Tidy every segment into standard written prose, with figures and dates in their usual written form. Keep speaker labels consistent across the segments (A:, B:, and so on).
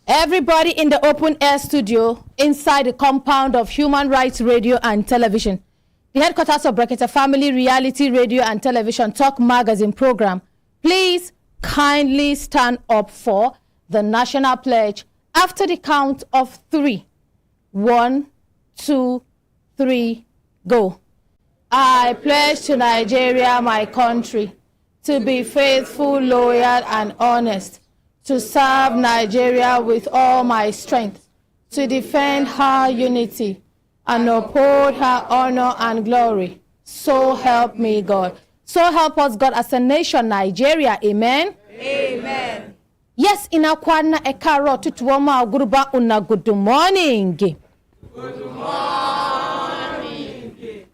A: Everybody in the open air studio inside the compound of Human Rights Radio and Television, the headquarters of Brekete Family Reality Radio and Television Talk Magazine program, please kindly stand up for the national pledge after the count of 3. 1, 2, 3, go. I pledge to Nigeria, my country, to be faithful, loyal, and honest, to serve Nigeria with all my strength, to defend her unity, and uphold her honor and glory. So help me God. So help us God as a nation, Nigeria. Amen?
B: Amen.
A: Yes, inakwana ekaro tutuwama guruba una good morning.
B: Good morning.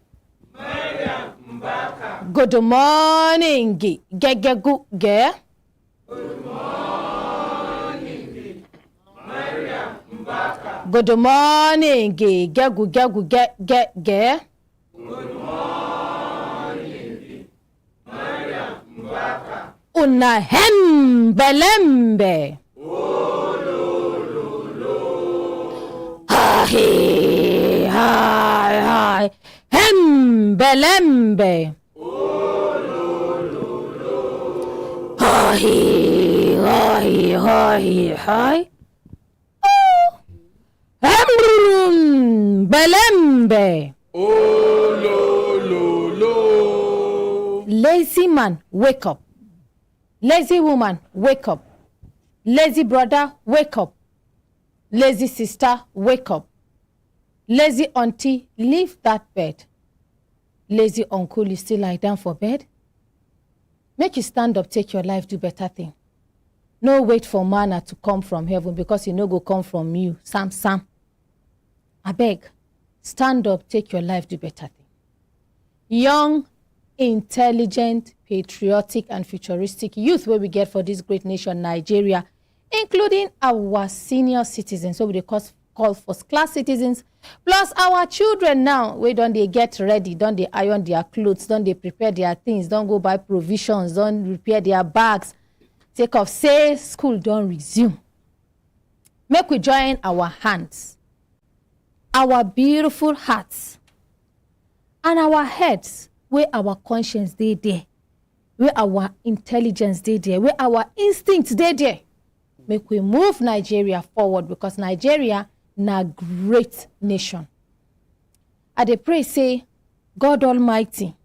B: Maria Mbaka.
A: Good morning. Gegegu ge.
B: Good morning. Maria Mbaka.
A: Good morning. Gegu gegu ge ge ge.
B: Good morning. Maria Mbaka.
A: Una hembelembe. Hi, hi, hi. Hembelembe. Hi, hi, hi, hi. Oh. Hembelembe. Lazy man, wake up. Lazy woman, wake up. Lazy brother, wake up. Lazy sister, wake up. Lazy auntie, leave that bed. Lazy uncle, you still lie down for bed? Make you stand up, take your life, do better thing. No wait for manna to come from heaven because it no go come from you. Sam. I beg, stand up, take your life, do better thing. Young, intelligent, patriotic, and futuristic youth where we get for this great nation, Nigeria, including our senior citizens, so we call first-class citizens, plus our children now, where don't they get ready, don't they iron their clothes, don't they prepare their things, don't go buy provisions, don't repair their bags, take off, say school don't resume. Make we join our hands, our beautiful hearts, and our heads, where our conscience they there, where our intelligence they there, where our instincts they there. Make we move Nigeria forward because Nigeria na great nation. I dey pray say God Almighty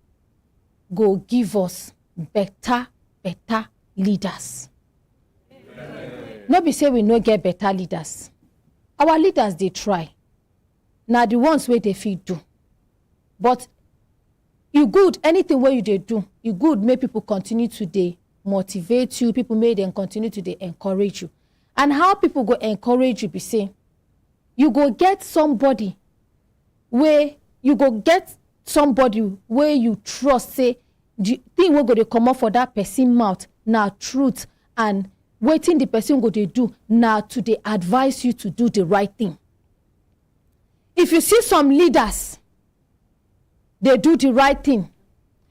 A: go give us better leaders. Amen. No be say we no get better leaders. Our leaders they try. Now the ones where they fit do. But you good, anything where you they do, you good make people continue to dey motivate you, people may then continue to dey encourage you. And how people go encourage you be say, you go get somebody where you trust, say, the thing we go to come up for that person mouth, now truth, and waiting the person go to do, now to they advise you to do the right thing. If you see some leaders, they do the right thing.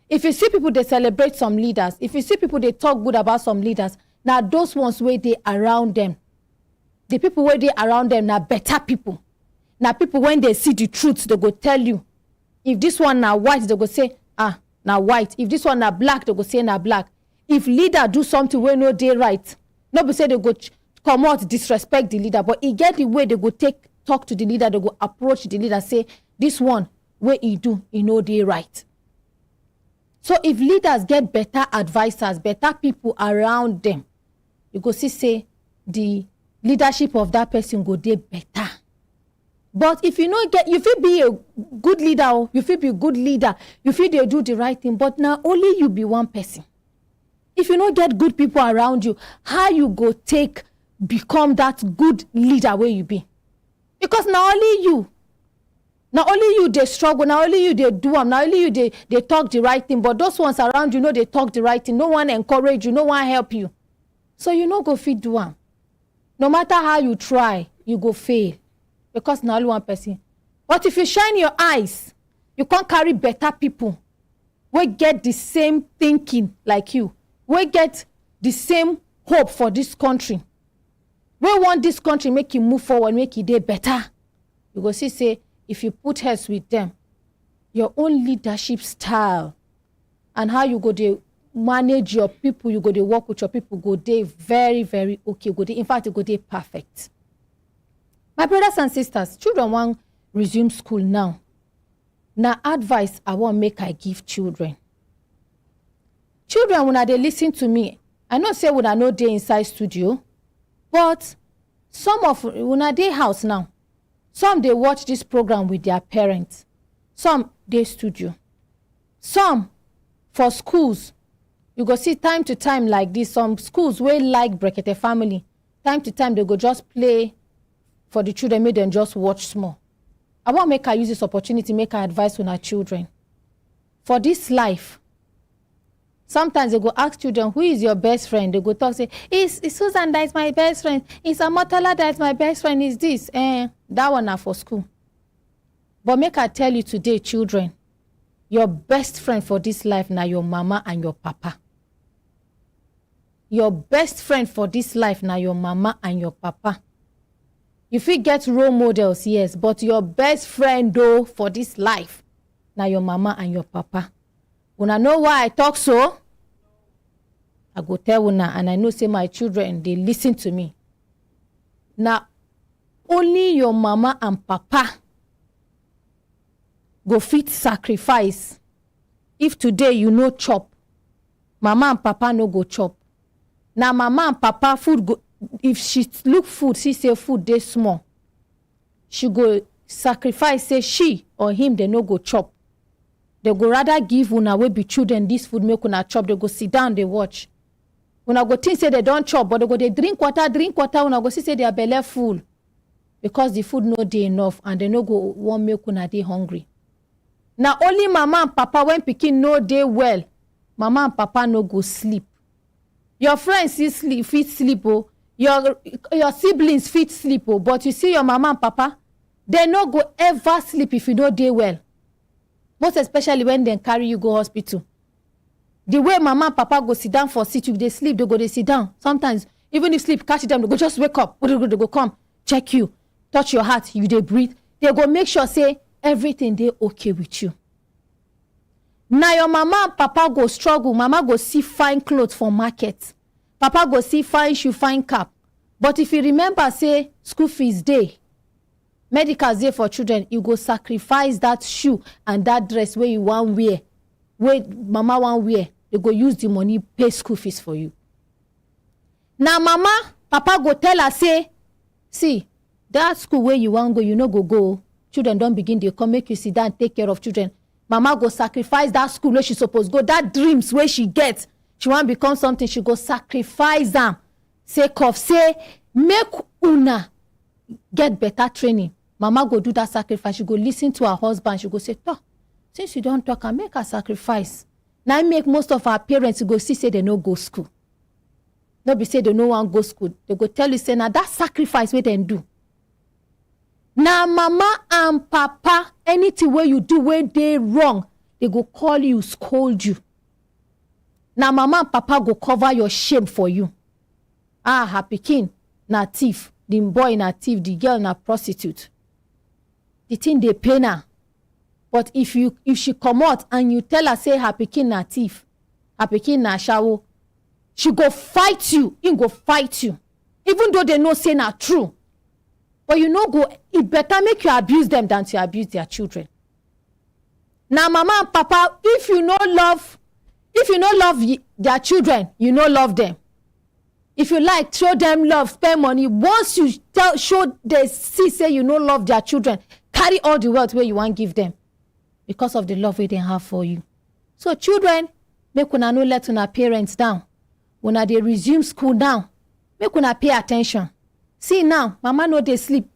A: If you see people, they celebrate some leaders. If you see people, they talk good about some leaders. Now, those ones where they around them, the people where they around them, now better people. Now, people, when they see the truth, they go tell you. If this one now white, they go say, now white. If this one now black, they go say, now black. If leader do something where no they right, nobody say they go come out, disrespect the leader, but he get the way they go talk to the leader, they go approach the leader, say, this one, where he do, he know they right. So if leaders get better advisors, better people around them, you go see say the leadership of that person go dey better. But if you not get, you feel be a good leader, you feel be a good leader, you feel they do the right thing, but now only you be one person. If you not get good people around you, how you go become that good leader where you be? Because now only you they struggle, now only you they do them, now only you they talk the right thing, but those ones around you know they talk the right thing, no one encourage you, no one help you. So you no go fit do them. No matter how you try, you go fail. Because now only one person. But if you shine your eyes, you can't carry better people. We get the same thinking like you. We get the same hope for this country. we want this country make it move forward, make it dey better. You go see say if you put heads with them, your own leadership style and how you go dey manage your people, you go dey work with your people, go dey very, very okay. Go dey, in fact, it go dey perfect. My brothers and sisters, children want resume school now. Now, advice I want make I give children. Children, when they listen to me, I know say when I know they inside studio, but some of when they house now, some they watch this program with their parents, some they studio, some for schools. You go see time to time like this. Some schools will like Brekete family. Time to time they go just play for the children, make them just watch small. I want make I use this opportunity, make I advise on our children. For this life, sometimes they go ask children, who is your best friend? They go talk, say, it's Susan that is my best friend. It's Amatola that is my best friend. Is this? That one are for school. But make I tell you today, children, your best friend for this life now your mama and your papa. Your best friend for this life now your mama and your papa. You fit get role models, yes, but your best friend though for this life now your mama and your papa. Una know why I talk so? I go tell una, and I know say my children, they listen to me. Now, only your mama and papa go fit sacrifice. If today you no chop, mama and papa no go chop. Now mama and papa food go, if she look food, she say food dey small, she go sacrifice, say she or him they no go chop. They go rather give una wey be children this food, make una chop. They go sit down, they watch. Una go think say they don't chop, but they go they drink water. Una go see say their belly full because the food no dey enough, and they no go want make una dey hungry. Now only mama and papa when pikin no dey well, mama and papa no go sleep. Your friends fit sleep, oh. Your siblings fit sleep, oh. But you see your mama and papa, they no go ever sleep if you no dey well. Most especially when they carry you go hospital. The way mama and papa go sit down for seat, you they sleep, they go they sit down. Sometimes, even if sleep catch them, they go just wake up. They go come, check you, touch your heart, you they breathe. They go make sure say everything they okay with you. Now your mama and papa go struggle. Mama go see fine clothes for market. Papa go see fine shoe, fine cap. But if you remember, say, school fees day, medical day for children, you go sacrifice that shoe and that dress where you want wear, where mama want wear. They go use the money, pay school fees for you. Now mama, papa go tell her, say, see, that school where you want go, you no go. Children don't begin, they come make you sit down and take care of children. Mama go sacrifice that school where she supposed go, that dreams where she gets. She want become something, she go sacrifice them. Sake of, say, make una get better training. Mama go do that sacrifice. She go listen to her husband. She go say, since you don't talk, I make a sacrifice. Now I make most of our parents go see, say they no go school. No be say they no want go school. They go tell you, say, now that sacrifice we then do. Now mama and papa, anything where you do where they wrong, they go call you, scold you. Now mama and papa go cover your shame for you. Her pikin na thief, the boy na thief, the girl na prostitute. The thing they pain her. But if she come out and you tell her, say her pikin na thief, her pikin na shawo, she go fight you. He go fight you. Even though they know say na true. But you know go, it better make you abuse them than to abuse their children. Now mama and papa, if you no love their children, you no love them. If you like, show them love, spend money. Once you show they see, say you no love their children, carry all the wealth where you want give them because of the love they have for you. So children, make una no let una parents down. When they resume school now, make una pay attention. See now, mama no dey sleep.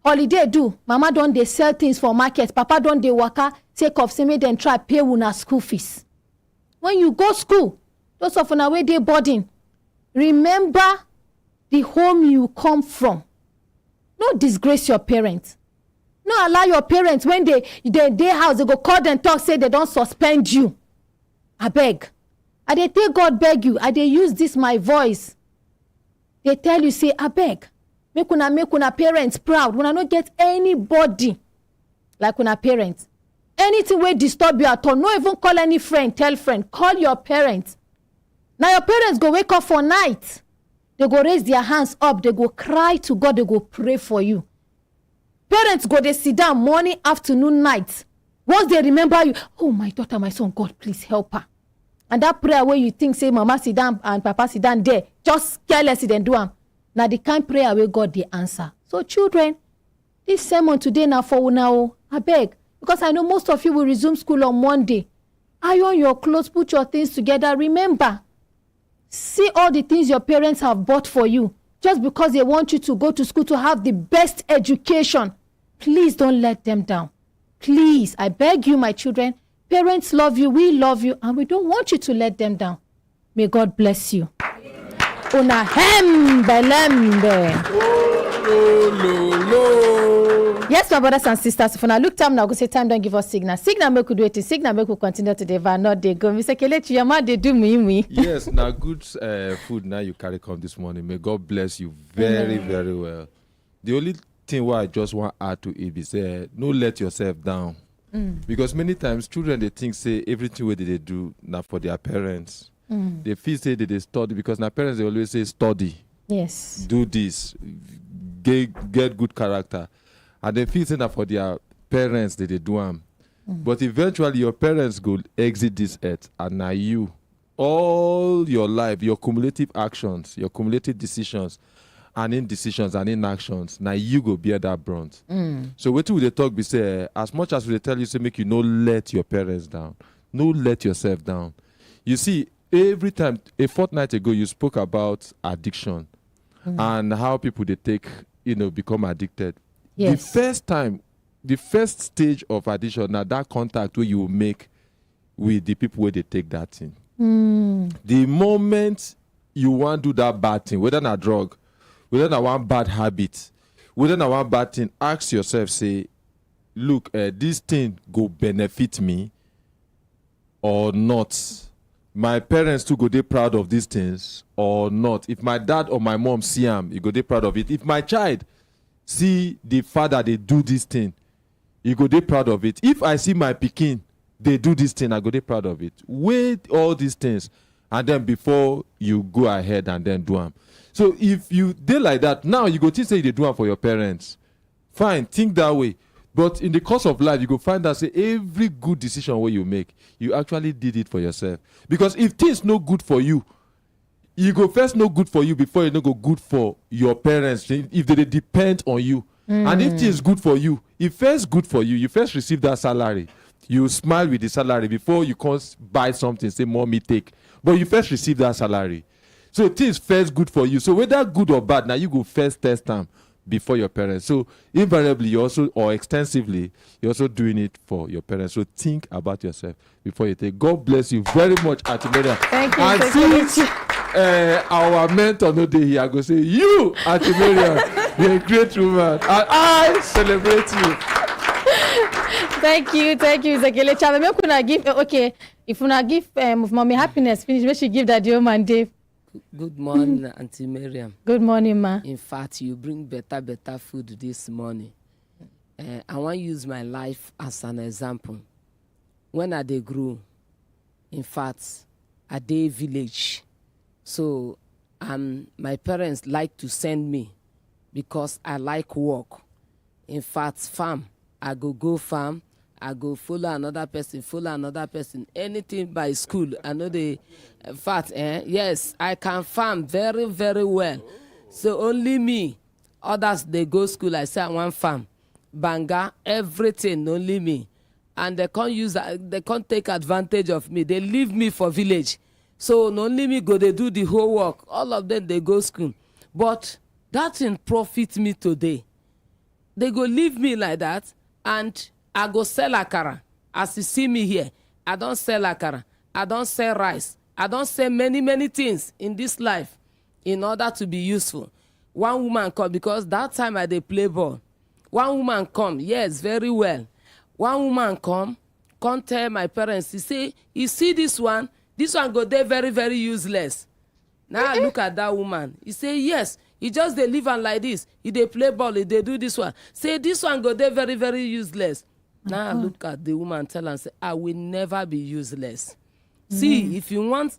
A: Holiday do, mama don't they sell things for market. Papa don't they waka, take off, say make them try pay una school fees. When you go school, those of una way they boarding, remember the home you come from. No disgrace your parents. No allow your parents when they house, they go call them talk, say they don't suspend you. I beg. I dey take God beg you. I dey use this my voice. They tell you, say, I beg. make una parents proud. Una no get anybody like una parents. Anything wey disturb you at all, no even call any friend, tell friend, call your parents. Now your parents go wake up for night, they go raise their hands up, they go cry to God, they go pray for you. Parents go, they sit down morning, afternoon, night. Once they remember you, oh, my daughter, my son, God, please help her. And that prayer where you think, say, mama sit down and papa sit down there, just careless, then do them. Now the kind prayer where God the answer. So children, this sermon today now for now, I beg. Because I know most of you will resume school on Monday. Iron your clothes, put your things together. Remember, see all the things your parents have bought for you. Just because they want you to go to school to have the best education. Please don't let them down. Please, I beg you, my children. Parents love you, we love you, and we don't want you to let them down. May God bless you. Una belembe. Yes, my brothers and sisters, if I look time now, go say time, don't give us signal. Signal make we do it, signal make we continue to the not they go. Mr. Kelechi, your man, they do me.
C: Yes, now good food now you carry come this morning. May God bless you very, very well. The only thing what I just want to add to it is no let yourself down. Because many times children, they think, say, everything what they do now for their parents. They feel say that they study because now parents, they always say study.
A: Yes.
C: Do this. Get good character. And they feel say that for their parents that they do them. But eventually your parents go exit this earth, and now you, all your life, your cumulative actions, your cumulative decisions, and indecisions and inactions, now you go bear that brunt. So what will they talk be say, as much as they tell you, say make you no let your parents down, no let yourself down. You see, every time, a fortnight ago, you spoke about addiction and how people they take, become addicted.
A: Yes.
C: The first stage of addiction, now that contact where you will make with the people where they take that thing. The moment you want to do that bad thing, whether a drug, whether na one bad habit, whether na one bad thing, ask yourself, say, look, this thing go benefit me or not? My parents too go they proud of these things or not? If my dad or my mom see him, you go they proud of it. If my child see the father they do this thing, you go they proud of it. If I see my pikin they do this thing, I go they proud of it. Weigh all these things, and then before you go ahead and then do them. So if you did like that, now you go to say they do them for your parents. Fine, think that way. But in the course of life, you go find that say every good decision where you make, you actually did it for yourself. Because if things no good for you, you go first no good for you before you no go good for your parents if they depend on you. And if things good for you, if first good for you, you first receive that salary. You smile with the salary before you can't buy something, say, mommy, take. But you first receive that salary. So things first good for you. So whether good or bad, now you go first test them before your parents. So invariably, you also, or extensively, you're also doing it for your parents. So think about yourself before you take. God bless you very much, Auntie Miriam.
A: Thank you.
C: And since our mentor no day here, I go say, you, Auntie Miriam, you're a great woman. And I celebrate you.
A: Thank you, Mr. Kelechi. Make una give, okay, if una give mommy happiness, finish, make she give that your man, Dave.
D: Good morning, Auntie Miriam.
A: Good morning, ma.
D: In fact, you bring better food this morning. I want to use my life as an example. When I grew, in fact, I dey village. So my parents like to send me because I like work. In fact, farm. I go farm. I go follow another person, anything by school. I know in fact, yes, I can farm very, very well. So only me, others, they go school, I say I want farm. Banga, everything, only me. And they can't take advantage of me. They leave me for village. So only me go, they do the whole work. All of them, they go school. But that thing profit me today. They go leave me like that, and I go sell akara. As you see me here, I don't sell akara. I don't sell rice. I don't sell many things in this life in order to be useful. One woman come, because that time I dey play ball. One woman come, yes, very well. One woman come tell my parents, he say, you see this one go dey very, very useless. Now I look at that woman. He say, yes, e just dey live am like this, e dey play ball, e dey do this one, say this one go dey very very useless. Now I look at the woman, tell am say I will never be useless. See, if you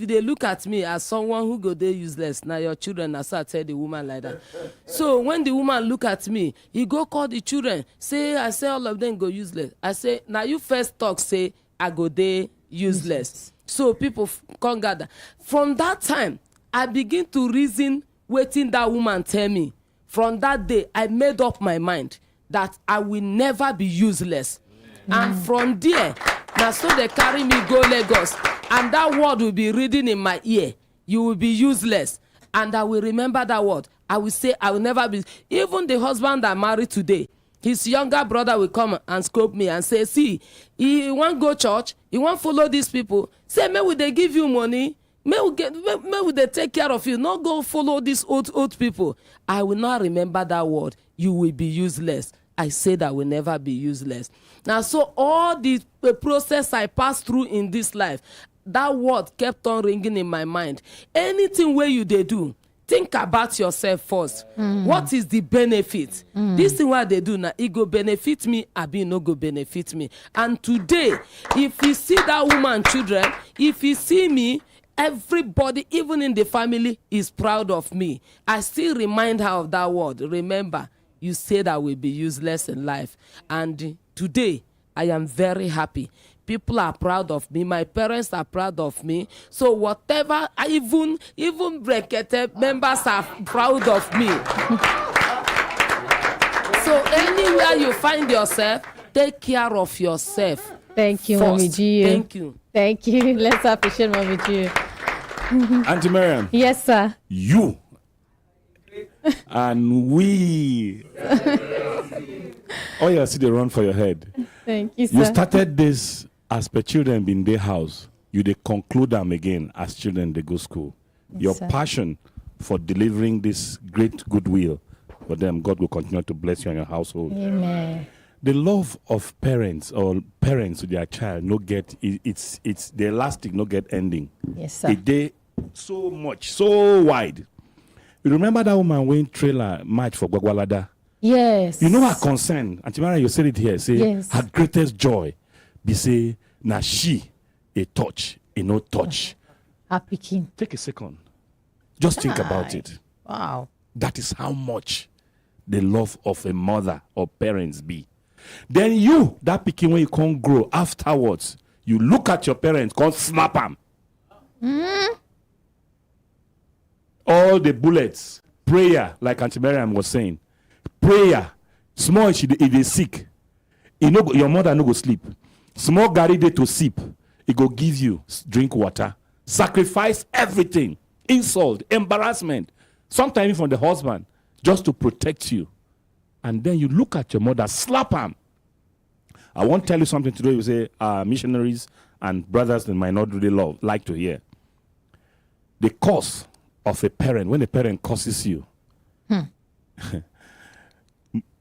D: dey look at me as someone who go dey useless, na your children, na so I tell the woman like that. So when the woman look at me, he go call the children, say I say all of them go useless. I say na you first talk say I go dey useless. So people come gather. From that time, I begin to reason wetin that woman tell me. From that day, I made up my mind that I will never be useless. And from there, na so they carry me go Lagos, and that word will be reading in my ear. You will be useless. And I will remember that word. I will say I will never be. Even the husband I married today, his younger brother will come and scope me and say, see, he want go church, he want follow these people. Say, may we they give you money? May we they take care of you? Not go follow these old people. I will not remember that word. You will be useless. I said I will never be useless. Now, so all the process I passed through in this life, that word kept on ringing in my mind. Anything where you they do, think about yourself first. What is the benefit? This thing what they do now, it go benefit me, abi no go benefit me. And today, if you see that woman, children, if you see me, everybody, even in the family, is proud of me. I still remind her of that word. Remember, you said I will be useless in life. And today, I am very happy. People are proud of me. My parents are proud of me. So whatever, even Brekete members are proud of me. So anywhere you find yourself, take care of yourself.
A: Thank you,
D: first.
A: Mommy G.
D: Thank you.
A: Thank you. Let's appreciate Mommy G.
E: Auntie Miriam.
A: Yes, sir.
E: You and we. Oh, yeah, see the run for your head.
A: Thank you, sir.
E: You started this as per children in their house. You they conclude them again as children they go school.
A: Yes,
E: Your
A: sir.
E: passion for delivering this great goodwill for them, God will continue to bless you and your household.
A: Amen.
E: The love of parents or parents to their child no get it's the elastic no get ending.
A: Yes, sir.
E: It they so much, so wide. You remember that woman when trailer match for Gwagwalada?
A: Yes.
E: You know her concern, Auntie Mara, you said it here, say
A: Yes.
E: her greatest joy be say na she a touch, a no touch.
A: Happy King.
E: Take a second. Just think about it.
A: Wow.
E: That is how much the love of a mother or parents be. Then you, that pikin when you can't grow afterwards, you look at your parents, can't snap them. All the bullets, prayer, like Auntie Miriam was saying, prayer, small if they sick, your mother no go sleep. Small Gary day to sip, it go give you drink water, sacrifice everything, insult, embarrassment, sometimes from the husband, just to protect you. And then you look at your mother, slap him. I won't tell you something today. You say missionaries and brothers in minority really like to hear. The curse of a parent, when a parent curses you,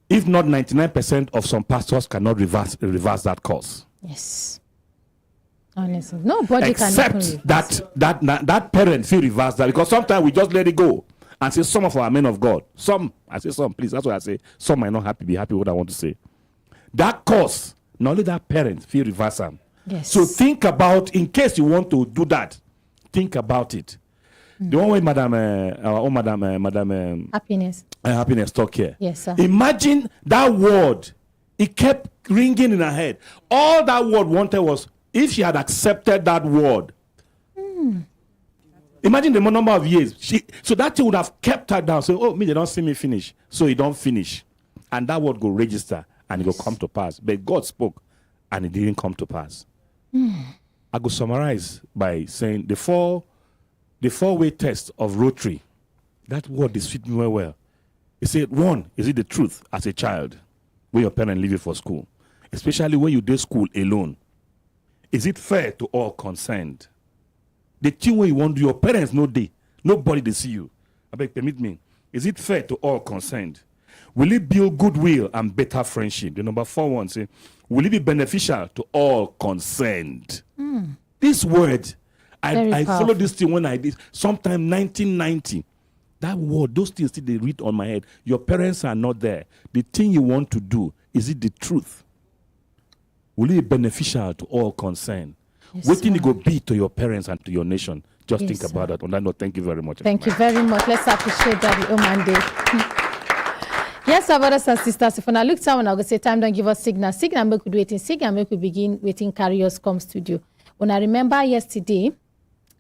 E: if not 99% of some pastors cannot reverse that curse.
A: Yes. Honestly, nobody
E: Except
A: can even
E: that parent feel reverse that, because sometimes we just let it go and say some of our men of God. Some, I say some, please. That's what I say. Some might not be happy with what I want to say. That curse, not only that parent feel reverse them.
A: Yes.
E: So think about, in case you want to do that, think about it. The one way Madam
A: happiness.
E: Happiness talk here.
A: Yes, sir.
E: Imagine that word. It kept ringing in her head. All that word wanted was, if she had accepted that word, imagine the number of years. So that thing would have kept her down. So, they don't see me finish. So he don't finish. And that word go register and it will come to pass. But God spoke and it didn't come to pass. I go summarize by saying the four-way test of Rotary. That word is fit me well. He said, one, is it the truth as a child when your parents leave you for school? Especially when you do school alone. Is it fair to all concerned? The thing when you want to do, your parents know they. Nobody they see you. I beg, permit me. Is it fair to all concerned? Will it build goodwill and better friendship? The number 4 one say, will it be beneficial to all concerned? This word, I followed this thing when I did sometime 1990. That word, those things still they read on my head. Your parents are not there. The thing you want to do, is it the truth? Will it be beneficial to all concerned?
A: Yes,
E: Waiting
A: sir.
E: to go be to your parents and to your nation. Just
A: Yes,
E: think about
A: sir.
E: that. On that note, thank you very much.
A: Thank you very much. Let's appreciate that Omande. Yes, our brothers and sisters, if I look down, when I go say time, don't give us signal. Signal make we do waiting. Signal make we begin waiting. Carry us come studio. When I remember yesterday,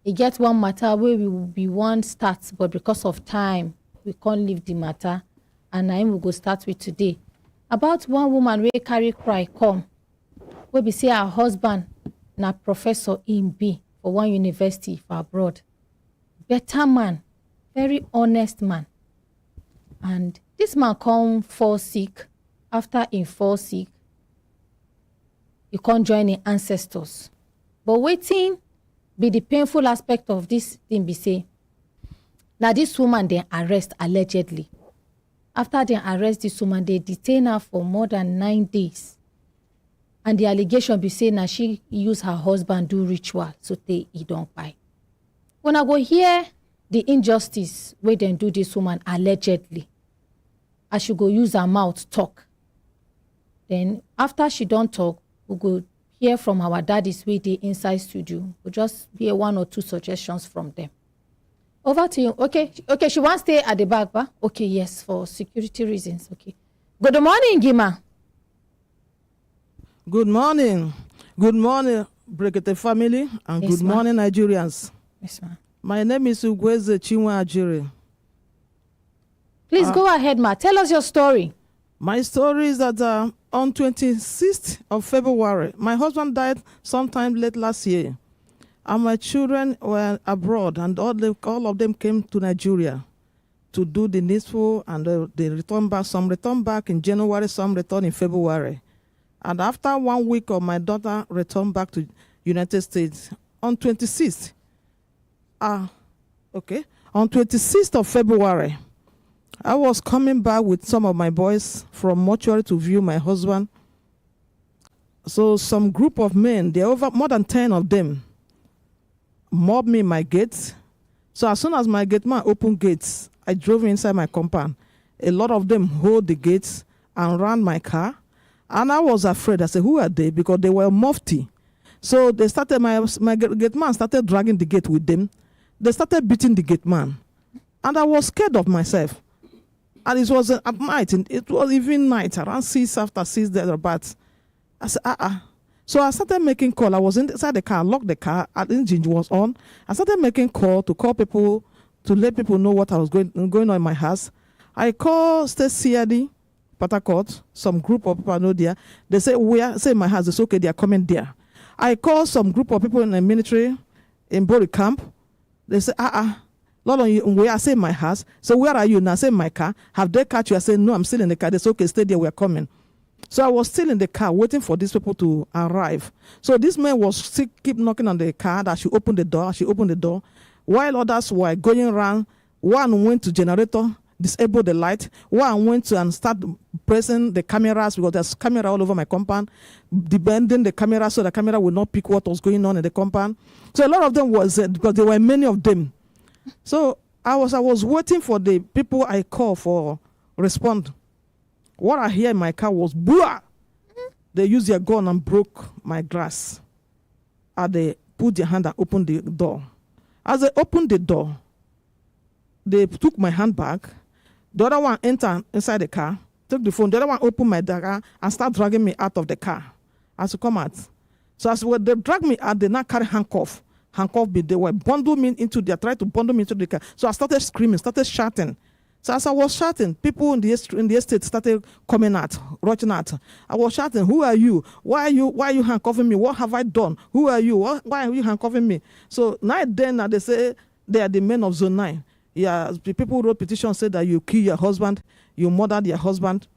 A: it get one matter where we will be one start, but because of time, we can't leave the matter. And I will go start with today. About one woman we carry cry come. We be say her husband na professor in B for one university for abroad. Better man, very honest man. And this man come fall sick. After he fall sick, he can't join the ancestors. But waiting be the painful aspect of this thing be say, now this woman they arrest allegedly. After they arrest this woman, they detain her for more than 9 days. And the allegation be say now she use her husband do ritual so he don't buy. When I go hear the injustice where they do this woman allegedly, I should go use her mouth talk. Then after she don't talk, we go hear from our daddies with the inside studio. We'll just hear 1 or 2 suggestions from them. Over to you. Okay, she wants to stay at the back, but okay, yes, for security reasons. Okay. Good morning, Gima.
F: Good morning. Good morning, Brekete family, and
A: Yes,
F: good
A: ma'am.
F: morning, Nigerians.
A: Yes, ma'am.
F: My name is Ugweze Chinwe Ajiri.
A: Please go ahead, ma. Tell us your story.
F: My story is that on 26th of February, my husband died sometime late last year, and my children were abroad, and all of them came to Nigeria to do the needful, and they returned back. Some returned back in January, some returned in February. And after 1 week of my daughter returned back to United States, on 26th, on 26th of February, I was coming back with some of my boys from mortuary to view my husband. So some group of men, there over more than 10 of them, mobbed me in my gates. So as soon as my gate man opened gates, I drove inside my compound. A lot of them hold the gates and ran my car. And I was afraid. I said, who are they? Because they were mufti. So they started, my gate man started dragging the gate with them. They started beating the gate man. And I was scared of myself. And it was at night. It was even night, around 6 after 6 thereabouts. I said, So I started making call. I was inside the car, locked the car, and the engine was on. I started making call to call people, to let people know what I was going on in my house. I called State CID, Patakot, some group of people I know there. They say, say my house. They say, okay, they are coming there. I called some group of people in the military in Bori camp. They say, Lord, where I say my house. So where are you now? I say my car. Have they catch you? I say, no, I'm still in the car. They say, okay, stay there, we are coming. So I was still in the car waiting for these people to arrive. So this man was still keep knocking on the car that she opened the door. She opened the door. While others were going around, one went to generator, disabled the light. One went to and start pressing the cameras because there's camera all over my compound, bending the camera so the camera would not pick what was going on in the compound. So a lot of them was, because there were many of them. So I was waiting for the people I call for respond. What I hear in my car was booah. They used their gun and broke my glass. And they put their hand and opened the door. As they opened the door, they took my handbag. The other one entered inside the car, took the phone. The other one opened my car and started dragging me out of the car. As to come out. So as they dragged me out, they now carry handcuff me. They were bundled me into tried to bundle me into the car. So I started screaming, started shouting. So as I was shouting, people in the estate started coming out, rushing out. I was shouting, who are you? Why are you handcuffing me? What have I done? Who are you? Why are you handcuffing me? So now they say they are the men of Zone 9. Yeah, the people who wrote petitions said that you kill your husband, you murdered your husband.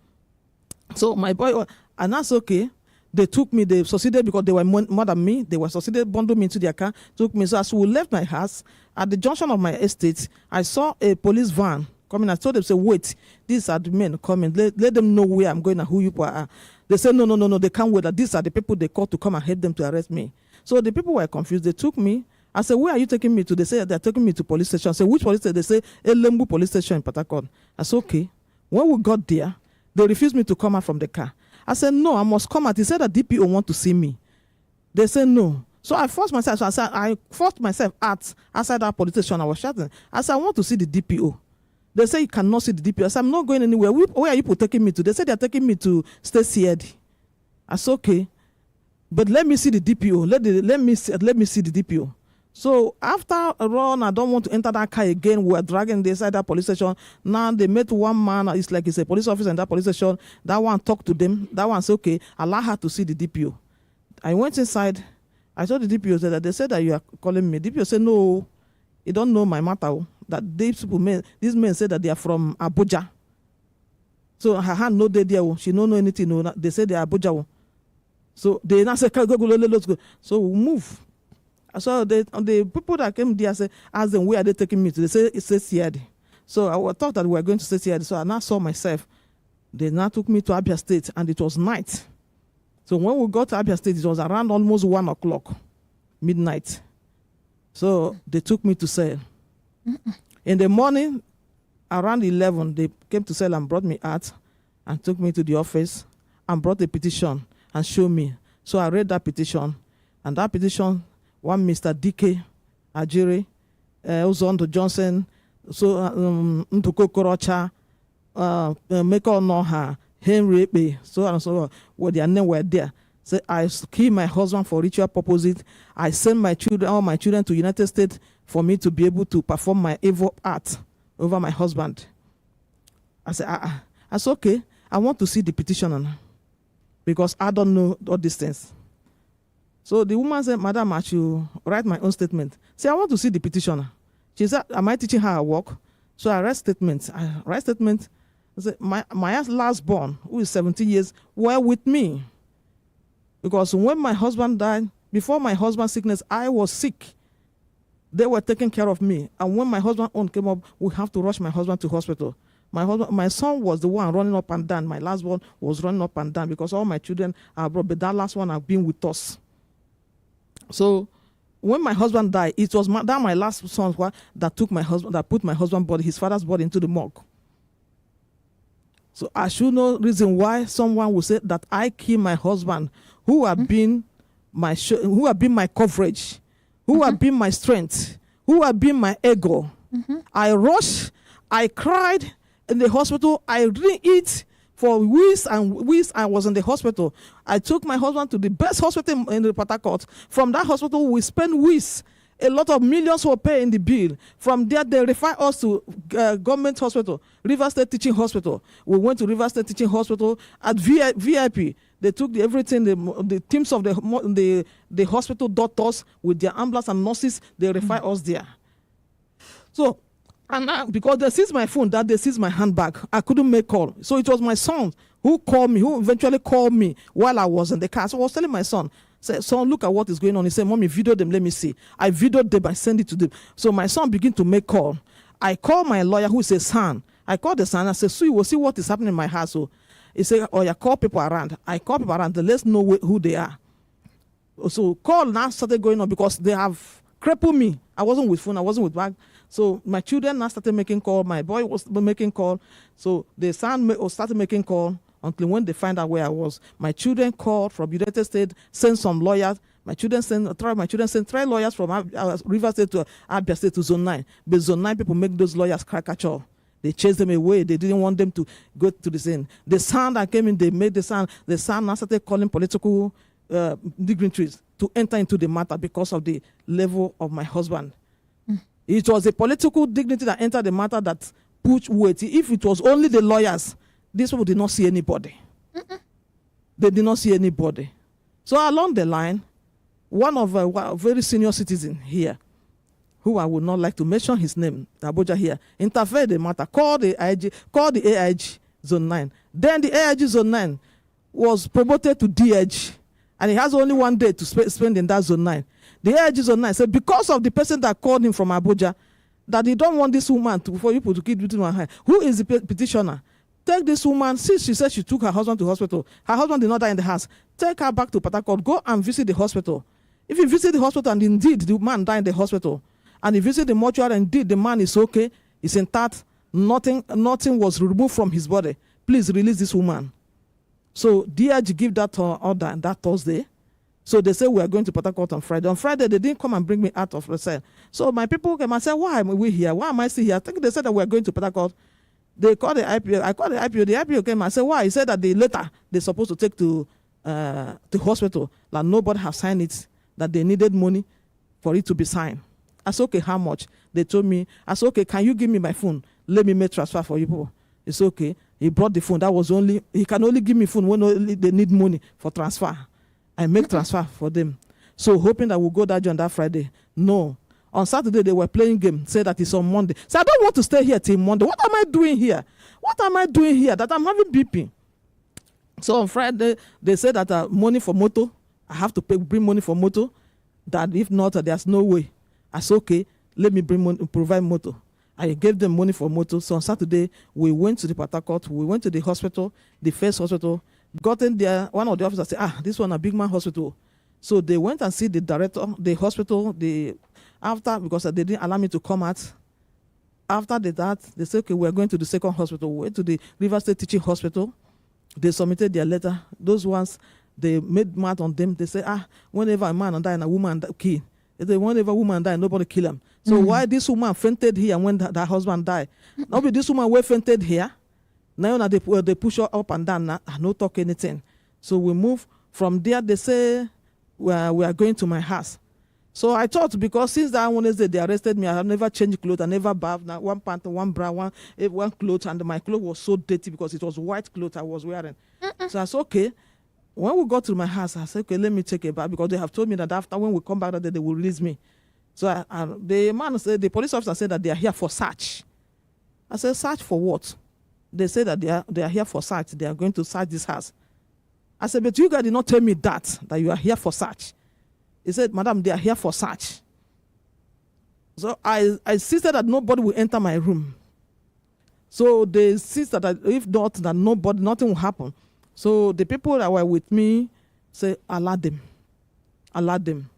F: So my boy, and that's okay. They took me, they succeeded because they were more than me. They were succeeded, bundled me into their car, took me. So as we left my house, at the junction of my estate, I saw a police van coming. I told them, say, wait, these are the men coming. Let them know where I'm going and who you are. They said, no, they can't wait. These are the people they called to come and help them to arrest me. So the people were confused. They took me I said, where are you taking me to? They say they're taking me to police station. I said, which police station? They say, Elembu police station in Port Harcourt. I said, okay. When we got there, they refused me to come out from the car. I said, no, I must come out. He said that DPO want to see me. They said, no. So I forced myself. So I forced myself outside that police station. I was shouting. I said, I want to see the DPO. They say you cannot see the DPO. I said, I'm not going anywhere. Where are you taking me to? They said they're taking me to State CID. I said, okay. But let me see the DPO. Let me see the DPO. So after a run, I don't want to enter that car again. We're dragging this inside that police station. Now they met one man. It's like he's a police officer in that police station. That one talked to them. That one said, okay, allow her to see the DPO. I went inside. I told the DPO that they said that you are calling me. DPO said, no, you don't know my matter. That these men said that they are from Abuja. So her hand no day there. She don't know anything. No, they said they are Abuja. So they now say, go, let's go. So we move. So the people that came there asked them, where are they taking me to? They say, it's CID. So I thought that we were going to CID. So I now saw myself. They now took me to Abia State, and it was night. So when we got to Abia State, it was around almost 1 o'clock, midnight. So they took me to cell. In the morning, around 11, they came to cell and brought me out and took me to the office and brought a petition and showed me. So I read that petition, and that petition, one Mr. DK Ajiri, Uzondo Johnson, so Ntuko Korocha, Meko Noha, Henry Ekpe, so and so on, where their name were there. So I kill my husband for ritual purposes. I send all my children to United States for me to be able to perform my evil act over my husband. I said, I said, okay, I want to see the petitioner because I don't know all these things. So the woman said, Madam, I should write my own statement. Say, I want to see the petitioner. She said, am I teaching her her work? So I write statements. I said, my last born, who is 17 years, were with me. Because when my husband died, before my husband's sickness, I was sick. They were taking care of me. And when my husband own came up, we have to rush my husband to hospital. My son was the one running up and down. My last one was running up and down because all my children are abroad, but that last one have been with us. So when my husband died, it was my last son that put my husband's body, his father's body, into the morgue. So I should know reason why someone would say that I killed my husband, who have been my coverage, who have been my strength, who have been my ego. I rushed, I cried in the hospital, I didn't eat for weeks and weeks. I was in the hospital. I took my husband to the best hospital in the Port Harcourt. From that hospital, we spent weeks. A lot of millions were paid in the bill. From there, they refer us to government hospital, River State Teaching Hospital. We went to River State Teaching Hospital at VIP. They took everything, the teams of the hospital doctors with their ambulance and nurses, they refer us there. So, and now, because they seized my phone, that they seized my handbag, I couldn't make call. So it was my son who called me, who eventually called me while I was in the car. So I was telling my son, said, son, look at what is going on. He said, Mommy, video them, let me see. I videoed them, I sent it to them. So my son began to make call. I called my lawyer, who is a son. I called the son, I said, so you will see what is happening in my house. So he said, oh, yeah, call people around. I call people around, let's know who they are. So call now started going on because they have crippled me. I wasn't with phone, I wasn't with bag. So my children now started making call. My boy was making call. So the son started making call until when they find out where I was. My children called from United States, sent some lawyers. My children sent 3 lawyers from River State to Abia State to Zone 9. But Zone 9 people make those lawyers caricature. They chased them away. They didn't want them to go to the scene. The son that came in, they made the son now started calling political dignitaries to enter into the matter because of the level of my husband. It was a political dignity that entered the matter that put weight. If it was only the lawyers, these people did not see anybody. They did not see anybody. So along the line, one of a very senior citizen here, who I would not like to mention his name, Abuja here, interfered the matter, called the AIG Zone 9. Then the AIG Zone 9 was promoted to DH, and he has only 1 day to spend in that Zone 9. The AIG Zone 9 said because of the person that called him from Abuja, that he don't want this woman for people to keep between one hand. Who is the petitioner? Take this woman, since she said she took her husband to hospital. Her husband did not die in the house. Take her back to Port Harcourt. Go and visit the hospital. If you visit the hospital and indeed the man died in the hospital, and you visit the mortuary and indeed the man is okay, he's intact, nothing was removed from his body, please release this woman. So DIG give that order that Thursday. So they say we are going to Port Harcourt on Friday. On Friday, they didn't come and bring me out of the cell. So my people came and said, why am we here? Why am I still here? I think they said that we are going to Port Harcourt. They called the IPO. I called the IPO. The IPO came and said, why? He said that they're supposed to take to the hospital, that nobody have signed it, that they needed money for it to be signed. I said, okay, how much? They told me, I said, okay, can you give me my phone? Let me make transfer for you people. It's okay. He brought the phone. He can only give me phone when they need money for transfer. I make transfer for them. So hoping that we'll go that on that Friday. No. On Saturday, they were playing game. Say that it's on Monday. So I don't want to stay here till Monday. What am I doing here? What am I doing here? That I'm having BP. So on Friday, they said that money for motor. I have to bring money for motor. That if not, there's no way. I said, okay, let me bring money, provide motor. I gave them money for motor. So on Saturday, we went to the Port Harcourt. We went to the hospital, the first hospital. Got in there, one of the officers said, this one a big man hospital. So they went and see the director, the hospital, because they didn't allow me to come out. After that, they said, okay, we're going to the second hospital. We went to the River State Teaching Hospital. They submitted their letter. Those ones, they made mad on them. They say, whenever a man die and a woman kill, whenever a woman die, nobody kill him. So why this woman fainted here when that husband died? Not be this woman were fainted here. Now they push her up and down. I no talk anything. So we move from there. They say we are going to my house. So I thought, because since that Wednesday they arrested me, I have never changed clothes. I never bathed. Now one pant, one bra, one clothes, and my clothes was so dirty because it was white clothes I was wearing. So I said, okay. When we got to my house, I said, okay, let me take a bath, because they have told me that after when we come back that day, they will release me. So the police officer said that they are here for search. I said, search for what? They say that they are here for search. They are going to search this house. I said, but you guys did not tell me that you are here for search. He said, madam, they are here for search. So I insisted that nobody will enter my room. So they insisted that if not, that nothing will happen. So the people that were with me say, allow them. Allow them.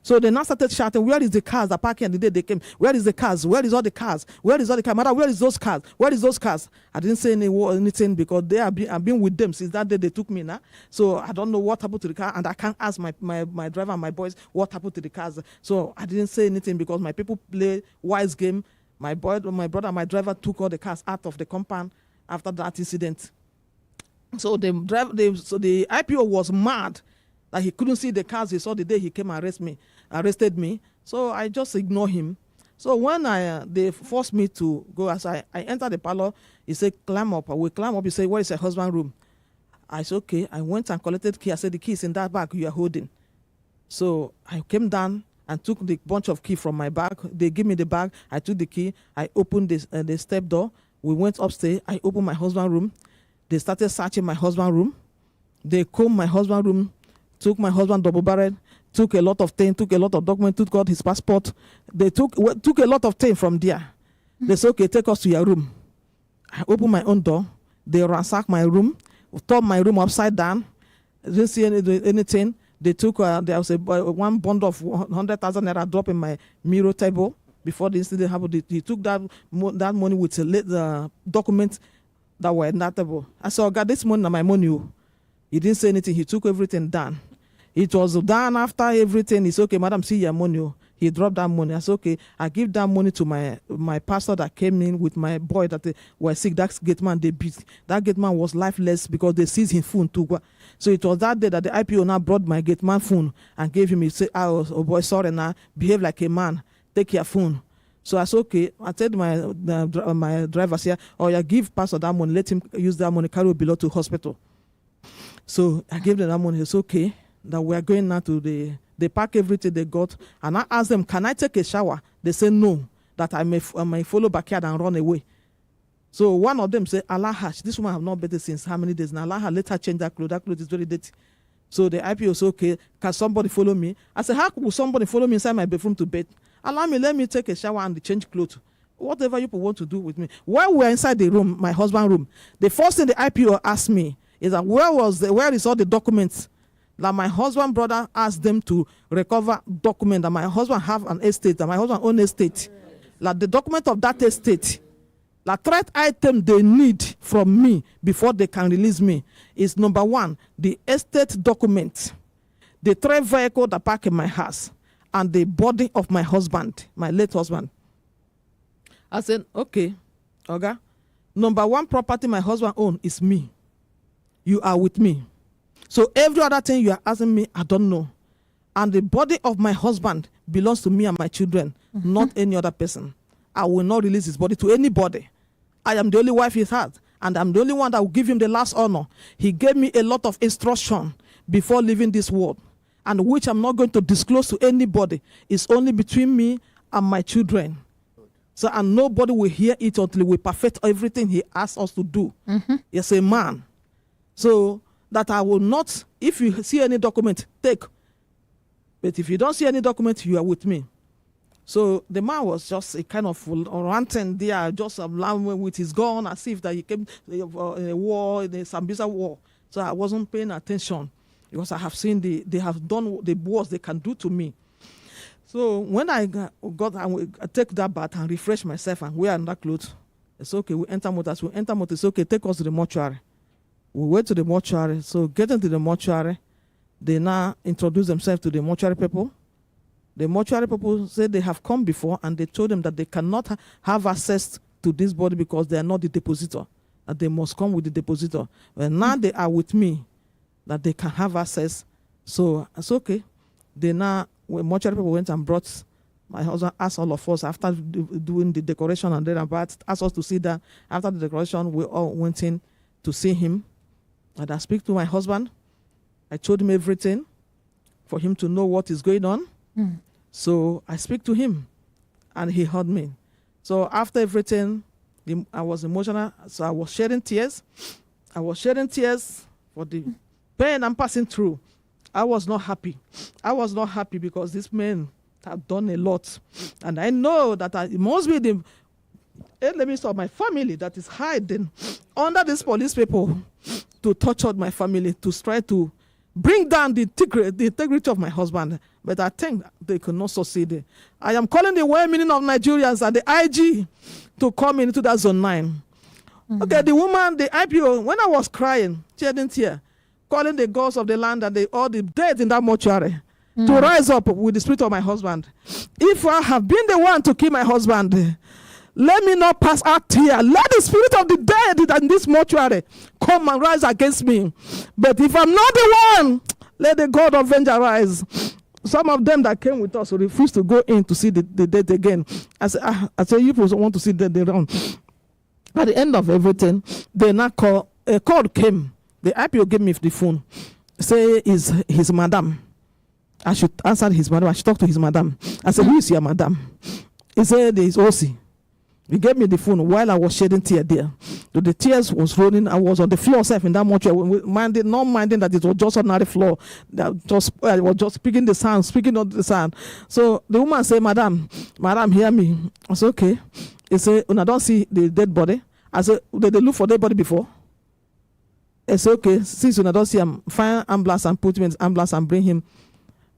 F: So they now started shouting, where is the cars that parked here the day they came? Where is the cars? Where is all the cars? Where is all the cars? Madam, where is those cars? Where is those cars? I didn't say anything because I've been with them since that day they took me now. So I don't know what happened to the car, and I can't ask my driver and my boys what happened to the cars. So I didn't say anything because my people play wise game. My brother and my driver took all the cars out of the compound after that incident. So the IPO was mad that he couldn't see the cars he saw the day he came and arrested me. So I just ignored him. So when they forced me to go, as I entered the parlor, he said, climb up. We climb up. He said, where is your husband's room? I said, okay. I went and collected key. I said, the key is in that bag you are holding. So I came down and took the bunch of key from my bag. They gave me the bag. I took the key. I opened the step door. We went upstairs. I opened my husband's room. They started searching my husband's room. They combed my husband's room, took my husband double barrel, took a lot of things, took a lot of documents, took out his passport. They took a lot of things from there. They said, okay, take us to your room. I opened my own door. They ransacked my room, turned my room upside down. I didn't see anything. They took, there was one bundle of 100,000 naira drop in my mirror table before the incident happened. He took that money with the documents that were in that table. I said, oh God, this money is my money. He didn't say anything. He took everything down. It was done after everything. He said, okay, madam, see your money. He dropped that money. I said, okay, I give that money to my pastor that came in with my boy that were sick. That gate man they beat. That gate man was lifeless because they seized his phone too. So it was that day that the IPO now brought my gate man phone and gave him. He said, oh boy, sorry now. Behave like a man. Take your phone. So I said, okay. I told my drivers here, oh yeah, give pastor that money. Let him use that money, carry below to hospital. So I gave them that money. It's okay that we are going now to they pack everything they got. And I asked them, can I take a shower? They said no, that I may follow backyard and run away. So one of them said, Allah Hash, this woman have not bathed since how many days now? Allah Hash, let her change that clothes. That clothes is very dirty. So the IPO said, okay, can somebody follow me? I said, how could somebody follow me inside my bedroom to bed? Allow me, let me take a shower and change clothes. Whatever you want to do with me. While we were inside the room, my husband's room, the first thing the IPO asked me is that where is all the documents That my husband brother asked them to recover document that my husband have an estate, that my husband own estate. Like the document of that estate, the threat item they need from me before they can release me is number 1, the estate document, the 3 vehicle that park in my house, and the body of my husband, my late husband. I said, okay, okay. Number 1 property my husband own is me. You are with me. So every other thing you are asking me, I don't know. And the body of my husband belongs to me and my children, not any other person. I will not release his body to anybody. I am the only wife he has, and I'm the only one that will give him the last honor. He gave me a lot of instruction before leaving this world, and which I'm not going to disclose to anybody. It's only between me and my children. So, and nobody will hear it until we perfect everything he asked us to do. Yes, a man. So that I will not, if you see any document, take. But if you don't see any document, you are with me. So the man was just a kind of ranting there, just with his gun, as if that he came in a war, in a Sambisa war. So I wasn't paying attention because I have seen they have done the worst they can do to me. So when I take that bath and refresh myself and wear another clothes, it's okay. We enter motors. We enter motors. It's okay. Take us to the mortuary. We went to the mortuary. So getting to the mortuary, they now introduce themselves to the mortuary people. The mortuary people said they have come before and they told them that they cannot have access to this body because they are not the depositor, that they must come with the depositor. Well, now they are with me, that they can have access. So it's okay. They now, when mortuary people went and brought, my husband asked all of us after doing the decoration and then about asked us to see that. After the decoration, we all went in to see him. And I speak to my husband. I told him everything for him to know what is going on. So I speak to him and he heard me. So after everything, I was emotional. So I was shedding tears. I was shedding tears for the pain I'm passing through. I was not happy. I was not happy because this man had done a lot. And I know that it must be the elements of my family that is hiding under these police people to torture my family, to try to bring down the integrity of my husband. But I think they could not succeed. I am calling the well-meaning of Nigerians and the IG to come into that zone 9. Okay, the woman, the IPO, when I was crying, shedding tears, calling the gods of the land and all the dead in that mortuary to rise up with the spirit of my husband. If I have been the one to kill my husband, let me not pass out here. Let the spirit of the dead in this mortuary come and rise against me. But if I'm not the one, let the God of vengeance rise. Some of them that came with us refused to go in to see the dead again. I said, you people want to see the dead around. At the end of everything, they now call, a call came. The IPO gave me the phone. Say, is his madam. I should answer his madam. I should talk to his madam. I said, who is your madam? He said, there is OC. He gave me the phone while I was shedding tears there. So the tears was rolling. I was on the floor self in that mortuary, not minding that it was just ordinary floor. I was just speaking on the sound. So the woman said, Madam, hear me. I said, okay. He said, when I don't see the dead body. I said, did they look for dead body before? I said, okay, since when I don't see him, find ambulance and put him in ambulance and bring him.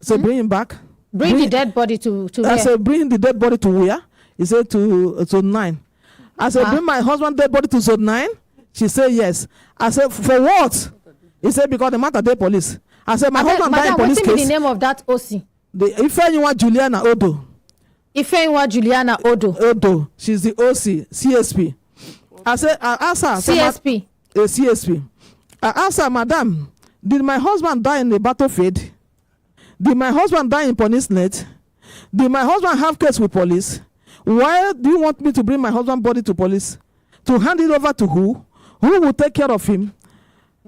F: So bring him back.
A: Bring the dead body to where?
F: I said, bring the dead body to where? He said to zone 9. I said, bring my husband dead body to zone 9. She said yes. I said, for what? He said, because the matter they police. I said, my husband died in police case.
A: What is the name of that OC?
F: Ifeanyiwa Juliana Odo.
A: Ifeanyiwa Juliana Odo.
F: Odo. She's the OC, CSP. I said, I asked her.
A: CSP.
F: CSP. I asked her, Madam, did my husband die in the battlefield? Did my husband die in police net? Did my husband have case with police? Why do you want me to bring my husband's body to police? To hand it over to who? Who will take care of him?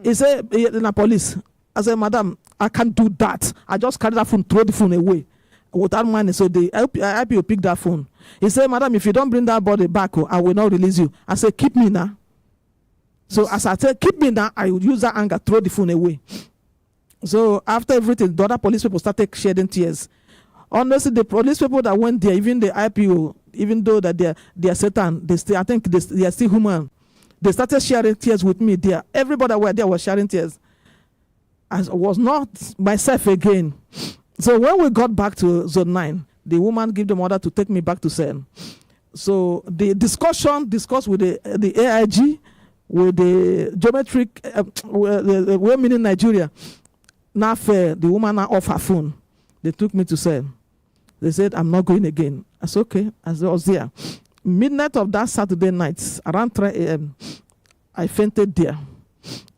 F: He said, in the police. I said, Madam, I can't do that. I just carry that phone, throw the phone away. Without money, so the IPO pick that phone. He said, Madam, if you don't bring that body back, I will not release you. I said, keep me now. So as I said, keep me now, I would use that anger, throw the phone away. So after everything, the other police people started shedding tears. Honestly, the police people that went there, even the IPO, even though that they are Satan, I think they are still human. They started sharing tears with me there. Everybody that were there was sharing tears. I was not myself again. So when we got back to zone 9, the woman gave the order to take me back to cell. So the discussed with the AIG, with the geometric, the women in Nigeria. Now fair, the woman now off her phone. They took me to cell. They said, I'm not going again. I said, okay, as I was there. Midnight of that Saturday night, around 3 a.m., I fainted there.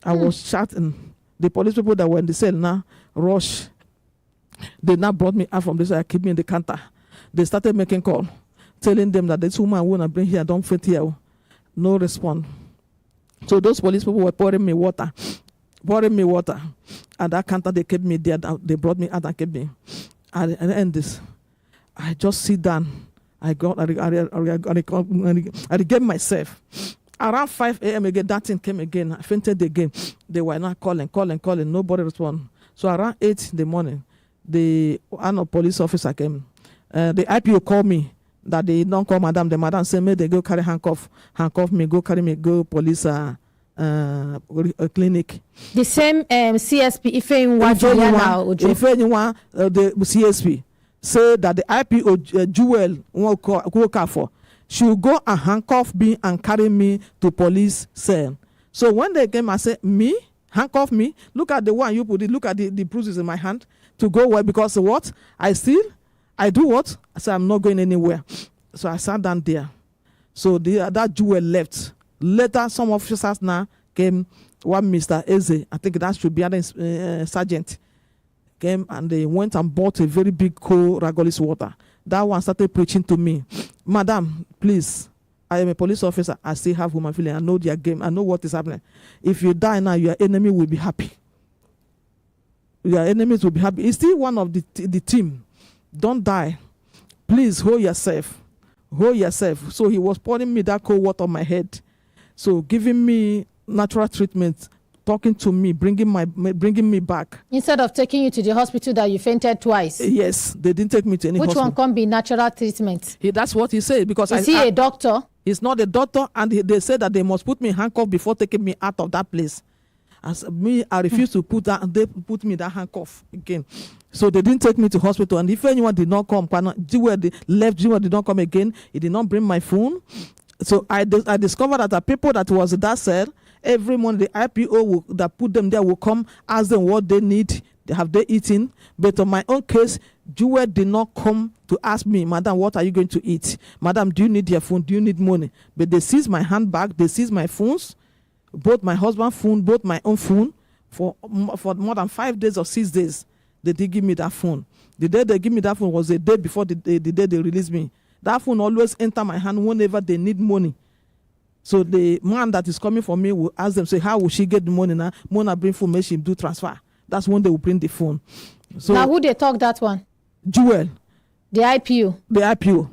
F: I was shouting. The police people that were in the cell now rush. They now brought me out from this. I keep me in the counter. They started making call, telling them that this woman won't bring here, don't faint here. No response. So those police people were pouring me water. At that counter, they kept me there. They brought me out and kept me. At the end this, I just sit down. I regained myself. Around 5 a.m. again, that thing came again. I fainted again. They were not calling. Nobody responded. So around 8 in the morning, the police officer came. The IPO called me that they don't call madam. The madam said, "May they go carry handcuff me, go carry me, go police clinic."
A: The same CSP Ifeyinwa
F: the CSP say that the IPO Jewel worker for should go and handcuff me and carry me to police cell. So when they came and said, me? Handcuff me? Look at the one you put it. Look at the bruises in my hand to go where? Because what? I do what? I said, I'm not going anywhere. So I sat down there. So that Jewel left. Later, some officers now came. One Mr. Eze, I think that should be a sergeant, came and they went and bought a very big cool Ragolis water. That one started preaching to me. Madam, please, I am a police officer. I still have human feeling. I know their game. I know what is happening. If you die now, your enemy will be happy. Your enemies will be happy. It's still one of the team. Don't die. Please hold yourself. Hold yourself. So he was pouring me that cold water on my head. So giving me natural treatment, talking to me, bringing me back. Instead
A: of taking you to the hospital that you fainted twice.
F: Yes, they didn't take me to any hospital.
A: Which one can be natural treatment?
F: That's what he said. Because
A: is he a doctor?
F: He's not a doctor, and they said that they must put me in handcuff before taking me out of that place. As me, I refused to put that, and they put me that handcuff again. So they didn't take me to hospital. And if anyone did not come, Jewel did not come again. He did not bring my phone. So I discovered that the people that was in that cell, every morning the IPO that put them there will come, ask them what they need, have they eaten. But on my own case, Jewel did not come to ask me, Madam, what are you going to eat? Madam, do you need your phone? Do you need money? But they seized my handbag, they seized my phones, both my husband's phone, both my own phone, for more than 5 days or 6 days. They did give me that phone. The day they give me that phone was the day before the day they released me. That phone always enter my hand whenever they need money. So the man that is coming for me will ask them, say, how will she get the money now? Mona bring phone, make she do transfer. That's when they will bring the phone. So
A: now who they talk that one?
F: Jewel.
A: The IPO.
F: The IPO.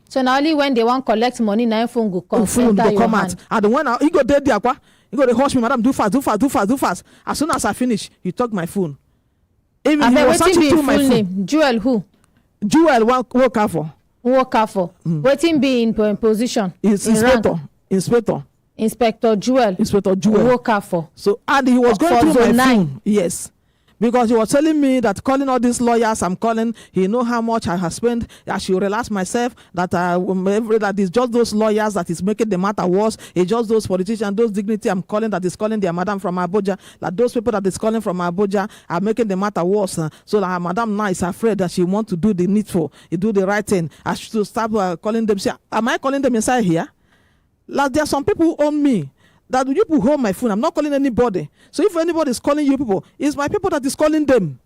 A: So now only when they want collect money, now phone go come.
F: Phone go come out. And when he go dead there, he go to hush me, Madam, do fast. As soon as I finish, he took my phone.
A: Even he was searching through my phone. Name? Jewel who?
F: Jewel worker for.
A: Worker for. Waiting be in position.
F: Inspector.
A: Inspector Jewel. Worker for.
F: So and he was going through my phone. Yes. Because he was telling me that calling all these lawyers I'm calling, he know how much I have spent. I should relax myself. That it's just those lawyers that is making the matter worse. It's just those politicians, those dignity I'm calling that is calling their madam from Abuja. That those people that is calling from Abuja are making the matter worse. So that madam now is afraid that she want to do the needful, do the right thing. I should stop calling them. Say, am I calling them inside here? Like there are some people who own me. That you people hold my phone. I'm not calling anybody. So if anybody is calling you people, it's my people that is calling them.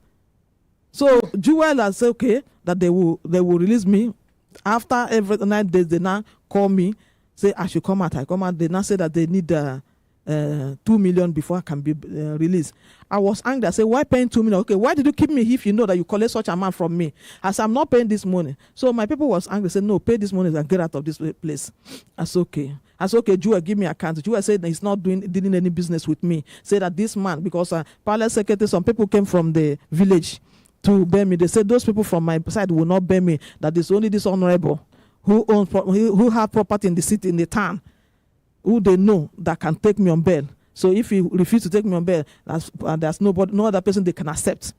F: So Jewel has said, okay, that they will release me. After every 9 days, they now call me, say I should come out. I come out. They now say that they need 2 million before I can be released. I was angry. I said, why paying 2 million? Okay, why did you keep me if you know that you collect such amount from me? I said, I'm not paying this money. So my people was angry. Said, no, pay this money and get out of this place. I said, okay. I said, okay, Jewel, give me a account. Jewel said he's not doing any business with me. Say that this man, because Palace Secretary, some people came from the village to bear me. They said those people from my side will not bear me. That it's only this honorable who have property in the city, in the town, who they know that can take me on bail. So if he refuse to take me on bail, there's no other person they can accept.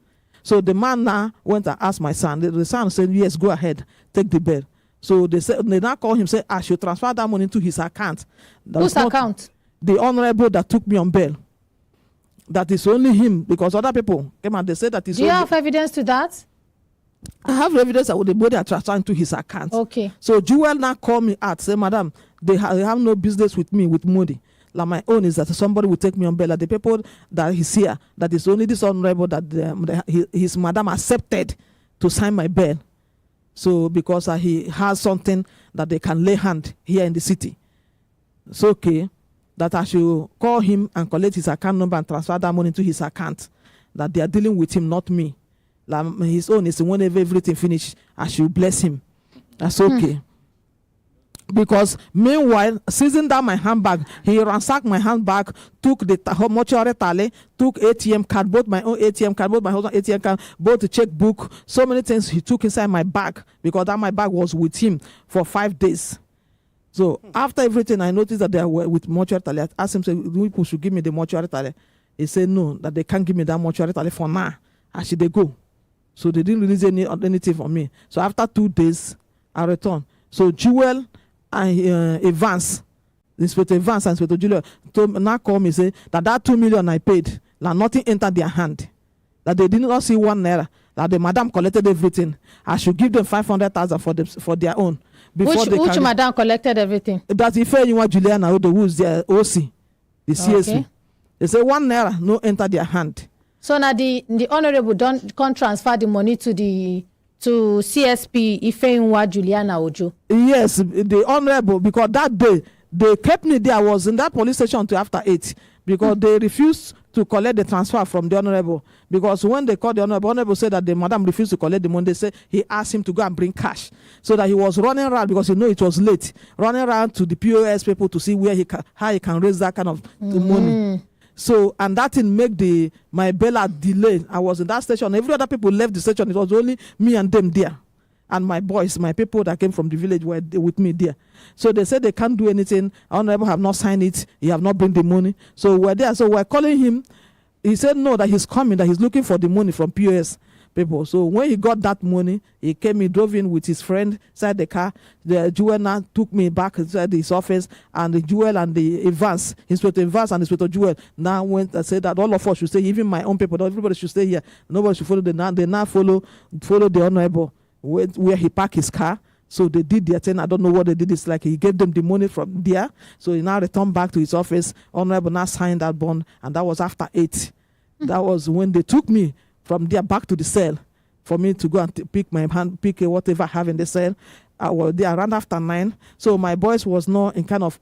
F: So the man now went and asked my son. The son said, yes, go ahead, take the bail. So they now call him, say, I should transfer that money into his account.
A: Whose account?
F: The honorable that took me on bail. That is only him, because other people came and they said that is.
A: Do you have evidence to that?
F: I have evidence that the money are transferred into his account.
A: Okay.
F: So Jewel now called me out, say, Madam, they have no business with me with money. Like my own is that somebody will take me on bail. Like the people that he's here, that is only this honorable that his madam accepted to sign my bail. So because he has something that they can lay hand here in the city. It's okay that I should call him and collect his account number and transfer that money to his account. That they are dealing with him, not me. Like his own is whenever everything finish, I should bless him. That's okay. Because meanwhile, seizing down my handbag, he ransacked my handbag, took the mortuary tally, took ATM card, both my own ATM card, both my husband's ATM card, both the checkbook, so many things he took inside my bag, because that my bag was with him for 5 days. So after everything, I noticed that they were with mortuary tally. I asked him, say, people should give me the mortuary tally. He said no, that they can't give me that mortuary tally for now. I should they go. So they didn't release anything for me. So after 2 days, I returned. So Jewel and Evans, Inspector Evans and Inspector Julia, now call me, say that 2 million I paid, like nothing entered their hand. That they did not see 1 naira. That the madam collected everything. I should give them 500,000 for their own.
A: Which madam collected everything?
F: That's if anyone Juliana who is their OC, the CSP. Okay. They say 1 naira no enter their hand.
A: So now the honorable can't transfer the money to CSP Ifeinwa Juliana Ojo.
F: Yes, the honorable, because that day they kept me there. I was in that police station until after 8 because they refused to collect the transfer from the honorable. Because when they called the honorable said that the madam refused to collect the money. They said he asked him to go and bring cash, so that he was running around, because it was late, running around to the POS people to see how he can raise that kind of money. So, and that didn't make my bail delay. I was in that station. Every other people left the station. It was only me and them there. And my boys, my people that came from the village were with me there. So they said they can't do anything. Honorable have not signed it. He have not bring the money. So we're there. So we're calling him. He said no, that he's coming, that he's looking for the money from POS people. So when he got that money, he came, he drove in with his friend inside the car. The Jewel took me back inside his office, and the Jewel and the Evans, Inspector Evans and Inspector Jewel now went and said that all of us should stay, even my own people, everybody should stay here. Nobody should follow they now follow the honorable where he parked his car. So they did their thing. I don't know what they did. It's like he gave them the money from there. So he now returned back to his office. Honorable now signed that bond, and that was after 8. That was when they took me from there back to the cell for me to go and pick whatever I have in the cell. I was there around after 9. So my boys was not in kind of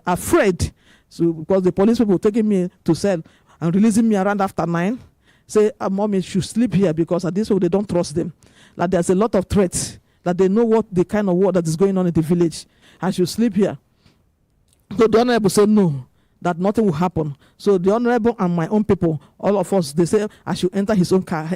F: afraid. So because the police people taking me to cell and releasing me around after 9. Say, mommy should sleep here, because at this way they don't trust them. Like there's a lot of threats. That they know what the kind of war that is going on in the village. I should sleep here. So the honorable said no, that nothing will happen. So the honorable and my own people, all of us, they say I should enter his own car.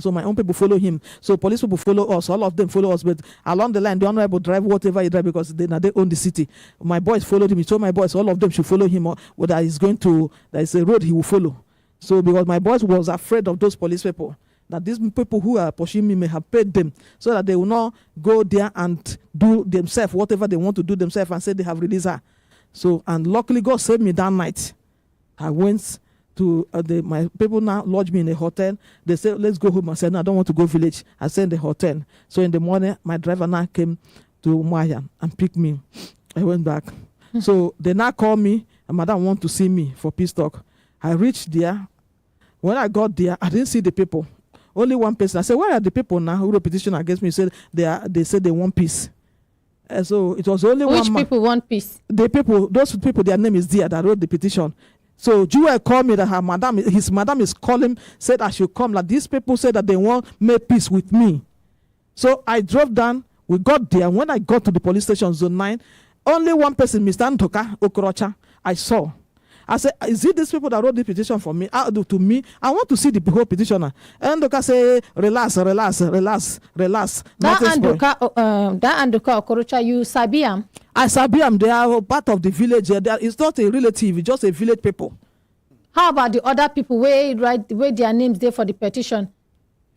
F: So my own people follow him. So police people follow us. All of them follow us. But along the line, the honorable drive whatever he drive, because they own the city. My boys followed him. He told my boys all of them should follow him. Whether he's going to, there is a road he will follow. So because my boys was afraid of those police people, that these people who are pushing me may have paid them, so that they will not go there and do themselves whatever they want to do themselves and say they have released her. So, and luckily God saved me that night. I went to my people now lodged me in a hotel. They said, let's go home. I said, no, I don't want to go village. I said in the hotel. So in the morning, my driver now came to Maya and picked me. I went back. So they now called me, and madam want to see me for peace talk. I reached there. When I got there, I didn't see the people. Only one person. I said, where are the people now who petition against me? Said they said they want peace. So it was only one man.
A: Which people want peace?
F: Those people, their name is there that wrote the petition. So Jewel called me that his madam is calling, said I should come. Like these people said that they want make peace with me. So I drove down. We got there. When I got to the police station, zone 9, only one person, Mr. Ntoka Okorocha, I saw. I said, is it these people that wrote the petition for me? To me, I want to see the whole petitioner. And Ndoka say, relax.
A: That Andoka Okorocha, you sabi am?
F: I sabi am. They are part of the village. It's not a relative, it's just a village people.
A: How about the other people where their names there for the petition?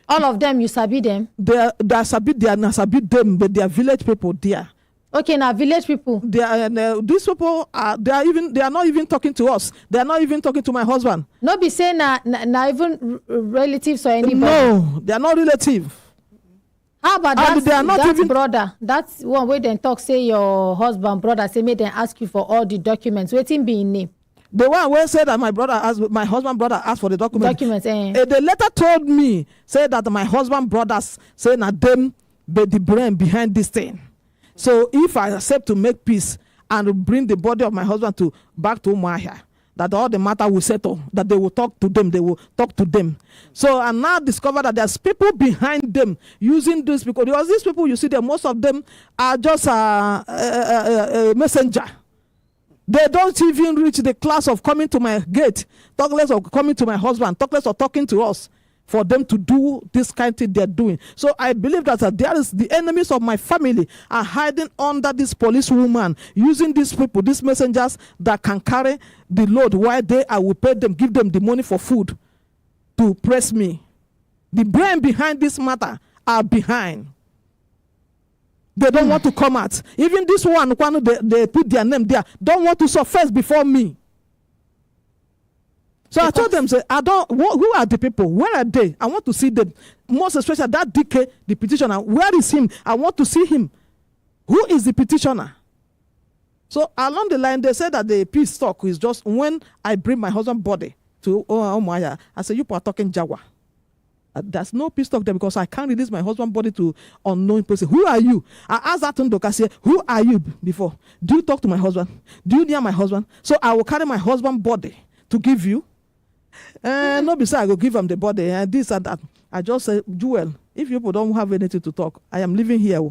A: All of them, you sabi them?
F: They are not sabi them, but they are village people there.
A: Okay, now village people.
F: These people they are not even talking to us. They are not even talking to my husband.
A: No be saying na even relatives or anybody.
F: No, they are not relative.
A: How about that brother? That's one way they talk, say your husband, brother, say make them ask you for all the documents. Waiting be in name.
F: The one where said that my husband brother asked for the documents. The letter told me, said that my husband brothers say that them be the brain behind this thing. So if I accept to make peace and bring the body of my husband back to Umuahia, that all the matter will settle, that they will talk to them. So I now discover that there's people behind them using this because these people, you see them, most of them are just a messenger. They don't even reach the class of coming to my gate, talk less of coming to my husband, talk less of talking to us, for them to do this kind of thing they're doing. So I believe that there is the enemies of my family are hiding under this police woman, using these people, these messengers that can carry the load while I will pay them, give them the money for food to press me. The brain behind this matter are behind. They don't want to come out. Even this one they put their name there, don't want to surface before me. So I told them, say, who are the people? Where are they? I want to see them. Most especially that DK, the petitioner. Where is him? I want to see him. Who is the petitioner? So along the line, they said that the peace talk is just when I bring my husband's body to Umuahia. I said, you are talking Jawa. There's no peace talk there because I can't release my husband's body to unknown person. Who are you? I asked that Ndoka, say, who are you before? Do you talk to my husband? Do you near my husband? So I will carry my husband's body to give you. No, besides, I go give him the body and this and that. I just say, Jewel, if you people don't have anything to talk, I am living here.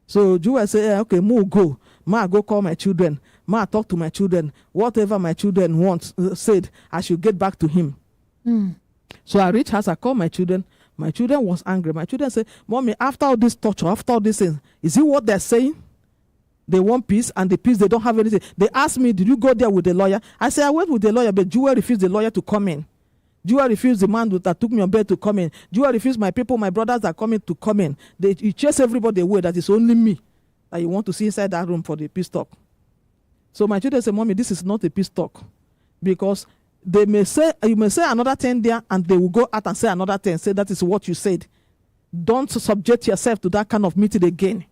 F: So Jewel say, okay, go. Ma, go call my children. Ma, talk to my children. Whatever my children said, I should get back to him. So I reached house, I called my children. My children was angry. My children said, Mommy, after all this torture, after all this thing, is it what they're saying? They want peace, and the peace, they don't have anything. They asked me, did you go there with the lawyer? I said, I went with the lawyer, but Jewel refused the lawyer to come in. Jewel refused the man that took me on bed to come in. Jewel refused my people, my brothers that are coming to come in. You chase everybody away, that is only me that you want to see inside that room for the peace talk. So my children said, Mommy, this is not a peace talk. Because you may say another thing there, and they will go out and say another thing, say that is what you said. Don't subject yourself to that kind of meeting again.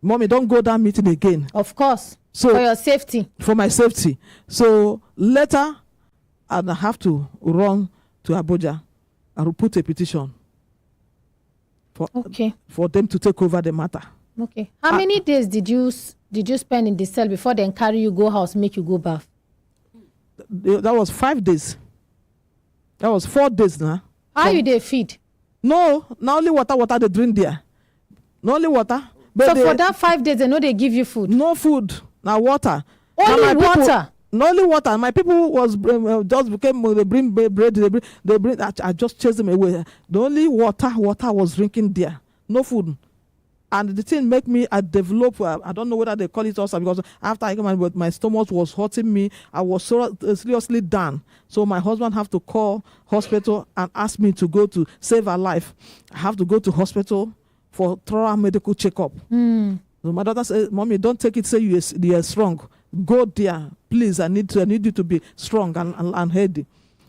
F: Mommy, don't go that meeting again.
A: Of course.
F: So
A: for your safety. For my
F: safety. So later, I have to run to Abuja. I will put a petition for them to take over the matter.
A: Okay. How many days did you spend in the cell before they carry you go house, make you go bath?
F: That was 5 days. That was 4 days now.
A: How you they feed?
F: No, not only water they drink there. Not only water.
A: But so for that 5 days, they know they give you food?
F: No food, now water.
A: Only water?
F: Not only water. My people was just became, they bring bread, they bring, I just chased them away. The only water was drinking there. No food. And the thing make me, I develop, I don't know whether they call it ulcer, because after I came out, my stomach was hurting me. I was so seriously down. So my husband have to call hospital and ask me to go to save her life. I have to go to hospital for thorough medical checkup. So my daughter said, Mommy, don't take it, say you are strong. Go there, please. I need you to be strong and healthy.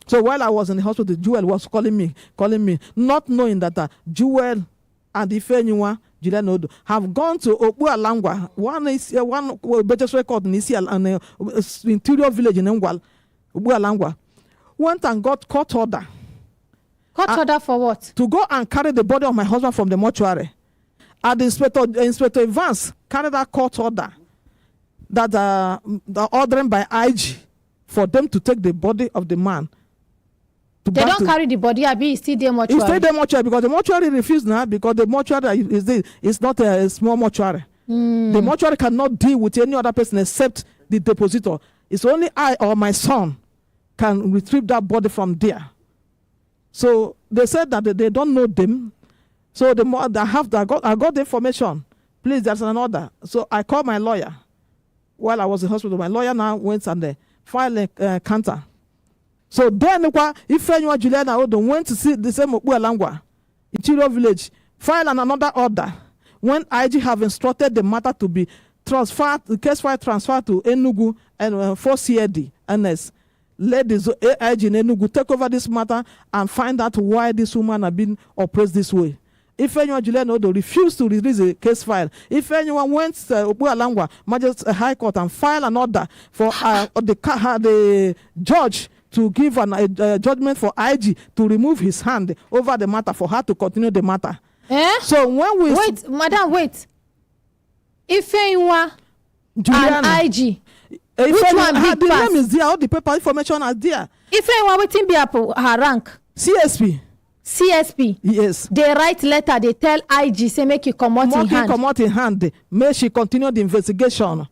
F: So while I was in the hospital, Jewel was calling me, not knowing that Jewel and Ifenyua Julenodo have gone to Obualangwa, one better record in Isi and interior village in Ngwal, Obualangwa, went and got court order.
A: Court order for what? To
F: go and carry the body of my husband from the mortuary. And Inspector Evans carried that court order that ordering by IG for them to take the body of the man.
A: They don't carry the body, I be still there mortuary.
F: It's still there mortuary because the mortuary refused now, because the mortuary is not a small mortuary. The mortuary cannot deal with any other person except the depositor. It's only I or my son can retrieve that body from there. So they said that they don't know them. So I got the information. Please, there's an order. So I called my lawyer while I was in hospital. My lawyer now went and filed a counter. So then, if anyone Juliana Odom went to see the same Opualangwa, Interior Village, file another order when IG have instructed the matter to be transferred, the case file transferred to Enugu and 4 CAD NS. Let the AIG in Enugu take over this matter and find out why this woman has been oppressed this way. If anyone Juliana Odo refused to release a case file, if anyone went to Opualangwa Magistrate High Court and file an order for the judge to give a judgment for IG to remove his hand over the matter for her to continue the matter. So when we
A: wait, madam, wait. If anyone and IG, which one big
F: the
A: pass?
F: name is there, all the paper information are there.
A: If anyone waiting be her rank, CSP,
F: yes,
A: they write letter, they tell IG say make you come out in hand.
F: May she continue the investigation.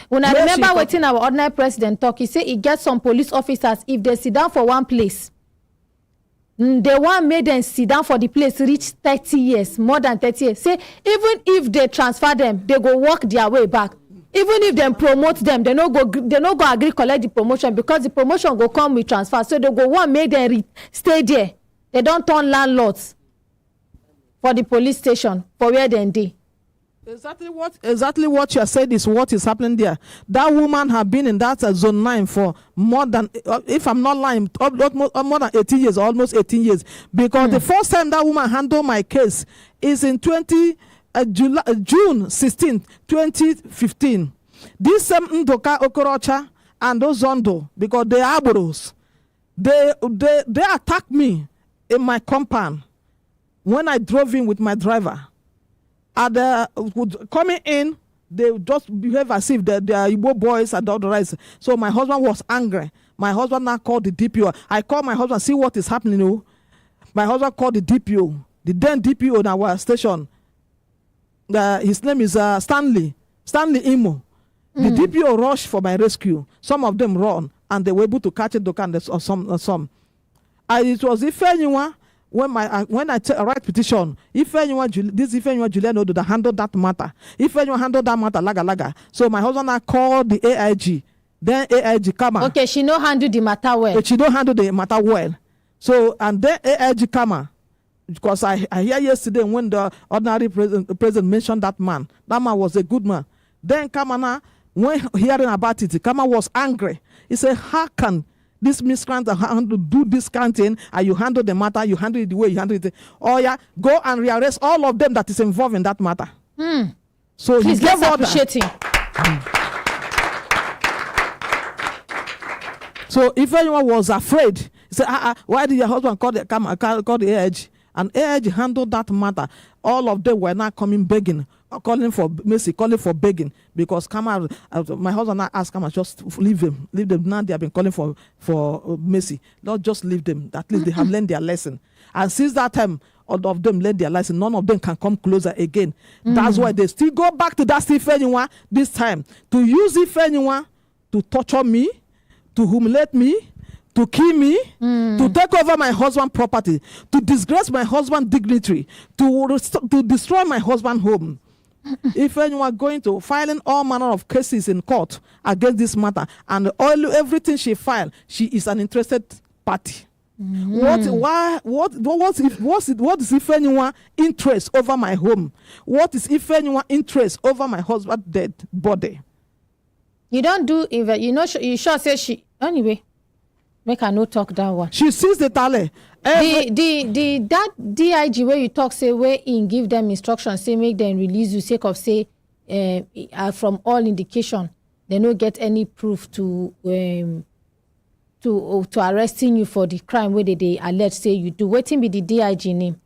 A: When I remember waiting our ordinary president talk, he say he get some police officers, if they sit down for one place, they want make them sit down for the place reach 30 years, more than 30 years. Say even if they transfer them, they go walk their way back. Even if they promote them, they no go agree collect the promotion, because the promotion go come with transfer. So they go want make them stay there. They don't turn landlords for the police station for where they dey.
F: Exactly what you said is what is happening there. That woman have been in that zone 9 for more than, if I'm not lying, more than 18 years, almost 18 years. Because the first time that woman handled my case is in June 16, 2015. This same Ndoka Okorocha and Ozondo, because they are Aboros, they attacked me in my compound when I drove in with my driver. And coming in, they just behave as if they are Igbo boys and all the rest. So my husband was angry. My husband now called the DPO. I called my husband, see what is happening. Oh. My husband called the DPO. The then DPO in our station. His name is Stanley Imo. The DPO rushed for my rescue. Some of them run, and they were able to catch it. Or some. It was if anyone. When I write petition, if anyone Juliana Odo that handle that matter, if anyone handle that matter, laga. So my husband now called the AIG, then AIG come.
A: Okay, she no handle the matter well.
F: She don't handle the matter well. So and then AIG come, because I hear yesterday when the ordinary president mentioned that man was a good man. Then Kamana, when hearing about it, Kama was angry. He said, how can this miscreant do this kind of thing, and you handle the matter, you handle it the way you handle it. Oh yeah, go and rearrest all of them that is involved in that matter. So
A: please, let's appreciate him.
F: So if anyone was afraid, he said, why did your husband call the AIG? And AIG handled that matter. All of them were not coming begging, calling for mercy, calling for begging, because my husband now asked Kama, just leave them. Now they have been calling for mercy. Not just leave them. At least they have learned their lesson. And since that time, all of them learned their lesson. None of them can come closer again. That's why they still go back to that if anyone this time to use if anyone to torture me, to humiliate me, to kill me, to take over my husband's property, to disgrace my husband's dignity, to destroy my husband's home. If anyone going to filing all manner of cases in court against this matter, and everything she filed, she is an interested party. What is if anyone interest over my home? What is if anyone interest over my husband's dead body?
A: You don't do you sure say she anyway. Make her no talk that one.
F: She sees the tally.
A: That DIG where you talk say where in give them instructions say make them release you sake of say from all indication they no get any proof to arresting you for the crime where they allege say you do. Waiting be the DIG name.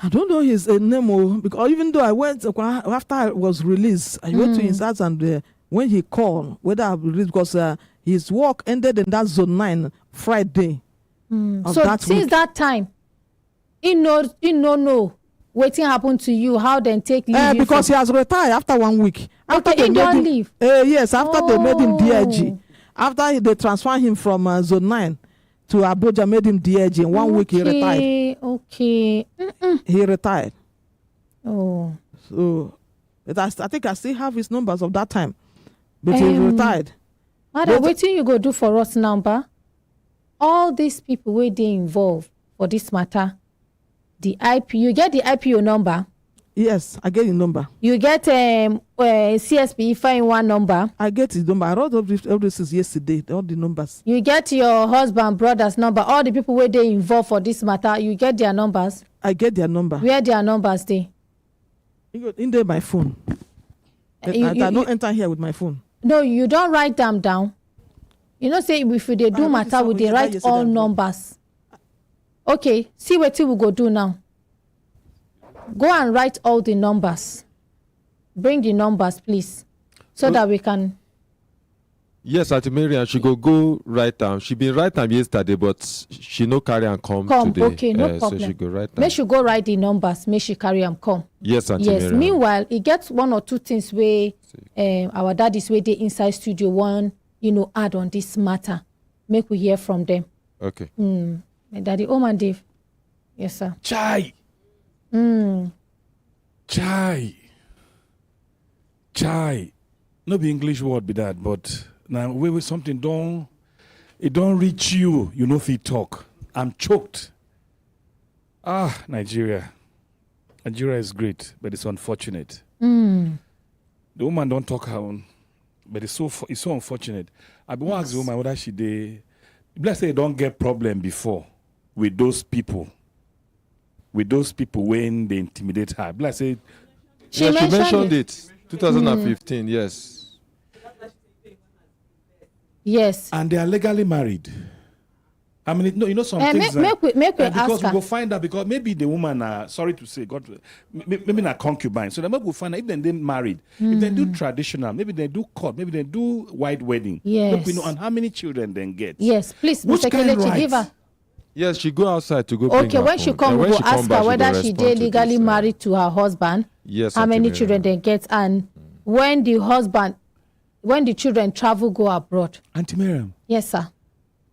F: I don't know his name, because even though I went after I was released, I went to his house, and when he called, whether I released, because his work ended in that zone 9 Friday.
A: So since that time, he no waiting happened to you, how then take leave?
F: Because he has retired after 1 week. After
A: he don't leave.
F: Yes, after they made him DIG. After they transfer him from Zone 9 to Abuja, made him DAG. In 1 week, he retired.
A: Okay.
F: He retired.
A: Oh.
F: So, I think I still have his numbers of that time. But he retired.
A: Madam, wetin you go do for us now, ba? All these people where they involved for this matter, the IP, you get the IPO number.
F: Yes, I get his number.
A: You get CSP Ifa in one number.
F: I get his number. I wrote all this yesterday, all the numbers.
A: You get your husband, brother's number. All the people where they involved for this matter, you get their numbers.
F: I get their number.
A: Where their numbers they?
F: In there, my phone. I don't enter here with my phone.
A: No, you don't write them down. You know, say if they do matter, we they write all numbers. Okay, see what we go do now. Go and write all the numbers. Bring the numbers, please, so that we can.
C: Yes, Auntie Mariam, she go write down. She been write down yesterday, but she no carry and come today.
A: Okay, no problem.
C: So she go write down.
A: Make she go write the numbers. Make she carry and come.
C: Yes, Auntie Mariam.
A: Meanwhile, it gets one or two things where our daddies where they inside studio one, add on this matter. Make we hear from them.
C: Okay.
A: My daddy, man, Dave. Yes, sir.
E: Chai. Chai. No be English word be that, but now where something don't reach you, you know if you talk. I'm choked. Nigeria. Nigeria is great, but it's unfortunate. The woman don't talk her own, but it's so unfortunate. I been ask the woman whether she did. Let's say don't get problem before with those people. With those people when they intimidate her. Let's say
C: she mentioned it. 2015, yes.
A: Yes.
E: And they are legally married. I mean, no, some things
A: make we
E: because
A: ask
E: we
A: her.
E: will find out because maybe the woman, sorry to say, maybe not concubine. So then maybe we'll find out if they didn't married, if they do traditional, maybe they do court, maybe they do white wedding.
A: Yes.
E: Maybe we know and how many children then get.
A: Yes, please,
E: Which
A: Mr.
E: kind
A: Kelechi, give her.
C: Yes, she go outside to go. Bring
A: Okay,
C: her
A: when
C: phone.
A: she come,
C: And
A: we
C: when
A: go
C: she come
A: ask
C: back,
A: her
C: she
A: whether
C: go
A: she
C: respond
A: did
C: to
A: legally
C: this,
A: married to her husband.
C: Yes,
A: how
C: Auntie
A: many
C: Mariam.
A: children they get, and when the children travel go abroad.
E: Auntie Mariam,
A: Yes, sir.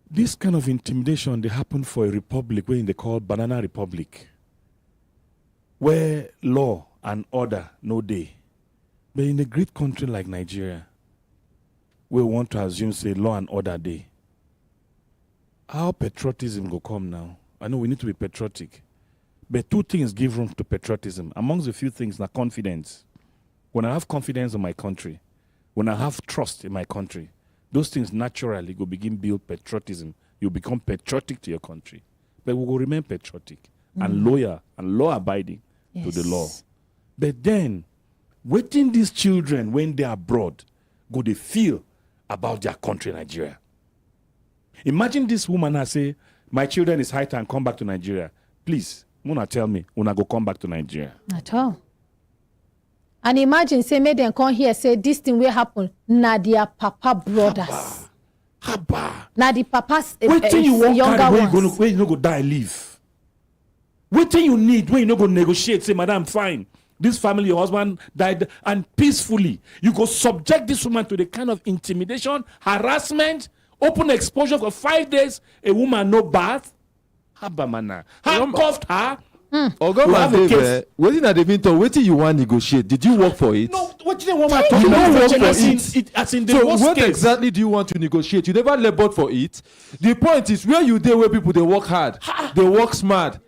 E: this kind of intimidation, they happen for a republic where they call Banana Republic, where law and order no day. But in a great country like Nigeria, we want to assume say law and order day. How patriotism go come now? I know we need to be patriotic, but two things give room to patriotism. Amongst the few things, na confidence. When I have confidence in my country, when I have trust in my country, those things naturally go begin build patriotism. You become patriotic to your country. But we will remain patriotic and loyal and law-abiding to the law. But then, waiting these children when they are abroad, go they feel about their country, Nigeria. Imagine this woman has say, my children is high time, come back to Nigeria. Please, Muna tell me, Una go come back to Nigeria.
A: At all. And imagine, say, make them come here, say, this thing will happen. Na their papa brothers.
E: Haba.
A: Na the papa's
E: Waiting you want
A: younger
E: carry
A: ones.
E: when you no go die, leave. Waiting you need when you no go negotiate, say, madam, fine. This family, your husband died, and peacefully, you go subject this woman to the kind of intimidation, harassment, open exposure for 5 days, a woman no bath. Haba mana. Handcuffed her.
C: Oga
E: We have a
C: man,
E: case.
C: waiting at the meantime, waiting you want negotiate. Did you work for it?
E: No, what do you want to talk
C: You
E: about?
C: don't work for
E: As in the
C: So
E: worst
C: what
E: case.
C: exactly do you want to negotiate? You never labored for it. The point is where you there where people they work hard, they work smart.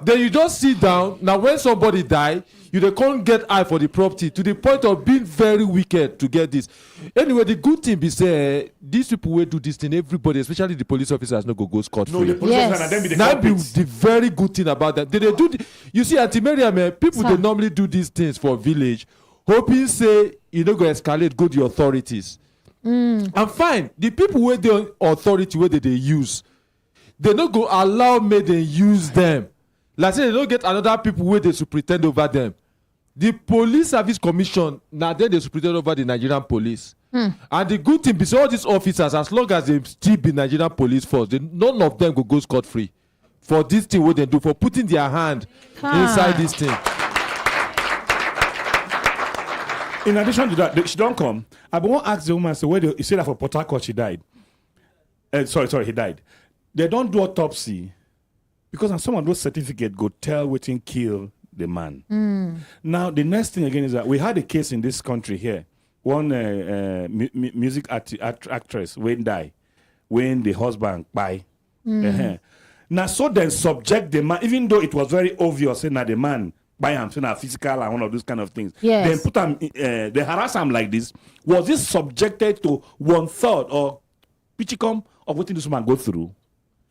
C: Then you just sit down. Now when somebody die, you they can't get eye for the property to the point of being very wicked to get this. Anyway, the good thing be say these people will do this thing. Everybody, especially the police officers, no go scot free.
E: No, the police
A: Yes.
E: and then be the
C: Now be
E: culprits.
C: the very good thing about that. They do. You see, Auntie Mariam, people
A: Sir.
C: they normally do these things for village, hoping say you know go escalate, go the authorities. And fine, the people where the authority where they use, they no go allow me they use them. Like say they don't get another people where they should pretend over them. The police service commission now then they should pretend over the Nigerian police. And the good thing is all these officers, as long as they still be Nigerian police force, none of them go scot free for this thing what they do, for putting their hand inside this thing.
E: In addition to that, she don't come. I want to ask the woman, say, where you say that for Port Harcourt she died. sorry, he died. They don't do autopsy because on some of those certificates go tell wetin kill the man. Now, the next thing again is that we had a case in this country here. One music actress when die, when the husband buy. Now, so then subject the man, even though it was very obvious saying that the man buy him, saying physical and one of those kind of things.
A: Yes.
E: Then put him, they harass him like this. Was this subjected to 1/3 or pitchicom of what this woman go through?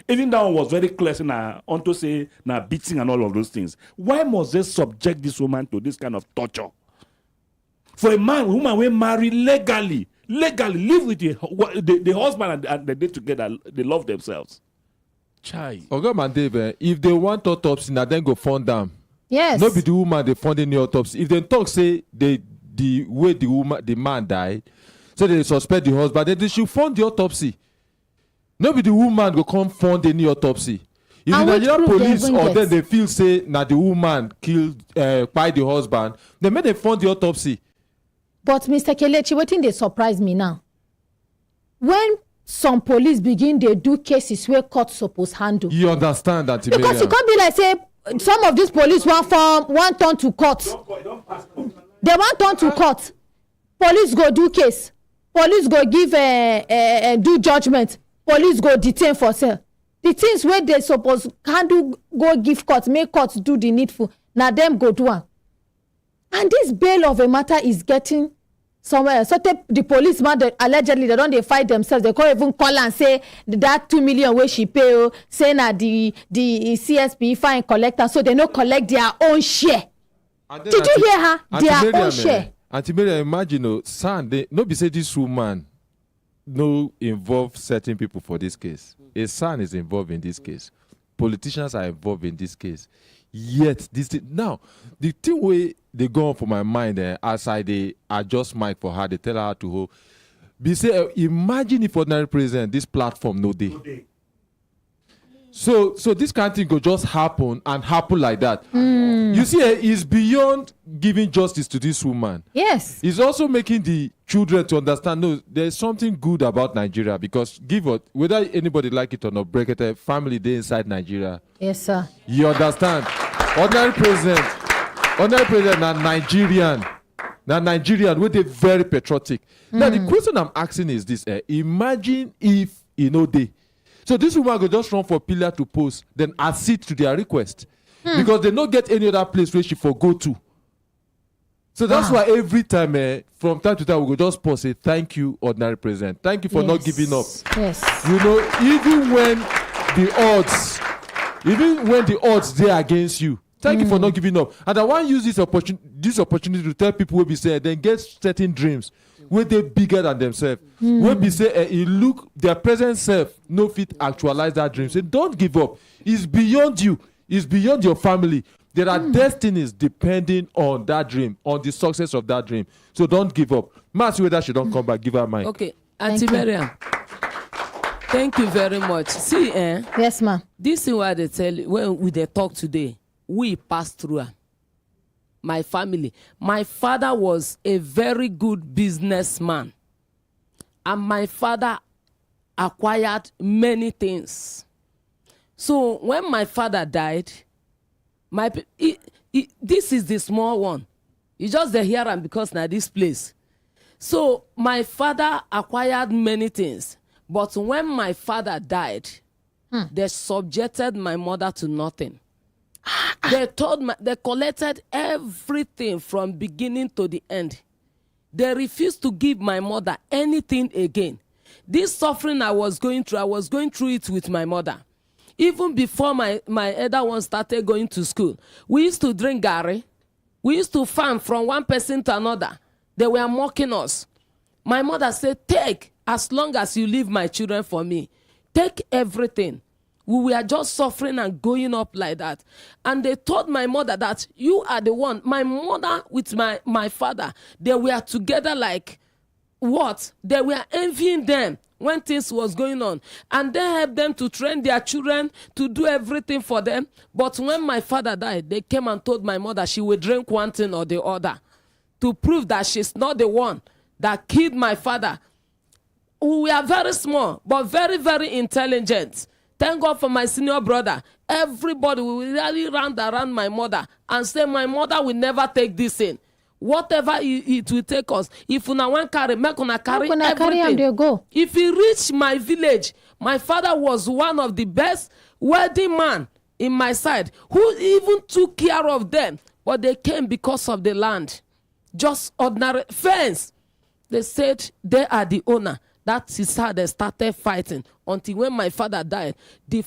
E: Even that one was very clear, saying onto say now beating and all of those things. Why must they subject this woman to this kind of torture? For a woman we marry legally, live with the husband and they together, they love themselves. Chai.
C: Oga Mandebe, if they want autopsy, now then go fund them.
A: Yes.
C: No be the woman they fund any autopsy. If they talk say the way the man died, so they suspect the husband, then they should fund the autopsy. No be the woman go come fund any autopsy. If the Nigerian police or then they feel say na the woman killed by the husband, then make they fund the autopsy.
A: But Mr. Kelechi, wetin dey surprise me now? When some police begin dey do cases where court suppose handle.
C: You understand that?
A: Because it can't be like say some of these police want turn to court. They want turn to court. Police go do case. Police go give do judgment. Police go detain for sale. The things where they suppose handle go give court, make court do the needful. Now them go do am. And this bail of a matter is getting somewhere else. So the policeman allegedly they don't fight themselves. They can't even call and say that 2 million where she pay, say na the CSP fine collector, so they no collect their own share. Did you hear her? Their own share.
C: Auntie Mary, imagine son, no be say this woman no involve certain people for this case. A son is involved in this case. Politicians are involved in this case. Yet this thing, now the thing way they go on for my mind as I adjust mic for her, they tell her to hold. Be say imagine if ordinary president this platform no day. So this kind of thing could just happen like that. You see, it's beyond giving justice to this woman.
A: Yes.
C: It's also making the children to understand, no, there's something good about Nigeria because whether anybody like it or not, Brekete family they inside Nigeria.
A: Yes, sir.
C: You understand? Ordinary president na Nigerian, where they very patriotic. Now the question I'm asking is this: imagine if they. So this woman go just run for pillar to post, then accede to their request because they don't get any other place where she for go to. So that's why every time, from time to time, we go just pause, say thank you, ordinary president. Thank you for not giving up.
A: Yes.
C: Even when the odds they against you, thank you for not giving up. And I want to use this opportunity to tell people where be say then get certain dreams where they bigger than themselves. Where be say look their present self no fit actualize that dream. Say don't give up. It's beyond you. It's beyond your family. There are destinies depending on that dream, on the success of that dream. So don't give up. Mass whether she don't come back, give her mic.
D: Okay, Auntie Miriam. Thank you very much. See,
A: yes, ma'am.
D: This is what they tell you when we they talk today. We passed through. My family. My father was a very good businessman, and my father acquired many things. So when my father died, this is the small one. You just the hear am because now this place. So my father acquired many things, but when my father died, they subjected my mother to nothing. They collected everything from beginning to the end. They refused to give my mother anything again. This suffering I was going through it with my mother. Even before my elder one started going to school, we used to drink garri. We used to farm from one person to another. They were mocking us. My mother said, take, as long as you leave my children for me. Take everything. We were just suffering and going up like that. And they told my mother that you are the one. My mother with my father, they were together like what? They were envying them when things was going on. And they helped them to train their children, to do everything for them. But when my father died, they came and told my mother she would drink one thing or the other to prove that she's not the one that killed my father. we are very small, but very, very intelligent. Thank God for my senior brother. Everybody will really round around my mother and say, my mother will never take this in. Whatever it will take us. If una want carry, make una carry everything.
A: They go.
D: If he reach my village, my father was one of the best wedding man in my side, who even took care of them. But they came because of the land. Just ordinary fence. They said they are the owner. That is how they started fighting until when my father died. The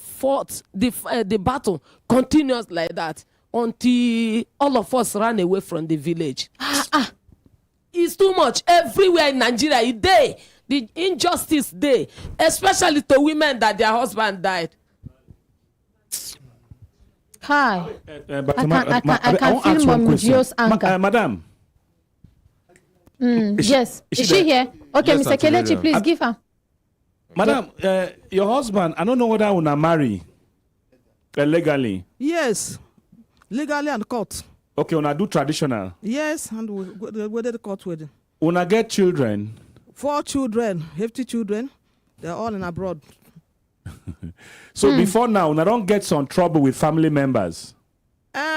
D: battle continues like that until all of us ran away from the village. It's too much. Everywhere in Nigeria, the injustice day, especially to women that their husband died.
A: Hi.
E: I
A: can feel Mom Gio's anger.
E: Madam.
A: Yes. Is she here? Okay,
C: Yes,
A: Mr.
C: Auntie
A: Kelechi,
C: Miriam.
A: please give her.
E: Madam, your husband, I don't know whether una marry legally.
F: Yes, legally and court.
E: Okay, una do traditional.
F: Yes, and we did the court wedding.
E: Una get children.
F: 4 children, hefty children. They're all in abroad.
E: So before now, una don't get some trouble with family members.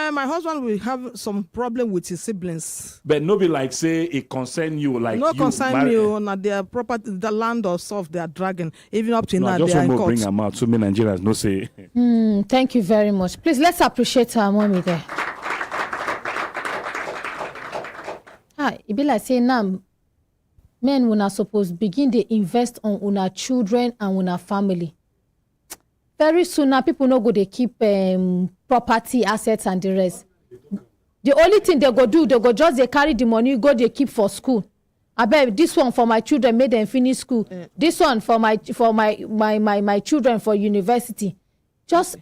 F: My husband will have some problem with his siblings.
E: But no be like say it concern you, like
F: No
E: you
F: concern
E: marry.
F: me on their property, the land or stuff they are dragging. Even up to
E: No, I
F: now,
E: just
F: they are in
E: want to bring
F: court.
E: them out so many Nigerians no say.
A: Thank you very much. Please, let's appreciate our mommy there. It be like saying now, men will not suppose begin to invest on una children and una family. Very soon now, people no go they keep property, assets and the rest. The only thing they go do, they go just they carry the money, go they keep for school. I bet this one for my children made them finish school. This one for my children for university. Just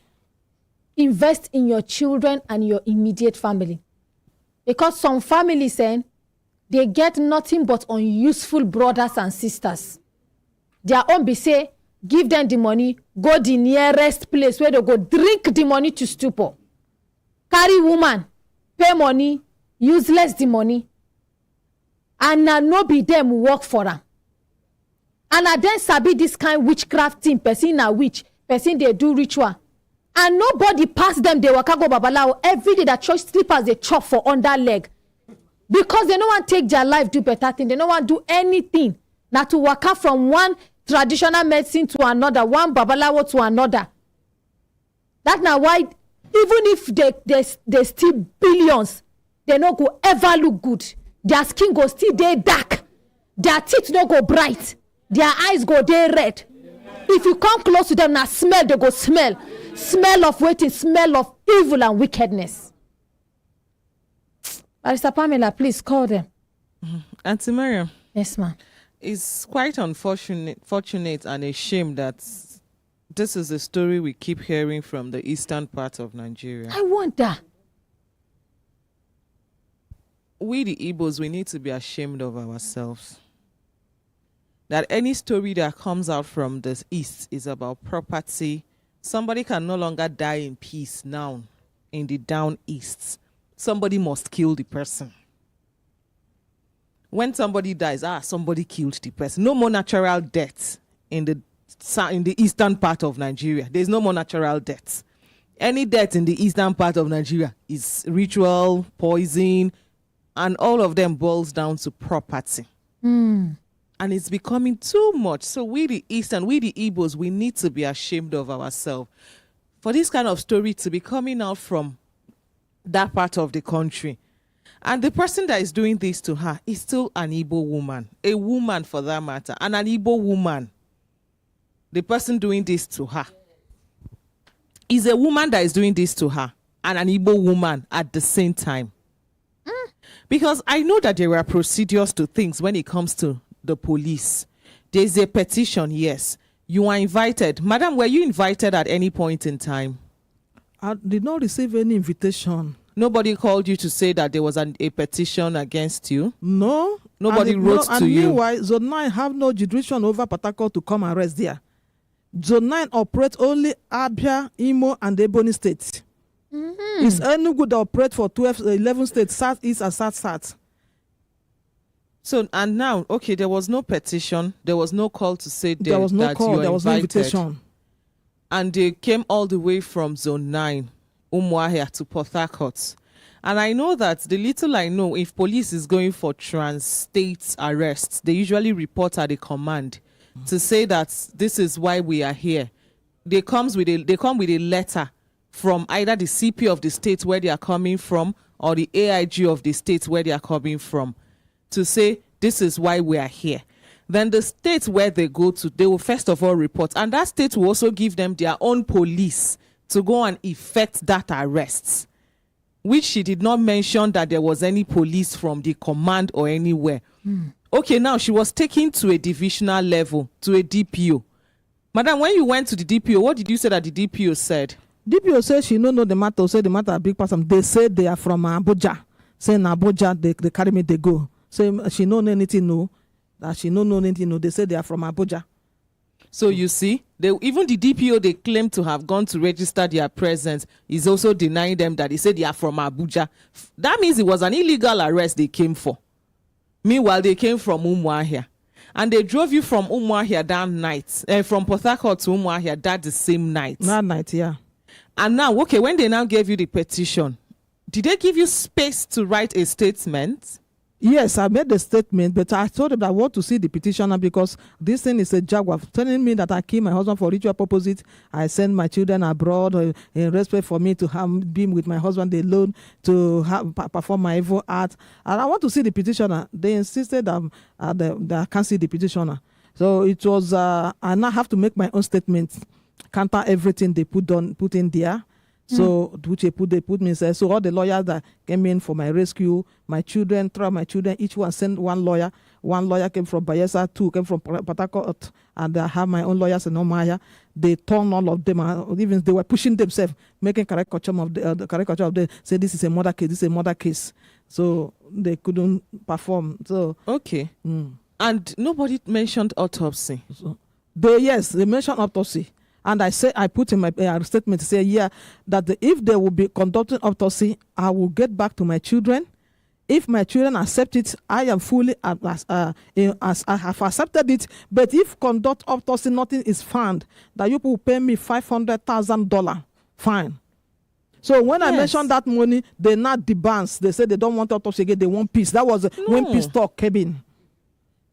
A: invest in your children and your immediate family. Because some families they get nothing but unuseful brothers and sisters. Their own be say, give them the money, go the nearest place where they go drink the money to stupor. Carry woman, pay money, useless the money. And now no be them work for them. And I then sabi this kind witchcraft thing, person na witch, person they do ritual. And nobody pass them, they waka go babalawo. Every day that church slippers they chop for under leg. Because they don't want to take their life, do better thing. They don't want to do anything. Now to waka from one traditional medicine to another, one babalawo to another. That's now why, even if they steal billions, they no go ever look good. Their skin go still dey dark. Their teeth no go bright. Their eyes go dey red. If you come close to them, now smell, they go smell. Smell of waiting, smell of evil and wickedness. Barrister Pamela, please call them.
G: Auntie Miriam,
A: Yes, ma'am.
G: it's quite fortunate and a shame that this is a story we keep hearing from the eastern part of Nigeria.
A: I wonder.
G: We the Igbos, we need to be ashamed of ourselves. That any story that comes out from the east is about property. Somebody can no longer die in peace now in the down east. Somebody must kill the person. When somebody dies, somebody killed the person. No more natural death in the eastern part of Nigeria. There's no more natural death. Any death in the eastern part of Nigeria is ritual, poison, and all of them boils down to property. And it's becoming too much. So we the Eastern, we the Igbos, we need to be ashamed of ourselves. For this kind of story to be coming out from that part of the country. And the person that is doing this to her is still an Igbo woman. A woman for that matter. And an Igbo woman. The person doing this to her is a woman that is doing this to her. And an Igbo woman at the same time. Because I know that there are procedures to things when it comes to the police. There's a petition, yes. You are invited. Madam, were you invited at any point in time?
F: I did not receive any invitation.
G: Nobody called you to say that there was a petition against you?
F: No.
G: Nobody wrote to you?
F: Meanwhile, Zone 9 have no jurisdiction over Port Harcourt to come and rest there. Zone 9 operates only Abia, Imo, and Ebonyi states. It's Enugu that operate for 11 states, South East and South South.
G: So, and now, okay, there was no petition. There was no call to say
F: There was no
G: that
F: call.
G: you're
F: There was no
G: invited.
F: invitation.
G: And they came all the way from Zone 9, Umuahia, to Port Harcourt. And I know that the little I know, if police is going for trans-state arrests, they usually report at the command to say that this is why we are here. They come with a letter from either the CP of the state where they are coming from or the AIG of the state where they are coming from to say this is why we are here. Then the state where they go to, they will first of all report, and that state will also give them their own police to go and effect that arrests, which she did not mention that there was any police from the command or anywhere. Okay, now she was taken to a divisional level, to a DPO. Madam, when you went to the DPO, what did you say that the DPO said?
F: DPO said she no know the matter, say the matter a big person. They said they are from Abuja. Say in Abuja, they carry me, they go. Say she no know anything, no. That she no know anything, no. They say they are from Abuja.
G: So you see, even the DPO they claim to have gone to register their presence is also denying them that they say they are from Abuja. That means it was an illegal arrest they came for. Meanwhile, they came from Umuahia. And they drove you from Umuahia that night, from Port Harcourt to Umuahia that the same night.
F: That night, yeah.
G: And now, okay, when they now gave you the petition, did they give you space to write a statement?
F: Yes, I made the statement, but I told them that I want to see the petitioner because this thing is a jaguar telling me that I kill my husband for ritual purposes. I send my children abroad in respect for me to have been with my husband alone to perform my evil act. And I want to see the petitioner. They insisted that I can't see the petitioner. So it was, I now have to make my own statement, counter everything they put in there. So which they put me inside. So all the lawyers that came in for my rescue, my children, each one sent one lawyer. One lawyer came from Bayelsa, two came from Port Harcourt, and I have my own lawyers in Omaya. They turned all of them, even they were pushing themselves, making caricature of them, say this is a murder case. So they couldn't perform. So
G: okay. And nobody mentioned autopsy.
F: So, they mentioned autopsy. And I put in my statement to say, that if they will be conducting autopsy, I will get back to my children. If my children accept it, I am fully as I have accepted it. But if conduct autopsy, nothing is found, that you will pay me $500,000 fine. So when I mentioned that money, they not debans. They said they don't want autopsy again. They want peace. That was when peace talk came in.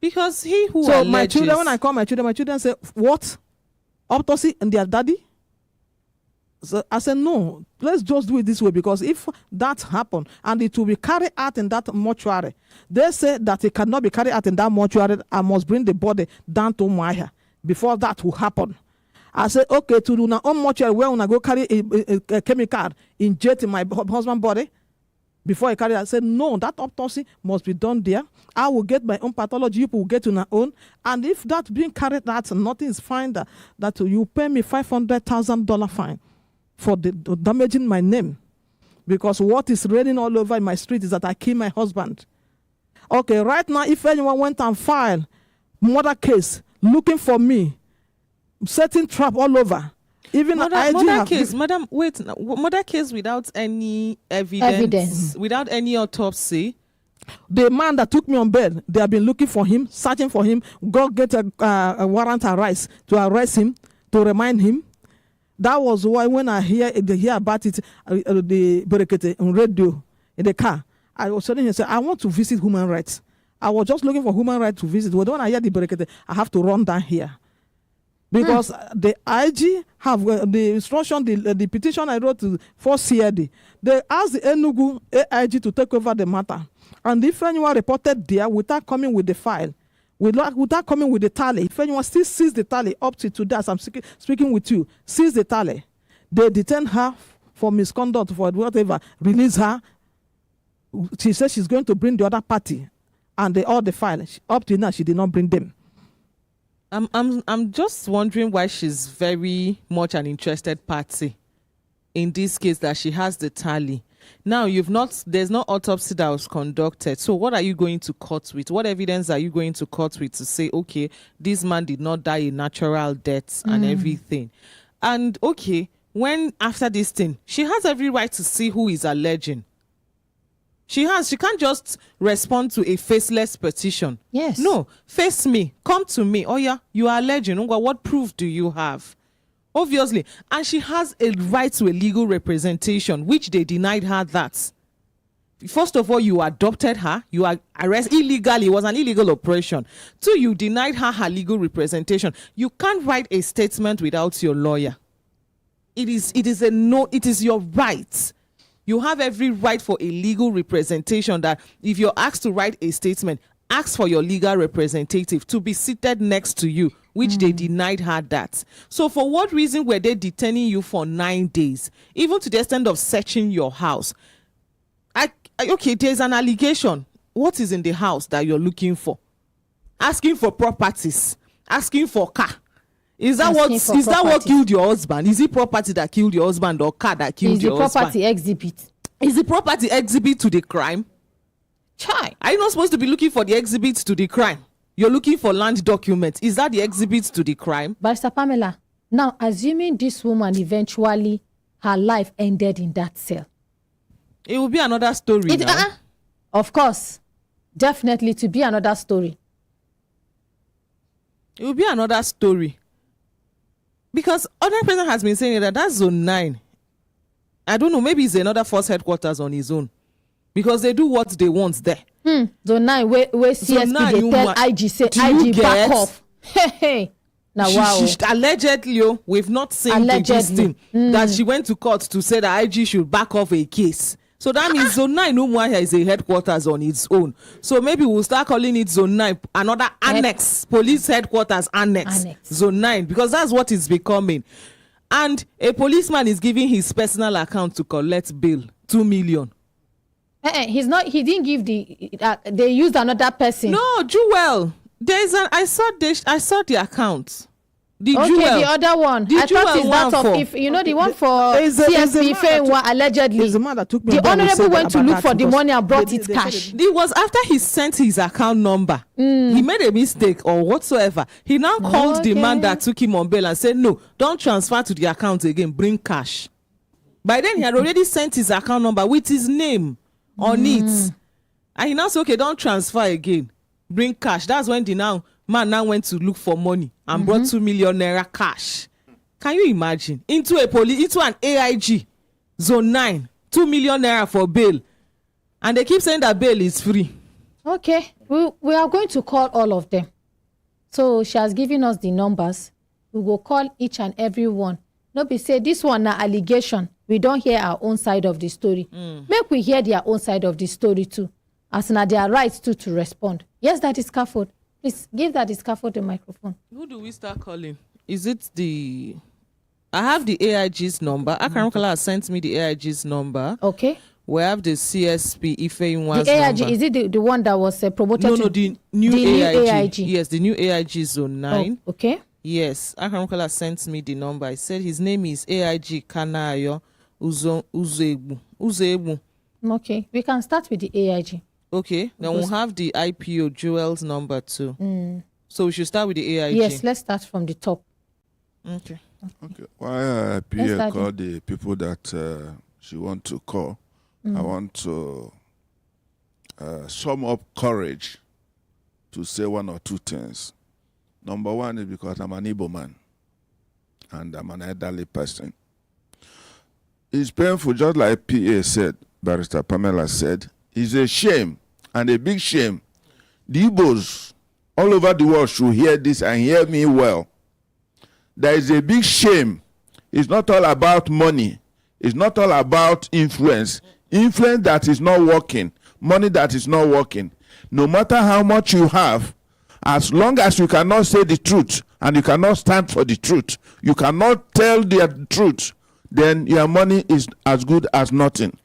G: Because he who
F: so
G: alleges...
F: my children, when I call my children say, what? Autopsy and their daddy? So I said, no, let's just do it this way, because if that happen and it will be carried out in that mortuary, they say that it cannot be carried out in that mortuary. I must bring the body down to Umuahia before that will happen. I said, okay, to do now on mortuary where when I go carry a chemical inject in my husband's body before I carry it. I said, no, that autopsy must be done there. I will get my own pathology, you will get your own. And if that being carried out and nothing is fine, that you pay me $500,000 fine for the damaging my name. Because what is raining all over in my street is that I kill my husband. Okay, right now, if anyone went and filed murder case looking for me, setting trap all over, even
G: murder case, madam, wait, murder case without any evidence, without any autopsy.
F: The man that took me on bed, they have been looking for him, searching for him. Go get a warrant to arrest him, to remind him. That was why when I hear about it, the Brekete on radio in the car, I was telling him, I want to visit human rights. I was just looking for human rights to visit. When I hear the Brekete, I have to run down here. Because the IG have the instruction, the petition I wrote for CID, they asked the Enugu AIG to take over the matter. And if anyone reported there without coming with the file, without coming with the tally, if anyone still sees the tally up to today, as I'm speaking with you, sees the tally, they detain her for misconduct, for whatever, release her. She says she's going to bring the other party, and all the file. Up to now, she did not bring them.
G: I'm just wondering why she's very much an interested party in this case, that she has the tally. Now there's no autopsy that was conducted. So what are you going to court with? What evidence are you going to court with to say, okay, this man did not die a natural death and everything? And okay, when after this thing, she has every right to see who is alleging. She can't just respond to a faceless petition.
A: Yes.
G: No, face me, come to me. Oh yeah, you are alleging. What proof do you have? Obviously. And she has a right to a legal representation, which they denied her that. First of all, you adopted her. You are arrested illegally. It was an illegal operation. 2, you denied her legal representation. You can't write a statement without your lawyer. It is your right. You have every right for a legal representation, that if you're asked to write a statement, ask for your legal representative to be seated next to you, which they denied her that. So for what reason were they detaining you for 9 days, even to the extent of searching your house? Okay, there's an allegation. What is in the house that you're looking for? Asking for properties, asking for car. Is that what killed your husband? Is it property that killed your husband, or car that killed your husband?
A: Is the property exhibit?
G: Is the property exhibit to the crime?
A: Chai.
G: Are you not supposed to be looking for the exhibits to the crime? You're looking for land documents. Is that the exhibits to the crime?
A: Barrister Pamela, now assuming this woman eventually her life ended in that cell,
G: it will be another story now.
A: Of course, definitely to be another story.
G: It will be another story. Because other person has been saying that that's zone 9. I don't know, maybe it's another force headquarters on his own. Because they do what they want there.
A: Zone 9, where CSP they tell IG, say IG back off. Hey. Now, wow.
G: She allegedly, we've not seen this thing, that she went to court to say that IG should back off a case. So that means Zone 9 no more is a headquarters on its own. So maybe we'll start calling it Zone 9, another annex, police headquarters annex. Zone 9, because that's what it's becoming. And a policeman is giving his personal account to collect bail, 2 million.
A: He didn't give they used another person.
G: No, Jewel. I saw the account. The
A: okay,
G: Jewel.
A: The other one.
G: The
A: I
G: Jewel
A: thought it's that of, if you know, the one for CSP Fenwa allegedly. The honorable went to look for the money and brought it cash.
G: It was after he sent his account number. He made a mistake or whatsoever. He now called the man that took him on bail and said, no, don't transfer to the account again, bring cash. By then he had already sent his account number with his name on it. And he now said, okay, don't transfer again, bring cash. That's when the man now went to look for money and brought 2 million naira cash. Can you imagine? Into an AIG, Zone 9, 2 million naira for bail. And they keep saying that bail is free.
A: Okay, we are going to call all of them. So she has given us the numbers. We will call each and every one. No be say this one na allegation. We don't hear our own side of the story. Make we hear their own side of the story too. As na their rights too to respond. Yes, that is scaffold. Please give that scaffold the microphone.
G: Who do we start calling? Is it the... I have the AIG's number. Akaramkala has sent me the AIG's number.
A: Okay.
G: We have the CSP Ifeinwa's
A: the AIG,
G: number.
A: Is it the one that was promoted?
G: No, the new AIG. Yes, the new AIG Zone 9.
A: Oh, okay.
G: Yes, Akaramkala sent me the number. I said his name is AIG Kanayo Uzebu.
A: Okay, we can start with the AIG.
G: Okay, then we'll have the IPO Joel's number too. So we should start with the AIG.
A: Yes, let's start from the top.
B: Okay. Why PA call the people that she want to call? I want to sum up courage to say one or two things. Number one is because I'm an Igbo man and I'm an elderly person. It's painful, just like PA said, Barrister Pamela said. It's a shame and a big shame. The Igbos all over the world should hear this and hear me well. There is a big shame. It's not all about money. It's not all about influence. Influence that is not working. Money that is not working. No matter how much you have, as long as you cannot say the truth and you cannot stand for the truth, you cannot tell the truth, then your money is as good as nothing.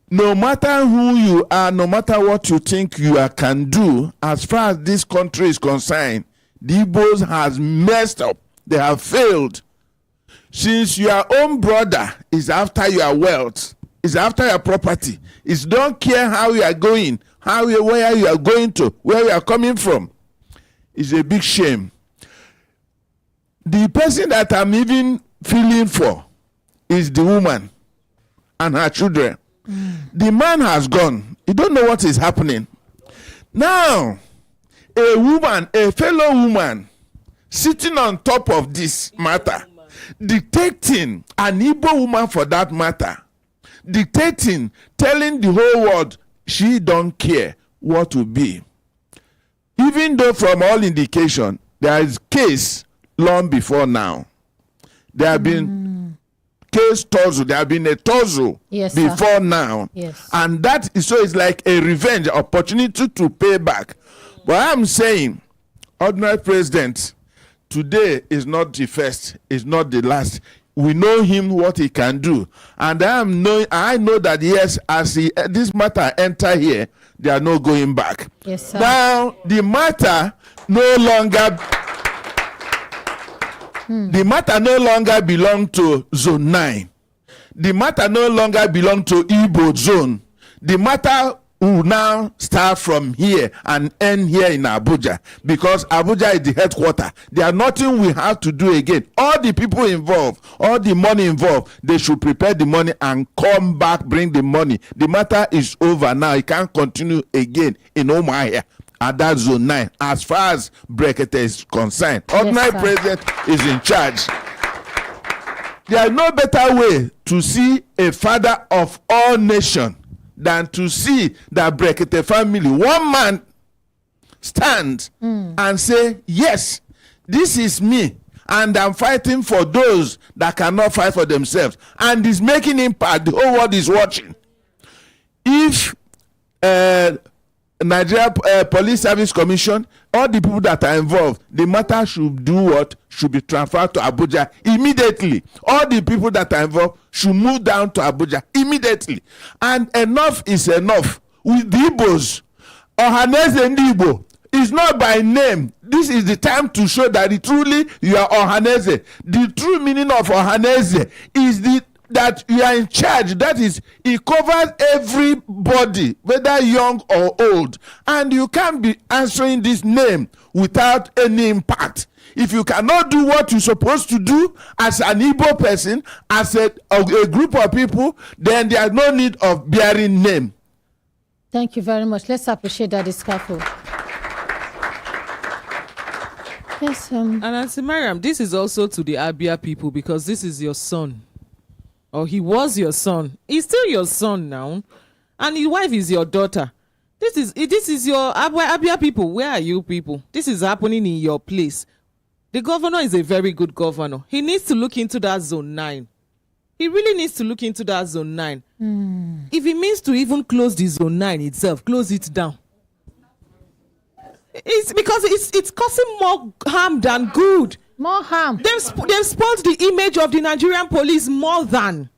B: No matter who you are, no matter what you think you can do, as far as this country is concerned, the Igbos has messed up. They have failed. Since your own brother is after your wealth, is after your property, is don't care how you are going, where you are going to, where you are coming from, is a big shame. The person that I'm even feeling for is the woman and her children. The man has gone. You don't know what is happening. Now, a fellow woman, sitting on top of this matter, dictating, an Igbo woman for that matter, dictating, telling the whole world she don't care what will be. Even though from all indication, there is case long before now. There have been case torso, there have been a torso before now.
A: Yes.
B: And that is, so it's like a revenge opportunity to pay back. But I'm saying, ordinary president, today is not the first, is not the last. We know him, what he can do. And I know that yes, as this matter enter here, they are no going back.
A: Yes, sir.
B: Now, the matter no longer belong to Zone 9. The matter no longer belong to Igbo Zone. The matter will now start from here and end here in Abuja, because Abuja is the headquarters. There are nothing we have to do again. All the people involved, all the money involved, they should prepare the money and come back, bring the money. The matter is over now. It can't continue again in Omahia at that Zone 9. As far as Brekete is concerned, ordinary president is in charge. There is no better way to see a father of all nations than to see that Brekete family, one man, stand and say, yes, this is me, and I'm fighting for those that cannot fight for themselves, and is making impact. The whole world is watching. If Nigeria Police Service Commission, all the people that are involved, the matter should do what? Should be transferred to Abuja immediately. All the people that are involved should move down to Abuja immediately. And enough is enough. With the Igbos, Ohaneze and Igbo is not by name. This is the time to show that truly you are Ohaneze. The true meaning of Ohaneze is that you are in charge. That is, it covers everybody, whether young or old, and you can't be answering this name without any impact. If you cannot do what you're supposed to do as an Igbo person, as a group of people, then there is no need of bearing name.
A: Thank you very much. Let's appreciate that, Iskafu. Yes.
G: And Auntie Mariam, this is also to the Abia people, because this is your son. Or he was your son. He's still your son now, and his wife is your daughter. This is your Abia people. Where are you people? This is happening in your place. The governor is a very good governor. He needs to look into that Zone 9. He really needs to look into that Zone 9. If it means to even close the Zone 9 itself, close it down. It's because it's causing more harm than good.
A: More harm.
G: They've spoiled the image of the Nigerian police more than.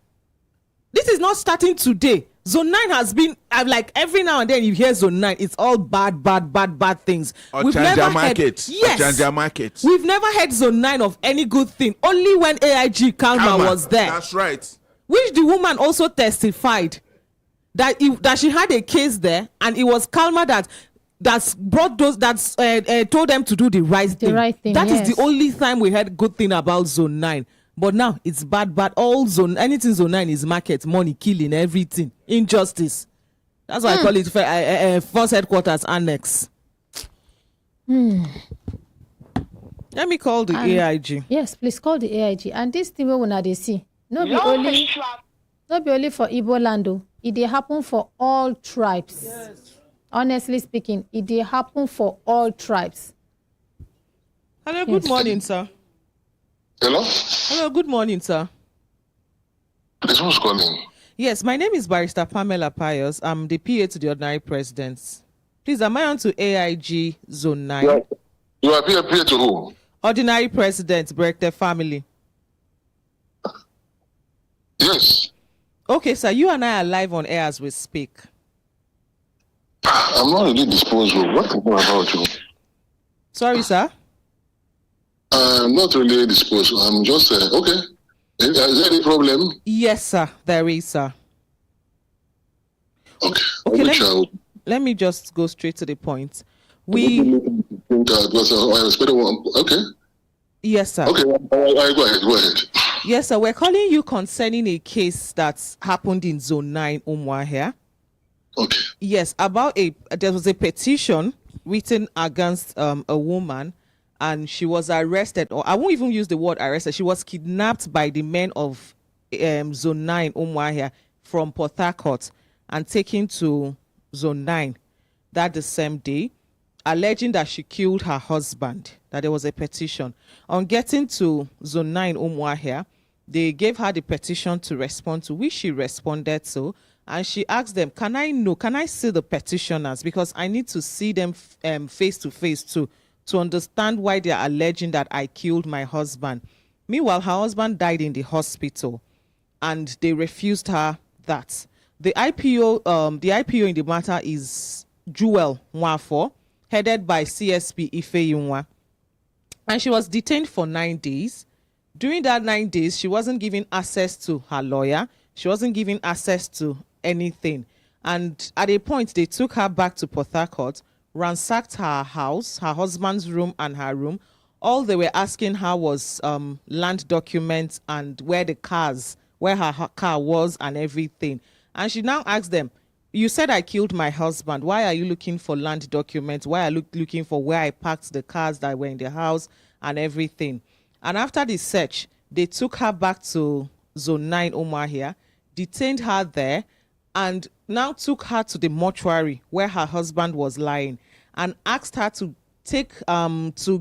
G: This is not starting today. Zone 9 has been, like every now and then you hear Zone 9, it's all bad things. We've never
B: market.
G: Market. We've never heard Zone 9 of any good thing. Only when AIG Kalma was there.
B: That's right.
G: Which the woman also testified that she had a case there, and it was Kalma that's brought those, that's told them to do the right thing. That is the only time we heard good thing about Zone 9. But now it's bad. Anything Zone 9 is market, money, killing, everything, injustice. That's why I call it Force Headquarters Annex. Let me call the AIG.
A: Yes, please call the AIG. And this thing we wanna they see. Not be only for Igbo land. It dey happen for all tribes. Yes. Honestly speaking, it dey happen for all tribes.
G: Hello, good morning, sir.
H: Hello?
G: Hello, good morning, sir.
H: This who's calling?
G: Yes, my name is Barrister Pamela Pius. I'm the PA to the Ordinary President. Please, am I on to AIG Zone 9?
H: Yeah. You are PA to who?
G: Ordinary President, Brekete family.
H: Yes.
G: Okay, sir, you and I are live on air as we speak.
H: I'm not really disposed. What's about you?
G: Sorry, sir?
H: I'm not really disposed. I'm just, okay. Is there any problem?
G: Yes, sir. There is, sir.
H: Okay.
G: Let me just go straight to the point.
H: Okay.
G: Yes, sir.
H: Okay, go ahead.
G: Yes, sir. We're calling you concerning a case that's happened in Zone 9, Umuahia.
H: Okay.
G: Yes, there was a petition written against a woman, and she was arrested, or I won't even use the word arrested. She was kidnapped by the men of Zone 9, Umuahia, from Port Harcourt and taken to Zone 9 that the same day, alleging that she killed her husband, that there was a petition. On getting to Zone 9, Umuahia, they gave her the petition to respond to, which she responded to, and she asked them, can I see the petitioners? Because I need to see them face to face to understand why they are alleging that I killed my husband. Meanwhile, her husband died in the hospital, and they refused her that. The IPO in the matter is Jewel Nwafo, headed by CSP Ifeyinwa, and she was detained for 9 days. During that 9 days, she wasn't given access to her lawyer. She wasn't given access to anything. And at a point, they took her back to Port Harcourt, ransacked her house, her husband's room, and her room. All they were asking her was land documents and where her car was and everything. And she now asked them, you said I killed my husband. Why are you looking for land documents? Why are you looking for where I parked the cars that were in the house and everything? And after the search, they took her back to Zone 9 Umuahia, detained her there, and now took her to the mortuary where her husband was lying, and asked her to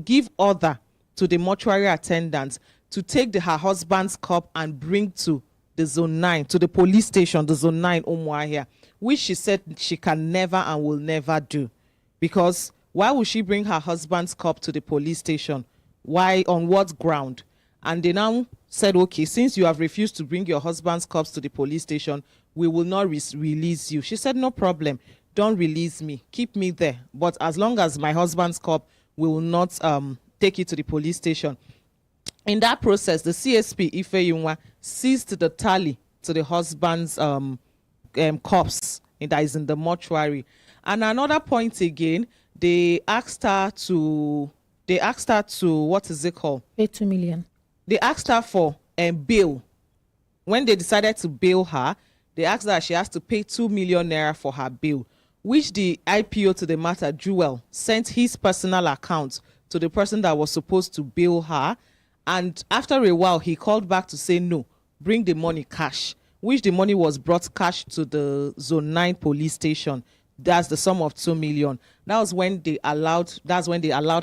G: give order to the mortuary attendants to take her husband's cup and bring to the Zone 9, to the police station, the Zone 9 Umuahia, which she said she can never and will never do. Because why would she bring her husband's cup to the police station? Why? On what ground? And they now said, okay, since you have refused to bring your husband's cups to the police station, we will not release you. She said, no problem. Don't release me. Keep me there. But as long as my husband's cup, we will not take it to the police station. In that process, the CSP Ifeyinwa seized the tally to the husband's corpse that is in the mortuary. And another point again, they asked her to what is it called?
A: Pay 2 million.
G: They asked her for bail. When they decided to bail her, they asked her she has to pay 2 million naira for her bail, which the IPO to the matter, Jewel, sent his personal account to the person that was supposed to bail her. And after a while, he called back to say, no, bring the money cash, which the money was brought cash to the Zone 9 police station. That's the sum of 2 million. That's when they allowed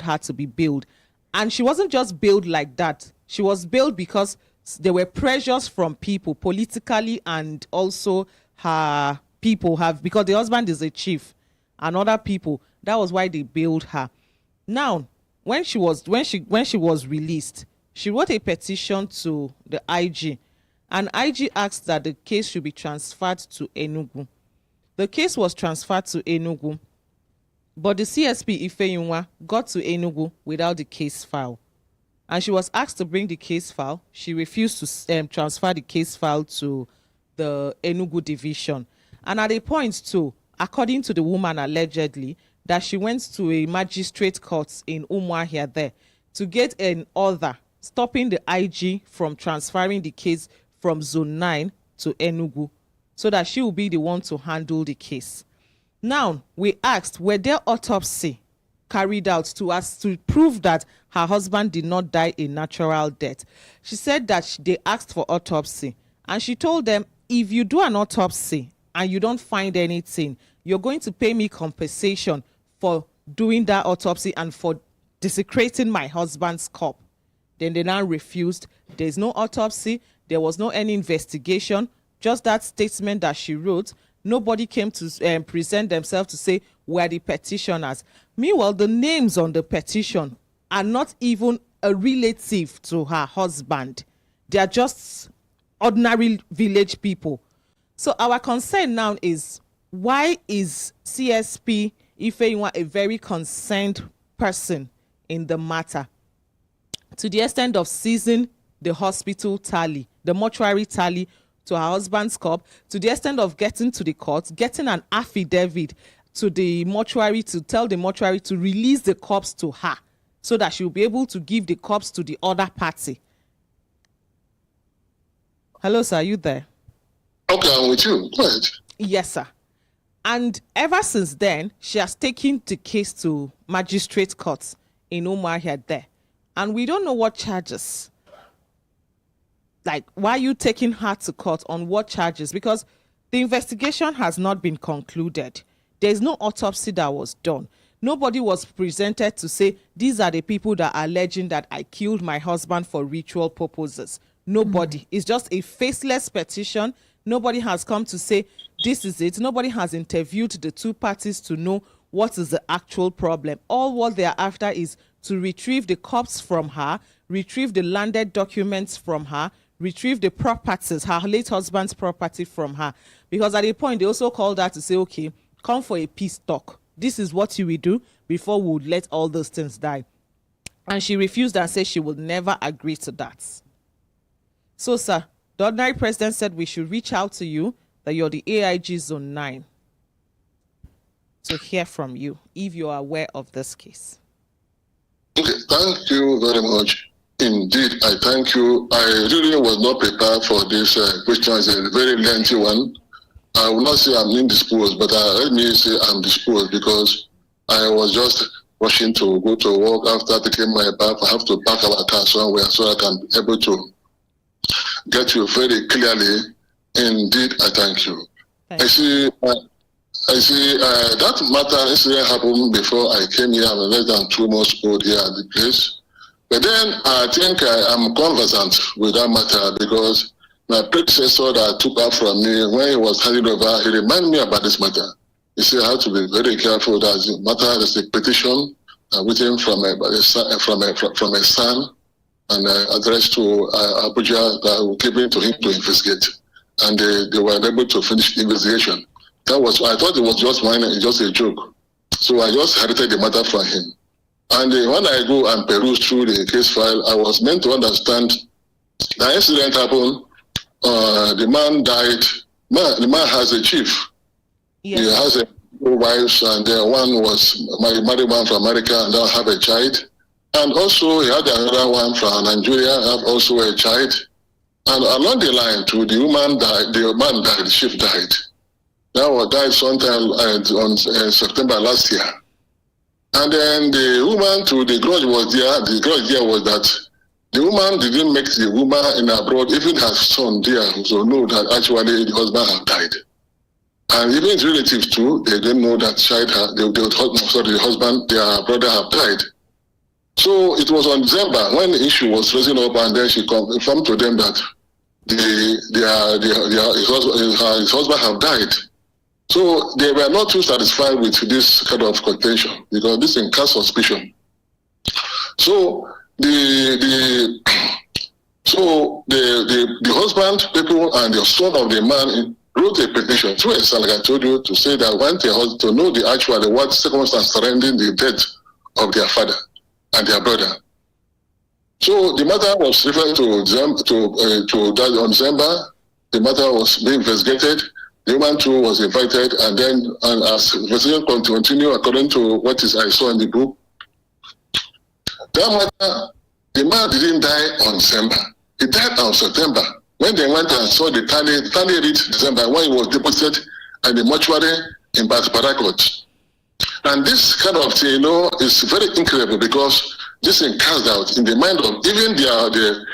G: her to be bailed. And she wasn't just bailed like that. She was bailed because there were pressures from people politically, and also her people because the husband is a chief and other people. That was why they bailed her. Now, when she was released, she wrote a petition to the IG, and IG asked that the case should be transferred to Enugu. The case was transferred to Enugu, but the CSP Ifeyinwa got to Enugu without the case file, and she was asked to bring the case file. She refused to transfer the case file to the Enugu division. And at a point too, according to the woman allegedly, that she went to a magistrate court in Umuahia there to get an order stopping the IG from transferring the case from Zone 9 to Enugu, so that she will be the one to handle the case. Now, we asked, were there autopsy carried out to prove that her husband did not die a natural death? She said that they asked for autopsy, and she told them, if you do an autopsy and you don't find anything, you're going to pay me compensation for doing that autopsy and for desecrating my husband's corpse. Then they now refused. There's no autopsy. There was no any investigation. Just that statement that she wrote. Nobody came to present themselves to say we're the petitioners. Meanwhile, the names on the petition are not even a relative to her husband. They are just ordinary village people. So our concern now is, why is CSP Ifeyinwa a very concerned person in the matter, to the extent of seizing the hospital tally, the mortuary tally to her husband's corpse, to the extent of getting to the court, getting an affidavit to the mortuary to tell the mortuary to release the corpse to her so that she'll be able to give the corpse to the other party. Hello, sir. Are you there?
H: Okay, I'm with you. Go ahead.
G: Yes, sir. And ever since then, she has taken the case to magistrate court in Umuahia there. And we don't know what charges. Like, why are you taking her to court on what charges? Because the investigation has not been concluded. There's no autopsy that was done. Nobody was presented to say, these are the people that are alleging that I killed my husband for ritual purposes. Nobody. It's just a faceless petition. Nobody has come to say, this is it. Nobody has interviewed the two parties to know what is the actual problem. All what they are after is to retrieve the corpse from her, retrieve the landed documents from her, retrieve the properties, her late husband's property from her. Because at a point, they also called her to say, okay, come for a peace talk. This is what you will do before we would let all those things die. And she refused and said she would never agree to that. So, sir, the ordinary president said we should reach out to you, that you're the AIG Zone 9, to hear from you if you are aware of this case.
H: Okay, thank you very much. Indeed, I thank you. I really was not prepared for this question. It's a very lengthy one. I will not say I'm indisposed, but let me say I'm disposed because I was just rushing to go to work after taking my bath. I have to park our car somewhere so I can be able to get you very clearly. Indeed, I thank you. I see that matter incident happened before I came here. I'm less than 2 months old here at the place. But then I think I am conversant with that matter because my predecessor that took up from me, when he was handing over, he reminded me about this matter. He said I have to be very careful that the matter is a petition written from a son and addressed to Abuja that will give it to him to investigate. And they were able to finish the investigation. I thought it was just a joke. So I just inherited the matter from him. And when I go and peruse through the case file, I was meant to understand the incident happened. The man died. The man has a chief. Yes. He has a wives, and one was married one from America and now have a child. And also he had another one from Nigeria, have also a child. And along the line, too, the man died, the chief died. That was died sometime on September last year. And then the woman, too, the grudge was there. The grudge there was that the woman didn't make the woman in abroad, even her son there, so know that actually the husband had died. And even his relatives, too, they didn't know that the husband, their brother had died. So it was on December when the issue was raising up, and then she confirmed to them that his husband had died. So they were not too satisfied with this kind of contention because this incurs suspicion. So the husband, people, and the son of the man wrote a petition through a son, like I told you, to say that want to know what circumstance surrounding the death of their father and their brother. So the matter was referred to that on December. The matter was being investigated. The woman too was invited, and then as the investigation continued according to what I saw in the book, that matter, the man didn't die on December. He died on September. When they went and saw the tally reached December when he was deposited at the mortuary in Barakot. And this kind of thing, is very incredible because this thing cast out in the mind of even the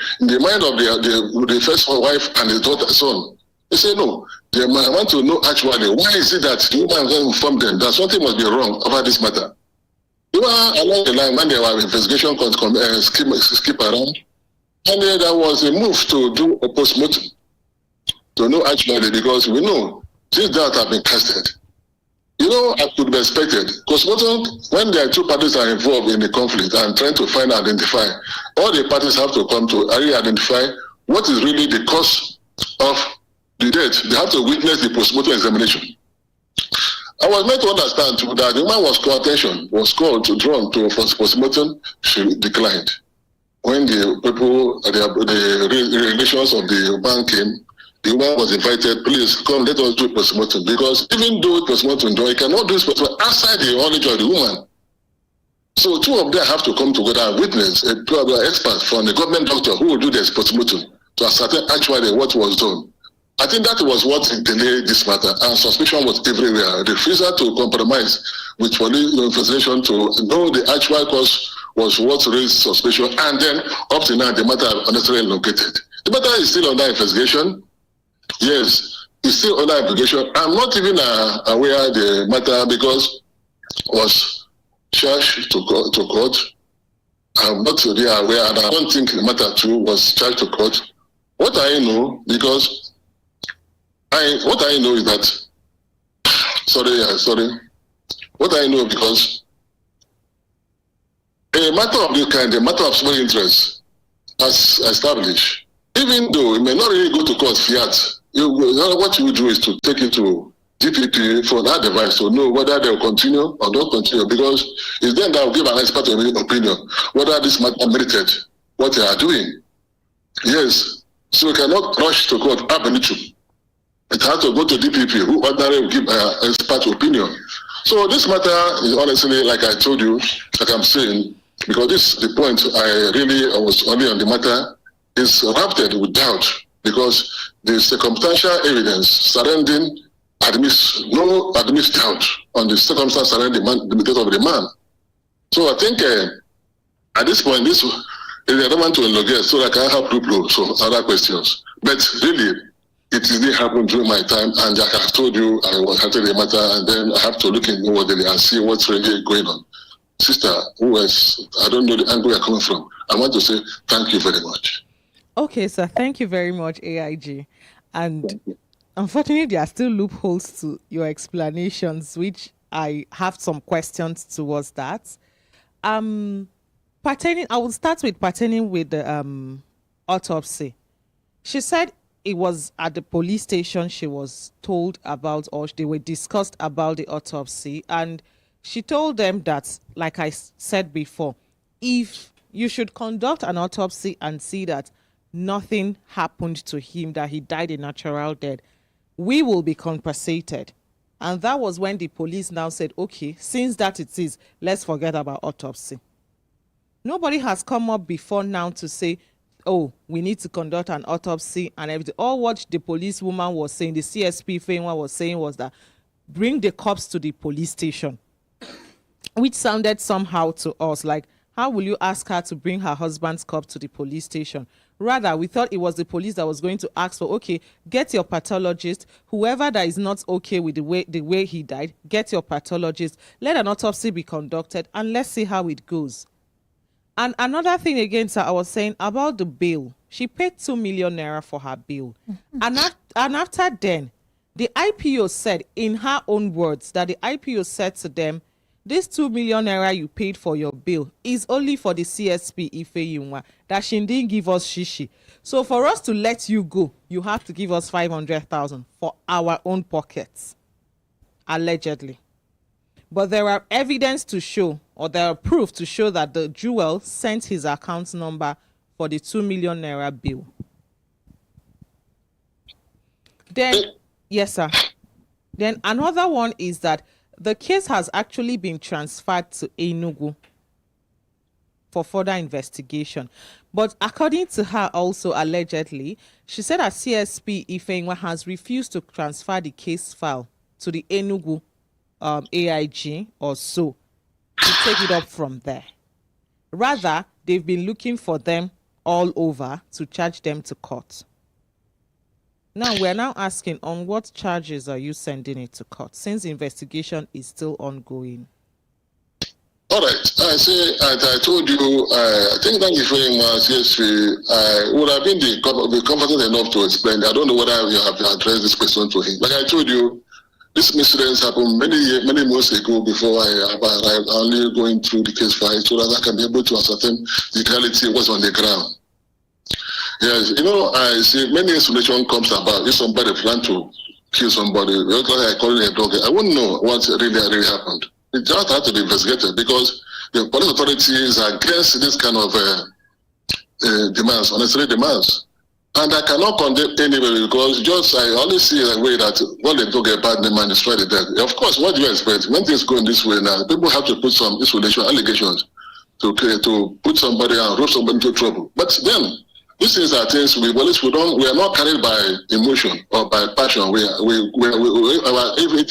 H: first wife and his son. They say no. They want to know actually why is it that the woman doesn't inform them that something must be wrong about this matter. They were along the line when there were investigation skip around, and there was a move to do a postmortem to know actually because we know these doubts have been casted. I could be expected. Because when the two parties are involved in the conflict and trying to identify, all the parties have to come to identify what is really the cause of the death. They have to witness the postmortem examination. I was meant to understand too that the woman was called to drawn to postmortem. She declined. When the people, the relations of the man came, the woman was invited, please come, let us do postmortem. Because even though postmortem, you cannot do postmortem outside the knowledge of the woman. So two of them have to come together and witness, two other experts from the government doctor who will do this postmortem. to ascertain actually what was done. I think that was what delayed this matter, and suspicion was everywhere. The refusal to compromise with police investigation to know the actual cause was what raised suspicion, and then up to now the matter unnecessarily located. The matter is still under investigation. Yes, it's still under investigation. I'm not even aware of the matter because was charged to court. I'm not really aware, and I don't think the matter too was charged to court. What I know, because what I know is that, sorry. What I know, because a matter of this kind, a matter of small interest, as established, even though it may not really go to court fiat, what you will do is to take it to DPP for that advice to know whether they will continue or not continue, because it's then that will give an expert opinion whether this matter merited what they are doing. Yes, so we cannot rush to court ab initio. It has to go to DPP, who ordinarily will give an expert opinion. So this matter is honestly, like I told you, like I'm saying, because this is the point I was only on the matter, is wrapped with doubt, because the circumstantial evidence surrounding admits doubt on the circumstance surrounding the death of the man. So I think at this point, this is relevant to elongate so that I can help people some other questions. But really, it didn't happen during my time, and like I told you, I was handling the matter, and then I have to look in inwardly and see what's really going on. Sister, I don't know the angle you're coming from. I want to say thank you very much.
G: Okay, sir. Thank you very much, AIG. And unfortunately, there are still loopholes to your explanations, which I have some questions towards that. I will start with pertaining with the autopsy. She said it was at the police station she was told about, or they were discussed about the autopsy, and she told them that, like I said before, if you should conduct an autopsy and see that nothing happened to him, that he died a natural death, we will be compensated. And that was when the police now said, okay, since that it is, let's forget about autopsy. Nobody has come up before now to say, oh, we need to conduct an autopsy and everything. All what the policewoman was saying, the CSP Fenwa was saying, was that bring the cops to the police station, which sounded somehow to us like, how will you ask her to bring her husband's corpse to the police station? Rather, we thought it was the police that was going to ask for, okay, get your pathologist, whoever that is not okay with the way he died, get your pathologist, let an autopsy be conducted, and let's see how it goes. And another thing again, sir, I was saying about the bill. She paid 2 million naira for her bill. And after then, the IPO said, in her own words, that the IPO said to them, this 2 million naira you paid for your bill is only for the CSP Ifeyinwa, that she didn't give us shishi. So for us to let you go, you have to give us 500,000 for our own pockets, allegedly. But there are evidence to show, or there are proof to show that the jewel sent his account number for the 2 million naira bill. Then, yes, sir. Then another one is that the case has actually been transferred to Enugu for further investigation. But according to her also, allegedly, she said that CSP Ifeyinwa has refused to transfer the case file to the Enugu AIG or so to take it up from there. Rather, they've been looking for them all over to charge them to court. Now, we're now asking, on what charges are you sending it to court, since investigation is still ongoing?
H: All right. I told you, I think that if CSP would have been competent enough to explain. I don't know whether you have addressed this question to him. Like I told you, this incident happened many months ago before I arrived, only going through the case file so that I can be able to ascertain the reality was on the ground. Yes, I see many insinuation comes about if somebody plan to kill somebody, I call it a dog. I wouldn't know what really happened. It just had to be investigated because the police authorities are against this kind of demands, unnecessary demands. And I cannot condemn anybody because I only see a way that when they don't get bad name and destroy the death. Of course, what do you expect? When things go in this way now, people have to put some isolation allegations to put somebody and rope somebody into trouble. But then, These things are things we are not carried by emotion or by passion. Everything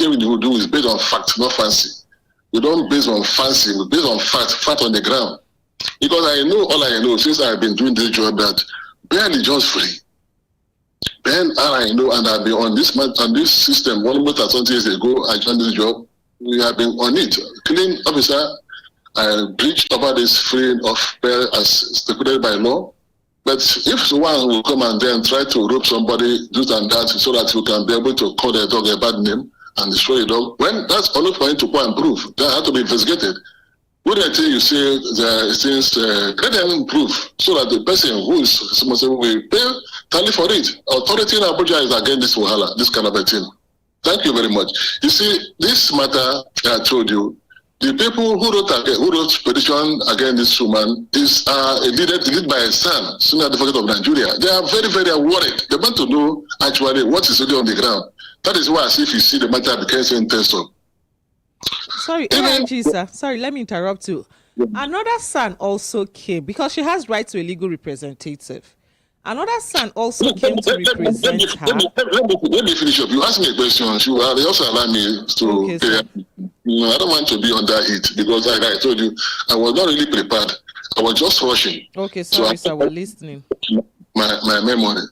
H: we do is based on fact, not fancy. We don't base on fancy, we base on fact on the ground. Because I know all I know since I've been doing this job that Ben is just free. Ben, all I know, and I've been on this system almost 20 years ago. I joined this job. We have been on it. Clean officer, I breached over this freeing of bail as stipulated by law. But if someone will come and then try to rope somebody, do and that, so that you can be able to call the dog a bad name and destroy the dog, when that's only for him to go and prove, that has to be investigated. When I tell you say the things, let them prove so that the person who is responsible will pay tally for it. Authority in Abuja is against this wahala, this kind of a thing. Thank you very much. You see, this matter I told you, the people who wrote petition against this woman is led by a son, senior advocate of Nigeria. They are very, very worried. They want to know actually what is really on the ground. That is why, as if you see the matter became so intense.
G: Sorry, AIG, sir. Sorry, let me interrupt you. Another son also came because she has right to a legal representative. Another son also came to represent her.
H: Let me finish up. You asked me a question. They also allow me to.
G: Okay,
H: I don't want to be under it because, like I told you, I was not really prepared. I was just rushing.
G: Okay, sorry, sir. We're listening.
H: My memory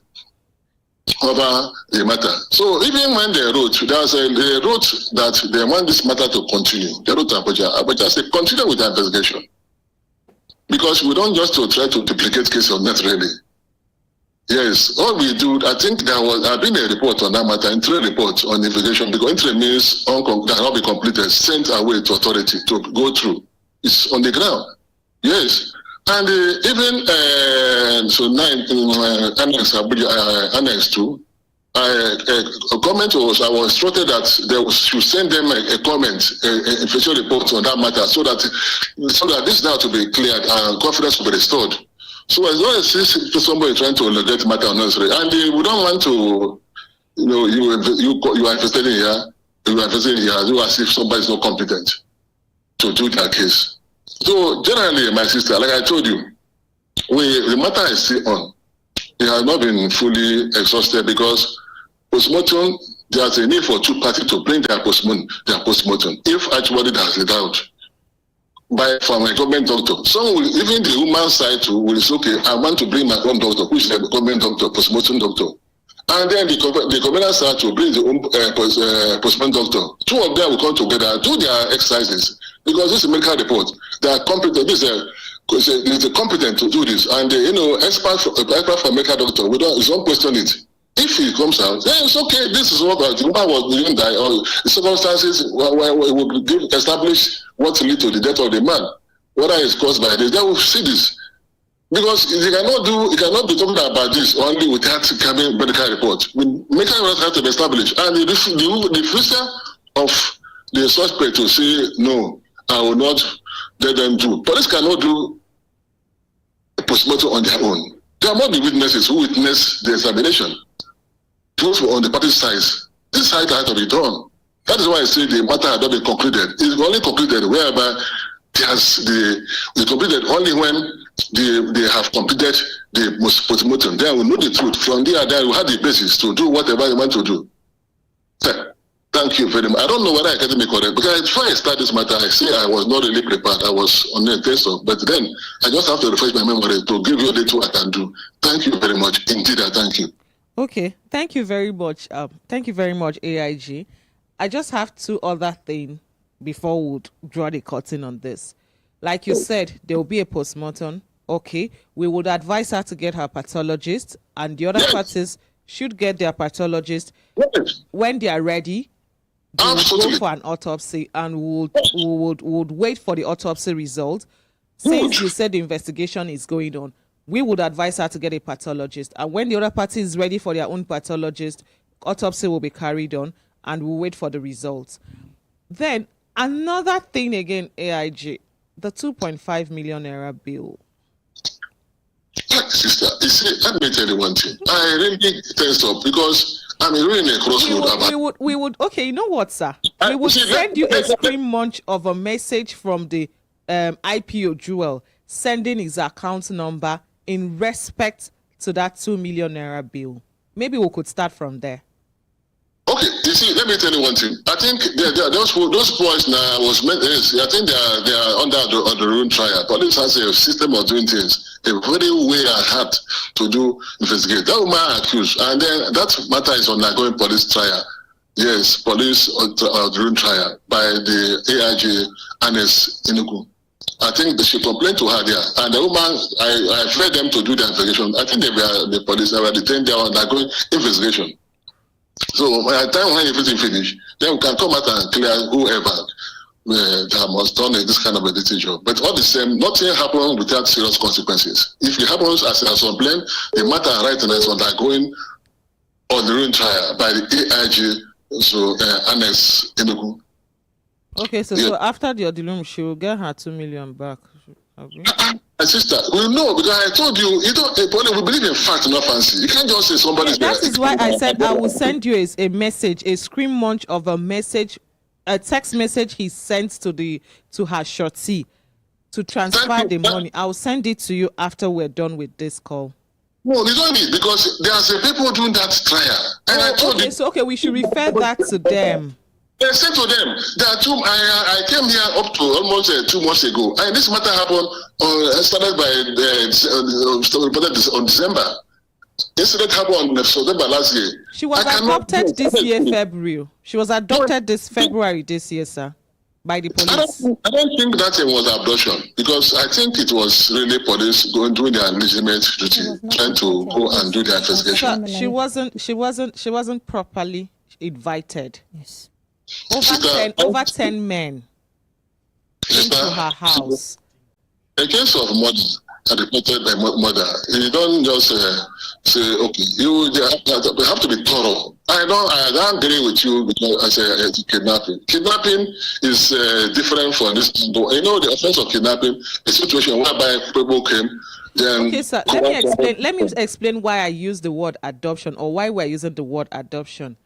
H: over the matter. So even when they wrote, they wrote that they want this matter to continue. They wrote Abuja said continue with the investigation because we don't just to try to duplicate cases on that really. Yes, all we do, I think there has been a report on that matter, interim report on investigation, because interim means cannot be completed, sent away to authority to go through. It's on the ground. Yes. And even so now Annex 2, a comment I was instructed that they should send them a comment, a official report on that matter, so that this now to be cleared and confidence will be restored. So as long as somebody trying to negate matter unnecessary, and we don't want to, you are invested in here, you as if somebody is not competent to do their case. So generally, my sister, like I told you, the matter is still on. It has not been fully exhausted because postmortem, there's a need for two parties to bring their postmortem. If actually there's a doubt. From a government doctor. Some will, even the human side too, will say, okay, I want to bring my own doctor, which is a government doctor, postmortem doctor. And then the government side to bring the postmortem doctor. Two of them will come together, do their exercises. Because this is a medical report. They are competent. This is competent to do this. And expert for medical doctor, we don't question it. If he comes out, then it's okay. This is what the woman didn't die, or the circumstances where it will establish what lead to the death of the man, whether it's caused by this. They will see this because you cannot be talking about this only without having medical report. Medical report has to be established, and the refusal of the suspect to say no, I will not let them do. Police cannot do a postmortem on their own. There must be witnesses who witness the examination. Those on the party sides, this side has to be done. That is why I say the matter has not been concluded. It's only concluded whereby it's completed only when they have completed the postmortem. Then we know the truth. From there, we have the basis to do whatever they want to do. Thank you very much. I don't know whether I get me correct, because before I start this matter, I say I was not really prepared. I was on the test of, but then I just have to refresh my memory to give you a little I can do. Thank you very much. Indeed, I thank you.
G: Okay, thank you very much. Thank you very much, AIG. I just have two other things before we draw the curtain on this. Like you said, there will be a postmortem. Okay, we would advise her to get her pathologist, and the other parties should get their pathologist when they are ready. They will go for an autopsy, and we would wait for the autopsy result. Since you said the investigation is going on, we would advise her to get a pathologist. And when the other party is ready for their own pathologist, autopsy will be carried on, and we'll wait for the results. Then, another thing again, AIG, the 2.5 million naira bill.
H: Sister, you see, let me tell you one thing. I really tense up because I'm really in a crossroad.
G: We would, okay, you know what, sir? We would send you a screen munch of a message from the IPO Jewel, sending his account number in respect to that 2 million naira bill? Maybe we could start from there.
H: Okay, you see, let me tell you one thing. I think those boys now was meant. I think they are under the room trial. Police has a system of doing things, a very way and hard to do investigate. That woman accused, and then that matter is undergoing police trial. Yes, police on the room trial by the AIG Anes Inugu. I think they should complain to her there. And the woman, I fed them to do the investigation. I think the police were detained there and undergoing investigation. So by the time when everything finished, then we can come out and clear whoever that must done this kind of a decision. But all the same, nothing happened without serious consequences. If it happens as a complaint, the matter right now is undergoing on the room trial by the AIG, so Anes Inugu.
G: Okay, so after the Odilum, she will get her 2 million back.
H: My sister, we know because I told you, we believe in fact, not fancy. You can't just say somebody's.
G: That is why I said I will send you a message, a screen munch of a message, a text message he sent to her shorty to transfer the money. I will send it to you after we're done with this call.
H: No, you don't need, because there are people doing that trial. And I told you.
G: So we should refer that to them.
H: I said to them, there are two. I came here up to almost 2 months ago, and this matter happened. Started by on December. Incident happened on September last year.
G: She was adopted this year, February. She was adopted this February this year, sir, by the police.
H: I don't think that was abduction, because I think it was really police doing their legitimate duty, trying to go and do their investigation.
G: Sir, she wasn't properly invited.
A: Yes.
G: Over 10 men into her house.
H: In case of murder, reported by murder, you don't just say, okay, you have to be thorough. I don't agree with you because I say kidnapping. Kidnapping is different from this. You know, the offense of kidnapping, a situation whereby people came. Then
G: okay, sir, let me explain why I use the word adoption, or why we're using the word adoption.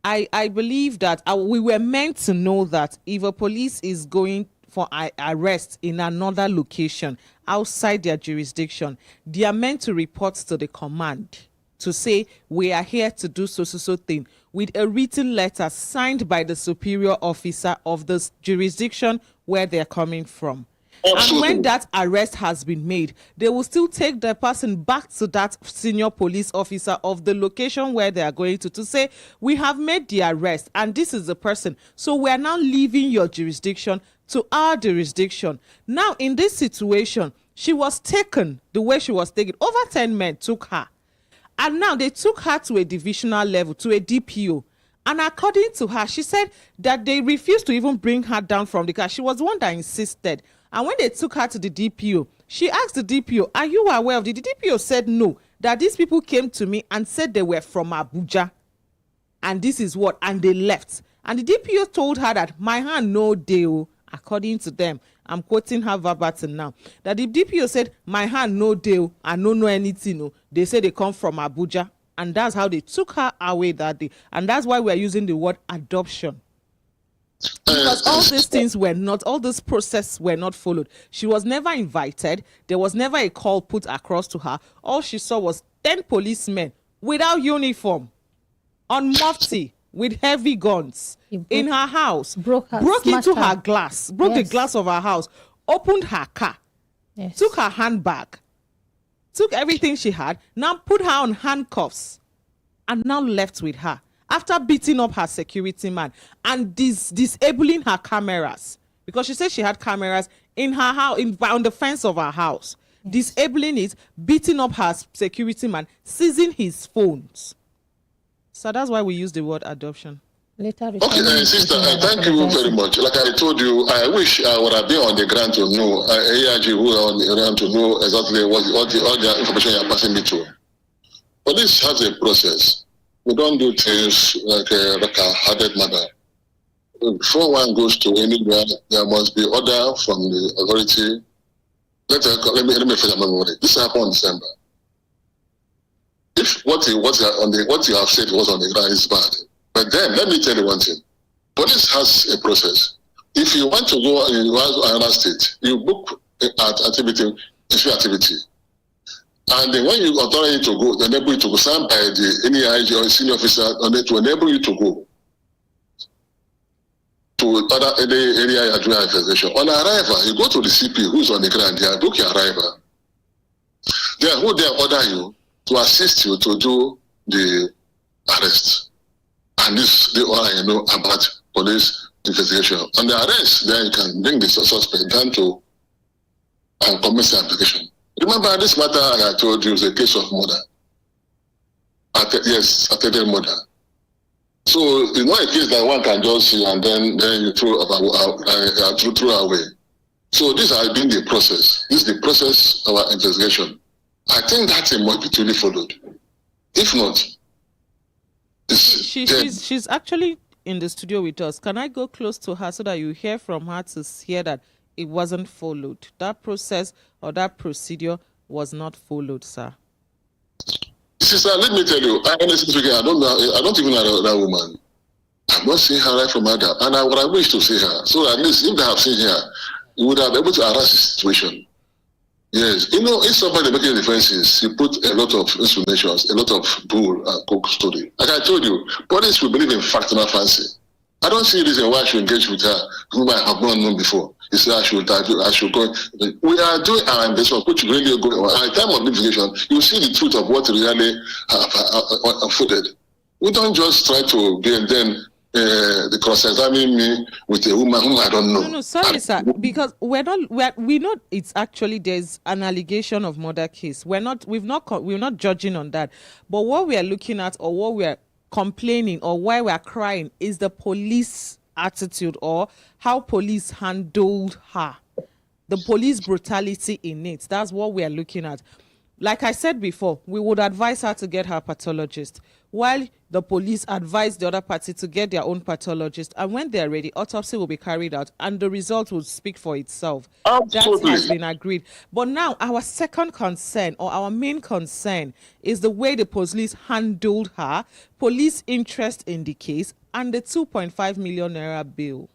G: I believe that we were meant to know that if a police is going for arrest in another location outside their jurisdiction, they are meant to report to the command to say, we are here to do so thing, with a written letter signed by the superior officer of the jurisdiction where they're coming from. Absolutely. And when that arrest has been made, they will still take the person back to that senior police officer of the location where they are going to say, we have made the arrest and this is the person. So we are now leaving your jurisdiction to our jurisdiction. Now, in this situation, she was taken the way she was taken. Over 10 men took her. And now they took her to a divisional level, to a DPO. And according to her, she said that they refused to even bring her down from the car. She was the one that insisted. And when they took her to the DPO, she asked the DPO, are you aware of it? The DPO said no, that these people came to me and said they were from Abuja. And this is what, and they left. And the DPO told her that my hand no deal, according to them. I'm quoting her verbatim now. That the DPO said, my hand no deal, I don't know anything. No. They say they come from Abuja. And that's how they took her away that day. And that's why we're using the word adoption. Because all these things were not, all this process were not followed. She was never invited. There was never a call put across to her. All she saw was 10 policemen without uniform, on mufti, with heavy guns in her house, broke into her glass, broke the glass of her house, opened her car, took her handbag, took everything she had, now put her on handcuffs, and now left with her. After beating up her security man and disabling her cameras, because she said she had cameras in her house, on the fence of her house, disabling it, beating up her security man, seizing his phones. So that's why we use the word adoption.
H: Okay, sister, thank you very much. Like I told you, I wish I would have been on the ground to know, AIG who are on the ground to know exactly all the information you're passing me to. Police has a process. We don't do things like a hearted matter. Before one goes to anywhere, there must be order from the authority. Let me finish my memory. This happened in December. If what you have said was on the ground is bad, but then let me tell you one thing: police has a process. If you want to go in another state, you book an activity, activity, And then when you authorize you to go, they enable you to go, signed by the NEIG or senior officer, and to enable you to go to any area you are doing investigation. On arrival, you go to the CP who's on the ground there, book your arrival. Then who then order you to assist you to do the arrest. And this they all you know about police investigation. On the arrest, then you can bring the suspect down to and commence the application. Remember this matter I told you is a case of murder. Attempted murder. So it's not a case that one can just see and then you throw away. So this has been the process. This is the process of our investigation. I think that must be truly followed. If not,
G: she's actually in the studio with us. Can I go close to her so that you hear from her to hear that it wasn't followed? That process or that procedure was not followed, sir.
H: Sister, let me tell you, honestly speaking, I don't even know that woman. I've not seen her right from her, and I would have wished to see her. So at least if they have seen her, you would have been able to arrest the situation. Yes, you know, if somebody making defenses, you put a lot of explanations, a lot of bull and coke story. Like I told you, police will believe in fact, not fancy. I don't see a reason why I should engage with her, whom I have not known before. You say I should go. We are doing our investigation, which really go. At the time of investigation, you see the truth of what really unfolded. We don't just try to be and then the cross-examining me with a woman whom I don't know.
G: No, sorry, sir, because we know it's actually there's an allegation of murder case. We're not judging on that, but what we are looking at or what we are complaining or why we are crying is the police attitude or how police handled her, the police brutality in it. That's what we are looking at. Like I said before, we would advise her to get her pathologist, while the police advise the other party to get their own pathologist. And when they're ready, autopsy will be carried out and the result will speak for itself. Absolutely. That has been agreed. But now our second concern or our main concern is the way the police handled her, police interest in the case, and the 2.5 million naira bill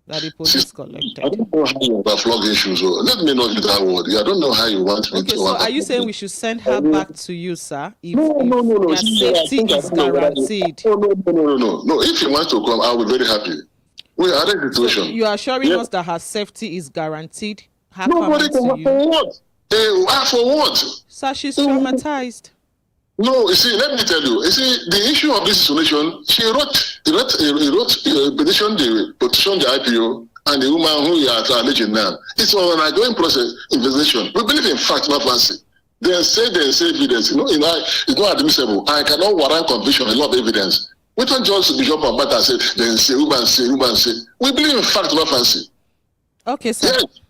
G: that the police collected.
H: I don't know how you flog issues. Let me not use that word. I don't know how you want me to.
G: So are you saying we should send her back to you, sir? No. Safety is guaranteed.
H: No. If you want to come, I will be very happy. We are in the situation.
G: So you are assuring us that her safety is guaranteed?
H: Nobody can come for what? For what?
G: Sir, she's traumatized.
H: No, you see, let me tell you. You see, the issue of this solution, he wrote petition the IPO and the woman who you are alleging now. It's an ongoing process, investigation. We believe in fact, not fancy. They say evidence. It's not admissible. I cannot warrant conviction, a lot of evidence. We don't just be jump on back and say, then say, woman say. We believe in fact, not fancy.
G: Okay, sir.
H: Yes.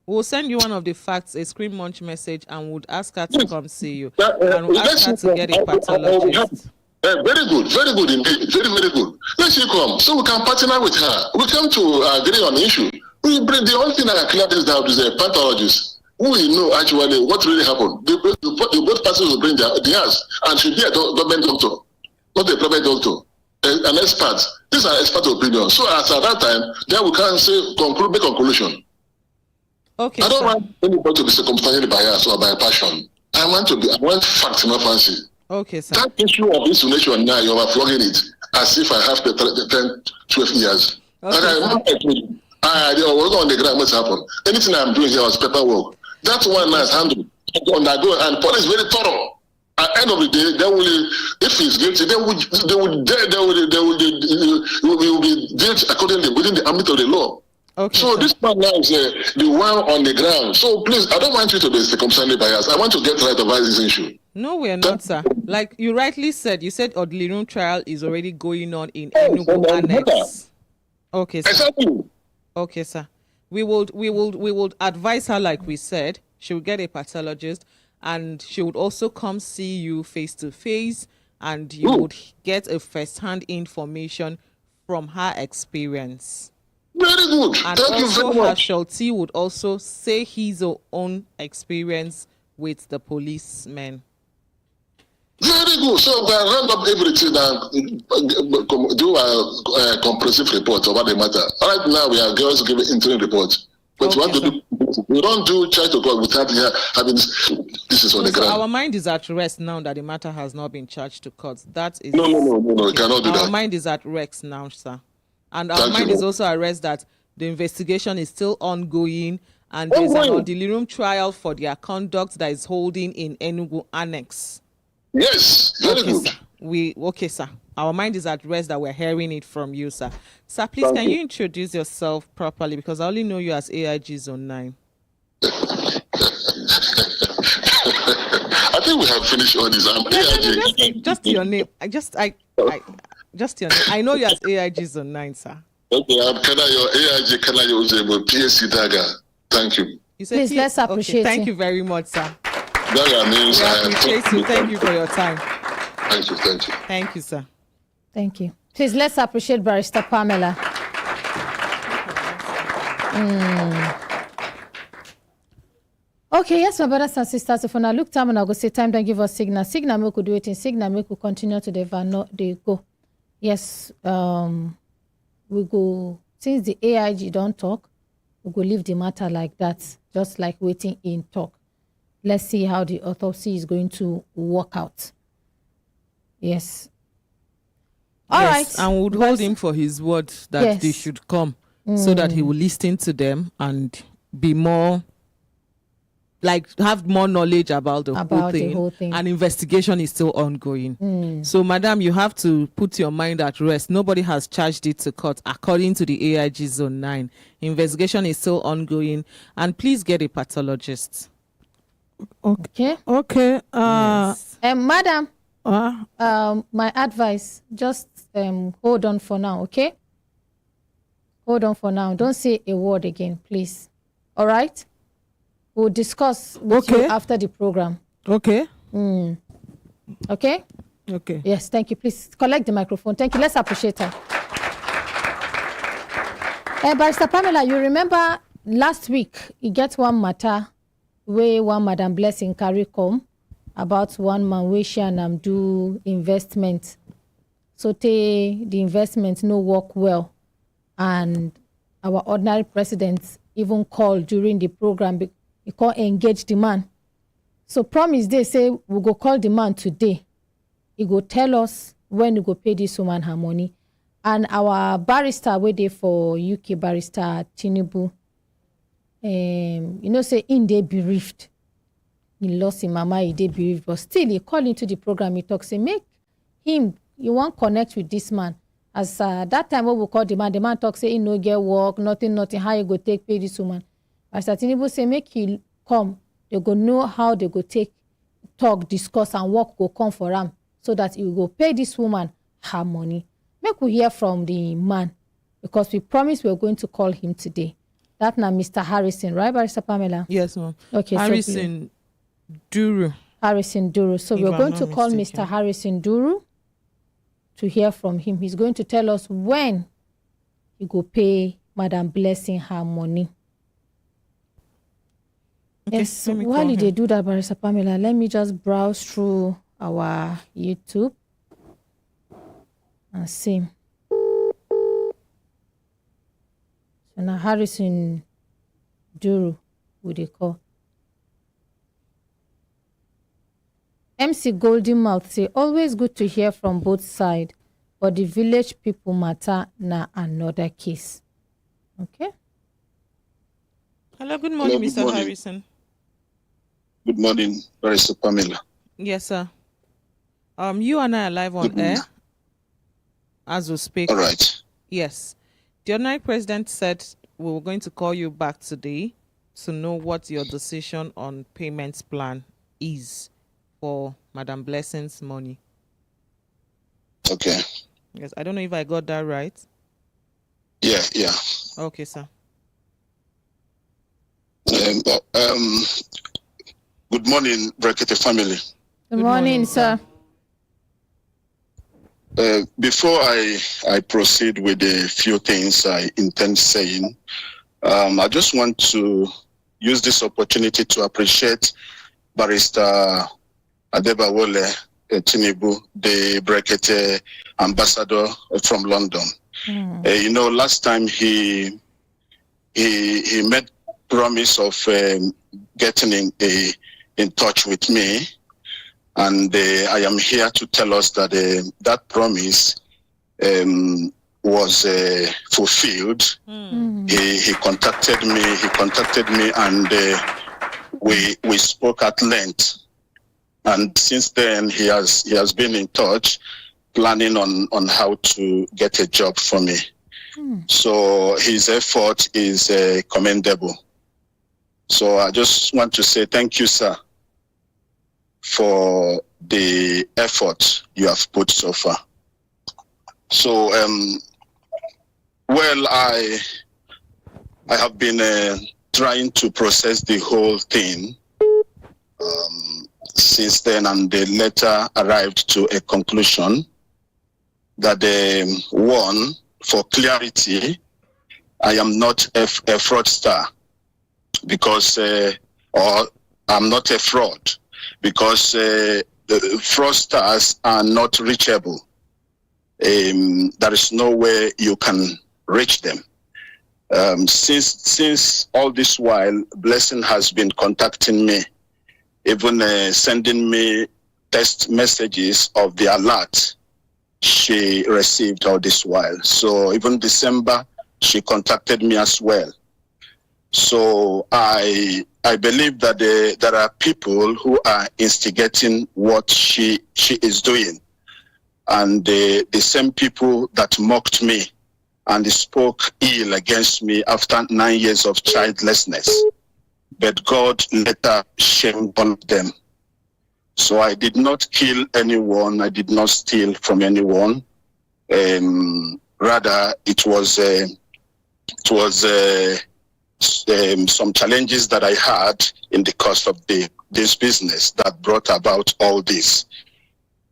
G: We'll send you one of the facts, a screen munch message, and we'll ask her to come see you. And we'll ask her to get a pathologist.
H: Very good indeed. Very good. Let she come so we can partner with her. We come to agree on the issue. We bring the only thing that can clear this down is a pathologist who will know actually what really happened. The both parties will bring theirs and should be a government doctor, not a private doctor, an expert. These are expert opinions. So at that time, then we can say make conclusion.
G: Okay,
H: I don't want anybody to be circumstantially biased or by passion. I want facts, not fancy.
G: Okay, sir.
H: That issue of insulation now, you are flogging it as if I have 10, 12 years.
G: Okay,
H: and I work on the ground, what's happened. Anything I'm doing here was paperwork. That one is handled. And police very thorough. At the end of the day, they will, if he's guilty, they will be dealt accordingly within the ambit of the law.
G: Okay,
H: so this man now is the one on the ground. So please, I don't want you to be circumstantially biased. I want to get right about this issue.
G: No, we're not, sir. Like you rightly said, you said Odili room trial is already going on in Enugu Annex. Okay, sir.
H: Exactly.
G: Okay, sir. We will advise her, like we said. She will get a pathologist, and she would also come see you face to face, and you would get a first-hand information from her experience.
H: Very good.
G: And
H: Thank you very much.
G: Shelty would also say his own experience with the policemen.
H: Very good. So we round up everything and do a comprehensive report about the matter. Right now we are just giving interim report. But we don't try to go without having This is on the
G: So
H: ground.
G: our mind is at rest now that the matter has not been charged to court. That is
H: No. You cannot do
G: our
H: that.
G: mind is at rest now, sir. And our
H: Thank
G: mind
H: you.
G: is also at rest that the investigation is still ongoing and there's an
H: Ongoing.
G: delirium trial for their conduct that is holding in Enugu Annex.
H: Yes, very
G: Okay,
H: good.
G: sir. Okay, sir. Our mind is at rest that we're hearing it from you, sir. Sir, please,
H: Thank
G: can
H: you.
G: you introduce yourself properly? Because I only know you as AIG Zone 9.
H: I think we have finished all this. I'm AIG.
G: Just your name. Just your name. I know you as AIG Zone 9, sir.
H: Okay, I'm Kanayo, AIG Kanayo Uzebo, PSC Daga. Thank you.
G: You said
A: Please, let's appreciate
G: Thank
A: it.
G: you very much, sir.
H: Daga means
G: We
H: I am
G: appreciate you. Thank you for your time.
H: Thank you.
G: Thank you, sir.
A: Thank you. Please, let's appreciate Barrister Pamela. Okay, yes, my brothers and sisters, if I look time and I go say time, don't give us signal. Signal make we do it in signal, make we continue to they go. Yes, we go, since the AIG don't talk, we go leave the matter like that, just like waiting in talk. Let's see how the autopsy is going to work out. Yes. All right.
G: Yes, and we'll hold him for his word that
A: Yes.
G: they should come so that he will listen to them and be more, like, have more knowledge about the whole thing. And investigation is still ongoing. So, madam, you have to put your mind at rest. Nobody has charged it to court according to the AIG Zone 9. Investigation is still ongoing. And please get a pathologist.
A: Okay.
F: Okay.
G: Yes.
A: Madam,
F: Uh,
A: my advice, just hold on for now, okay? Hold on for now. Don't say a word again, please. All right? We'll discuss with you
F: Okay.
A: after the program.
F: okay.
A: Okay?
F: Okay.
A: Yes, thank you. Please collect the microphone. Thank you. Let's appreciate her. Barrister Pamela, you remember last week, you get one matter where one Madam Blessing carry come about one man wey she and do investment. So the investment no work well. And our ordinary president even called during the program, he called engage the man. So promise they say we go call the man today. He go tell us when he go pay this woman her money. And our barrister waiting for UK barrister Tinubu, say in they bereaved. He lost him mama, he did bereaved, but still he called into the program. He talks, say make him, you want connect with this man. As that time when we call the man talks, say he no get work, nothing, how you go take pay this woman. Barrister Tinubu say make he come, they go know how they go take, talk, discuss, and work go come for him, so that he will go pay this woman her money. Make we hear from the man, because we promised we were going to call him today. That now Mr. Harrison, right, Barrister Pamela?
G: Yes, ma'am.
A: Okay,
G: Harrison Duru.
A: Harrison Duru. So
G: If
A: we're
G: I'm
A: going
G: not
A: to call
G: mistaken.
A: Mr. Harrison Duru to hear from him. He's going to tell us when he go pay Madam Blessing her money.
G: Okay,
A: Yes,
G: let me
A: while
G: call
A: they
G: him.
A: do that, Barrister Pamela, let me just browse through our YouTube and see. So now Harrison Duru, who they call. MC Golden Mouth say, always good to hear from both sides, but the village people matter na another case. Okay?
G: Hello, good morning,
H: Hello, good
G: Mr.
H: morning.
G: Harrison.
H: Good morning, Barrister Pamela.
G: Yes, sir. You and I are live on
H: Good
G: air
H: morning.
G: as we speak.
H: All right.
G: Yes. The ordinary president said we were going to call you back today to know what your decision on payments plan is for Madam Blessing's money.
H: Okay.
G: Yes, I don't know if I got that right.
H: Yeah.
G: Okay, sir.
H: Good morning, Brekete family.
A: Good morning, sir.
H: Before I proceed with a few things I intend saying, I just want to use this opportunity to appreciate Barrister Adebawole Tinubu, the Brekete ambassador from London. Last time he made promise of getting a in touch with me, and I am here to tell us that that promise was fulfilled. He contacted me, and we spoke at length. And since then, he has been in touch, planning on how to get a job for me. So his effort is commendable. So I just want to say thank you, sir, for the effort you have put so far. So, well, I have been trying to process the whole thing since then, and the letter arrived to a conclusion that one, for clarity, I am not a fraudster, because, or I'm not a fraud, because the fraudsters are not reachable. There is no way you can reach them. Since all this while, Blessing has been contacting me, even sending me text messages of the alert she received all this while. So even December, she contacted me as well. So I believe that there are people who are instigating what she is doing, and the same people that mocked me and spoke ill against me after 9 years of childlessness. But God later shamed all of them. So I did not kill anyone. I did not steal from anyone. Rather, it was some challenges that I had in the course of this business that brought about all this.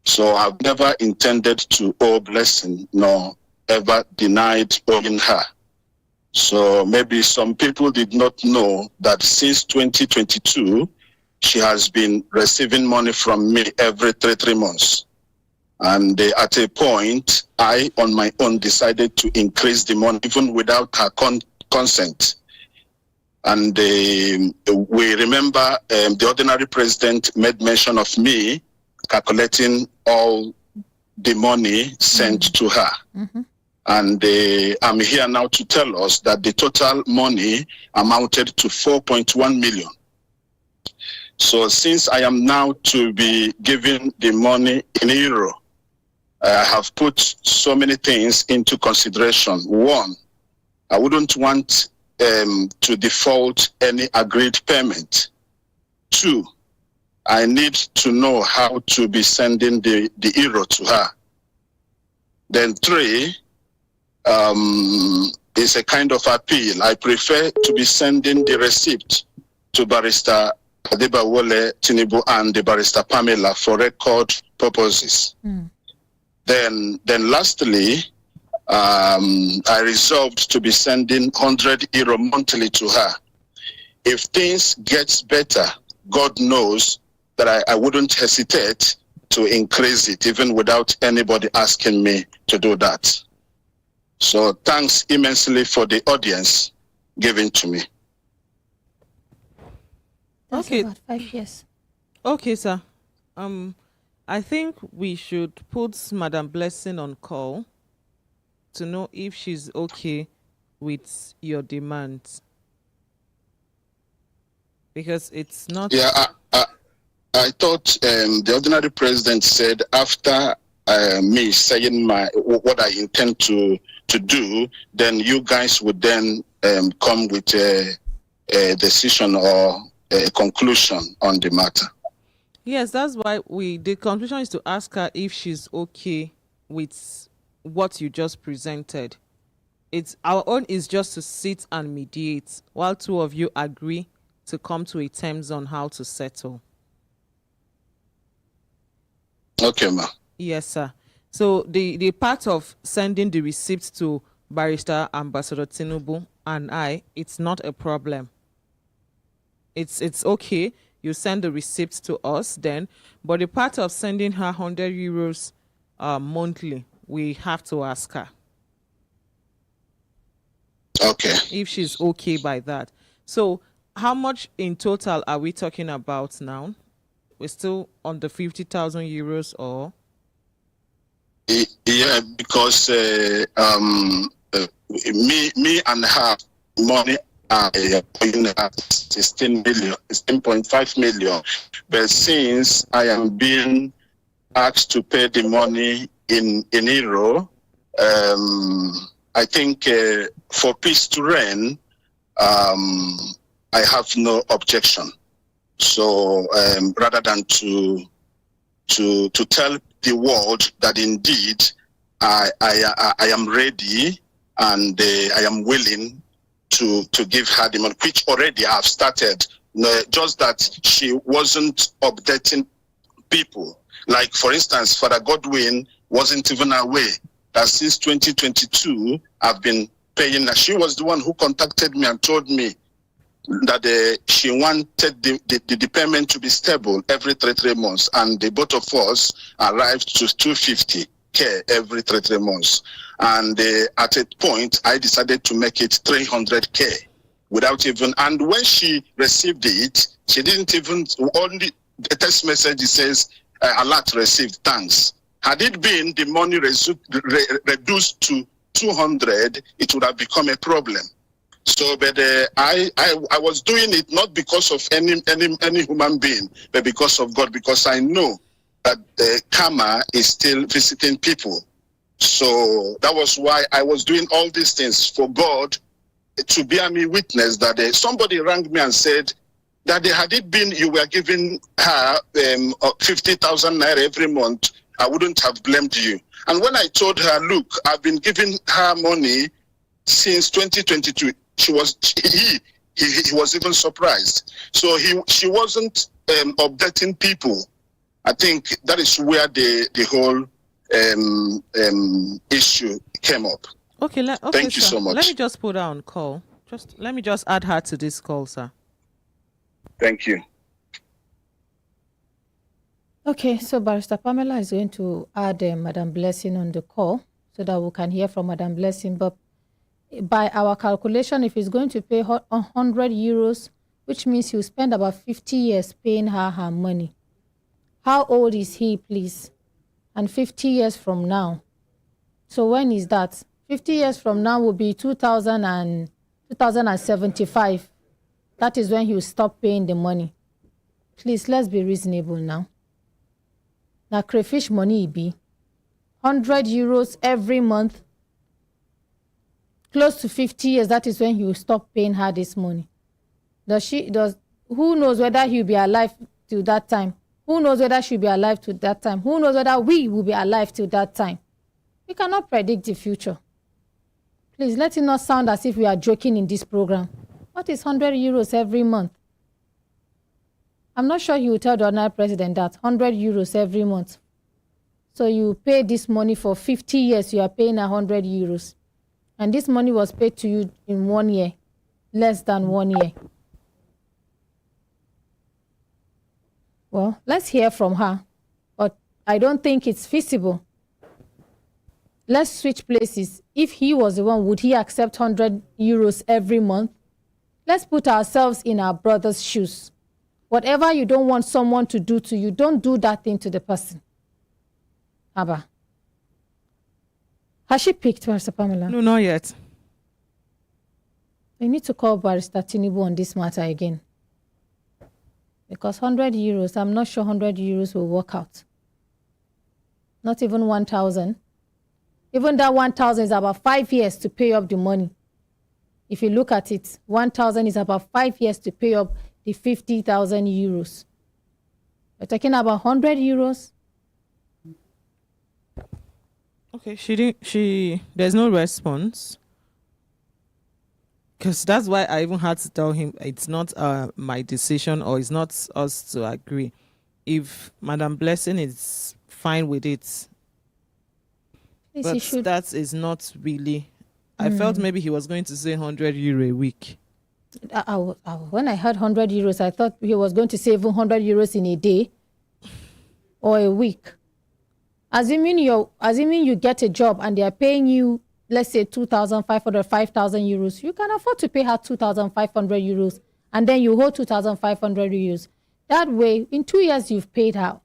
H: So I've never intended to owe Blessing, nor ever denied owing her. So maybe some people did not know that since 2022, she has been receiving money from me every 3 months. And at a point, I, on my own, decided to increase the money even without her consent. And we remember the ordinary president made mention of me calculating all the money sent to her. And I'm here now to tell us that the total money amounted to 4.1 million. So since I am now to be given the money in euro, I have put so many things into consideration. One, I wouldn't want to default any agreed payment. Two, I need to know how to be sending the euro to her. Then three, is a kind of appeal. I prefer to be sending the receipt to Barrister Adebawole Tinubu and the Barrister Pamela for record purposes. Then lastly, I resolved to be sending 100 euro monthly to her. If things get better, God knows that I wouldn't hesitate to increase it, even without anybody asking me to do that. So thanks immensely for the audience given to me.
A: That's
G: Okay.
A: about 5 years.
G: Okay, sir. I think we should put Madam Blessing on call to know if she's okay with your demands, because it's not.
H: Yeah, I thought the ordinary president said after me saying what I intend to do, then you guys would then come with a decision or a conclusion on the matter.
G: Yes, that's why the conclusion is to ask her if she's okay with what you just presented. It's our own is just to sit and mediate while two of you agree to come to a terms on how to settle.
H: Okay, ma.
G: Yes, sir. So the part of sending the receipt to Barrister Ambassador Tinubu and it's not a problem. It's okay. You send the receipt to us then, but the part of sending her 100 euros monthly, we have to ask her.
H: Okay.
G: If she's okay by that. So How much in total are we talking about now? We're still on the 50,000 euros, or?
H: Yeah, because me and her money are in 16.5 million. But since I am being asked to pay the money in euro, I think for peace to reign, I have no objection. So rather than to tell the world that indeed I am ready and I am willing to give her the money, which already I've started. Just that she wasn't updating people. Like, for instance, Father Godwin wasn't even aware that since 2022, I've been paying her. She was the one who contacted me and told me that she wanted the payment to be stable every 3 months. And the both of us arrived to 250K every 3 months. And at a point, I decided to make it 300K without even, and when she received it, she didn't even, only the text message says, alert received, thanks. Had it been the money reduced to 200, it would have become a problem. So, but I was doing it not because of any human being, but because of God, because I know that the karma is still visiting people. So that was why I was doing all these things for God to bear me witness that somebody rang me and said that had it been you were giving her 50,000 naira every month, I wouldn't have blamed you. And when I told her, look, I've been giving her money since 2022, he was even surprised. So she wasn't updating people. I think that is where the whole issue came up.
G: Okay,
H: thank you
G: sir.
H: so much.
G: Let me just put her on call. Let me just add her to this call, sir.
H: Thank you.
A: Okay, so Barrister Pamela is going to add Madam Blessing on the call so that we can hear from Madam Blessing. But by our calculation, if he's going to pay 100 euros, which means he'll spend about 50 years paying her money. How old is he, please? And 50 years from now. So when is that? 50 years from now will be 2075. That is when he'll stop paying the money. Please, let's be reasonable now. Now, crayfish money be 100 euros every month. Close to 50 years, that is when he will stop paying her this money. Who knows whether he'll be alive till that time? Who knows whether she'll be alive till that time? Who knows whether we will be alive till that time? We cannot predict the future. Please, let it not sound as if we are joking in this program. What is 100 euros every month? I'm not sure he will tell the ordinary president that 100 euros every month. So you pay this money for 50 years, you are paying 100 euros. And this money was paid to you in 1 year, less than 1 year. Well, let's hear from her. But I don't think it's feasible. Let's switch places. If he was the one, would he accept 100 euros every month? Let's put ourselves in our brother's shoes. Whatever you don't want someone to do to you, don't do that thing to the person. Abba. Has she picked Barrister Pamela?
G: No, not yet.
A: We need to call Barrister Tinubu on this matter again. Because 100 euros, I'm not sure 100 euros will work out. Not even 1,000. Even that 1,000 is about 5 years to pay up the money. If you look at it, 1,000 is about 5 years to pay up the 50,000 euros. We're talking about 100 euros.
G: Okay, there's no response. Because that's why I even had to tell him it's not my decision, or it's not us to agree. If Madam Blessing is fine with it, but that is not really. I felt maybe he was going to say 100 euro a week.
A: When I heard 100 euros, I thought he was going to say even 100 euros in a day or a week. Assuming you get a job and they are paying you, let's say 2,500, 5,000 euros, you can afford to pay her 2,500 euros and then you hold 2,500 euros. That way, in 2 years, you've paid her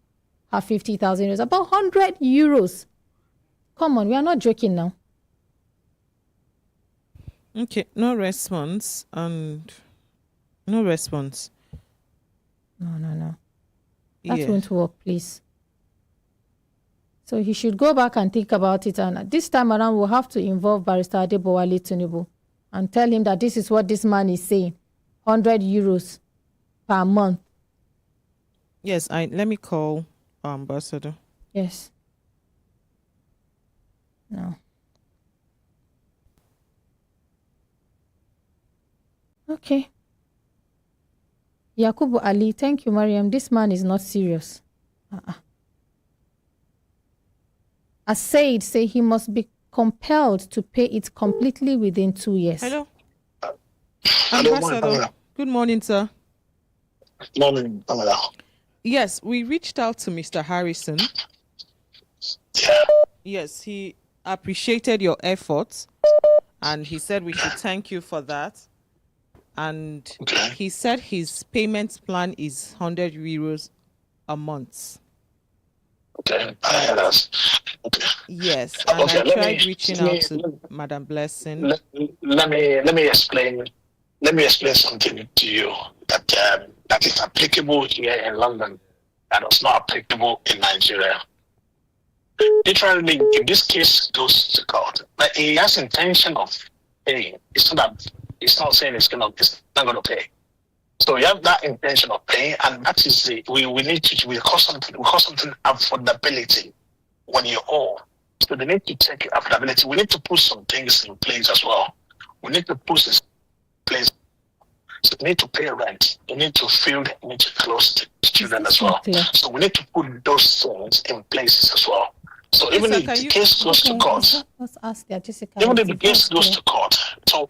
A: 50,000 euros, about 100 euros. Come on, we are not joking now.
G: Okay, no response and no response.
A: No. That
G: Yeah.
A: won't work, please. So he should go back and think about it. And this time around, we'll have to involve Barrister Adebowale Tinubu and tell him that this is what this man is saying. 100 euros per month.
G: Yes, let me call Ambassador.
A: Yes. No. Okay. Yakubu Ali, thank you, Mariam. This man is not serious. As Said say he must be compelled to pay it completely within 2 years.
G: Hello.
I: Hello,
G: Ambassador.
I: Pamela.
G: Good morning, sir.
I: Morning, Pamela.
G: Yes, we reached out to Mr. Harrison.
I: Yeah.
G: Yes, he appreciated your efforts and he said we should thank you for that. And
I: Okay.
G: he said his payment plan is 100 euros a month.
I: Okay. I hear that. Okay.
G: Yes, and
I: Okay,
G: I
I: let
G: tried
I: me-
G: reaching
I: let
G: out
I: me-
G: to Madam Blessing.
I: Let me explain. Let me explain something to you that is applicable here in London and is not applicable in Nigeria. Literally, if this case goes to court, but he has intention of paying. It's not saying it's not gonna pay. So you have that intention of paying, and that is we call something affordability when you owe. So they need to check affordability. We need to put some things in place as well. We need to put this in place. So you need to pay rent. You need to feed. You need to close the children as well.
A: clear?
I: So we need to put those things in places as well. So even
G: sir,
I: if
G: can
I: the
G: you-
I: case goes to court,
A: Let's ask there, Jessica.
I: even if
A: is
I: the
A: the
I: case
A: voice
I: goes
A: clear?
I: to court, so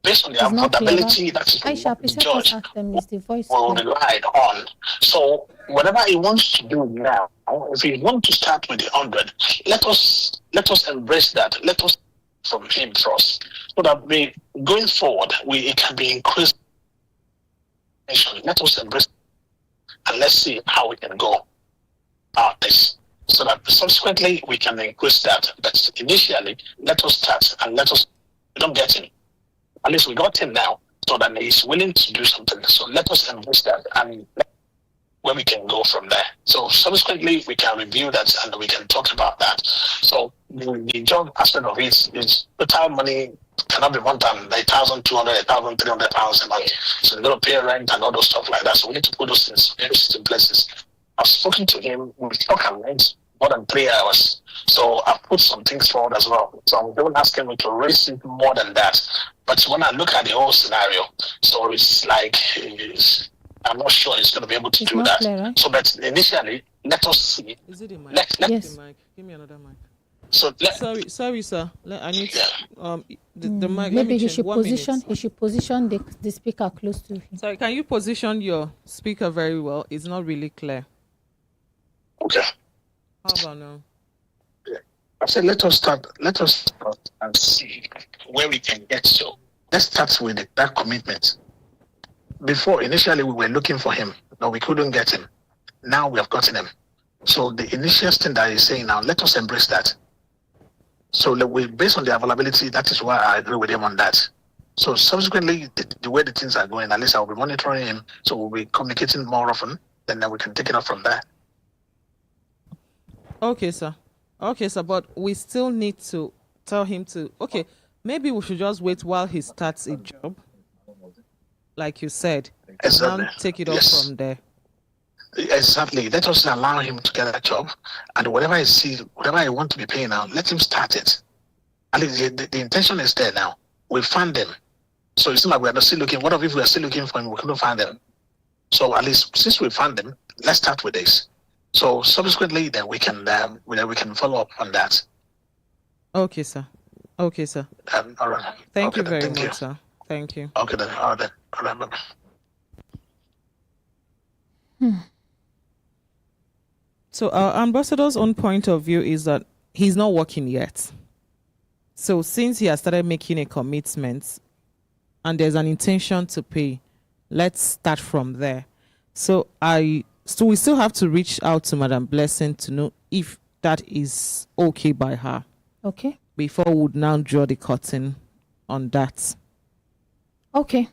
I: based on the
A: It's not clear,
I: affordability, that is
A: Aisha,
I: what
A: please
I: the
A: help us
I: judge
A: ask them, is the voice
I: will
A: clear?
I: rely on. So whatever he wants to do now, if he wants to start with the 100, let us embrace that. Let us from him first, so that we going forward, it can be increased. Let us embrace and let's see how we can go about this, so that subsequently we can increase that. But initially, let us start and we don't get him. At least we got him now, so that he's willing to do something. So let us embrace that and where we can go from there. So subsequently we can review that and we can talk about that. So the job aspect of it is total money cannot be more than 1,200, 1,300 pounds a month. So they're gonna pay rent and all those stuff like that. So we need to put those things in places. I've spoken to him, we talk at length more than 3 hours. So I've put some things forward as well. So I'm don't ask him to raise it more than that. But when I look at the whole scenario, so it's like I'm not sure he's going to be able to
A: It's
I: do
A: not
I: that.
A: clear, right?
I: So, but initially, let us see.
G: Is it the mic?
I: Let,
A: Yes.
G: The mic. Give me another mic.
I: So
G: Sorry, sir. I need
I: Yeah.
G: the mic. Let
A: Maybe
G: me
A: he
G: check.
A: should
G: 1
A: position.
G: minute.
A: He should position the speaker close to him.
G: Sorry, can you position your speaker very well? It's not really clear.
I: okay.
G: How about now?
I: I said, let us start and see where we can get to. Let's start with that commitment. Before, initially, we were looking for him, but we couldn't get him. Now we have gotten him. So the initial thing that he's saying now, let us embrace that. So based on the availability, that is why I agree with him on that. So subsequently, the way the things are going, at least I'll be monitoring him. So we'll be communicating more often, then we can take it up from there.
G: Okay, sir. But we still need to tell him to. Okay, maybe we should just wait while he starts a job, like you said, and
I: Exactly.
G: now take it up
I: Yes.
G: from there.
I: Exactly. Let us allow him to get a job, and whatever he wants to be paying now, let him start it. At least the intention is there now. We found them, so it's not like we are still looking. What if we are still looking for him? We couldn't find them. So at least since we found them, let's start with this. So subsequently, then we can follow up on that.
G: Okay, sir.
I: All right.
G: Thank
I: Okay,
G: you
I: then,
G: very
I: thank
G: much,
I: you.
G: sir. Thank you.
I: Okay then. All right then. All right. Bye-bye.
G: So our ambassador's own point of view is that he's not working yet. So since he has started making a commitment and there's an intention to pay, let's start from there. So we still have to reach out to Madam Blessing to know if that is okay by her.
A: Okay.
G: Before we would now draw the curtain on that.
A: Okay.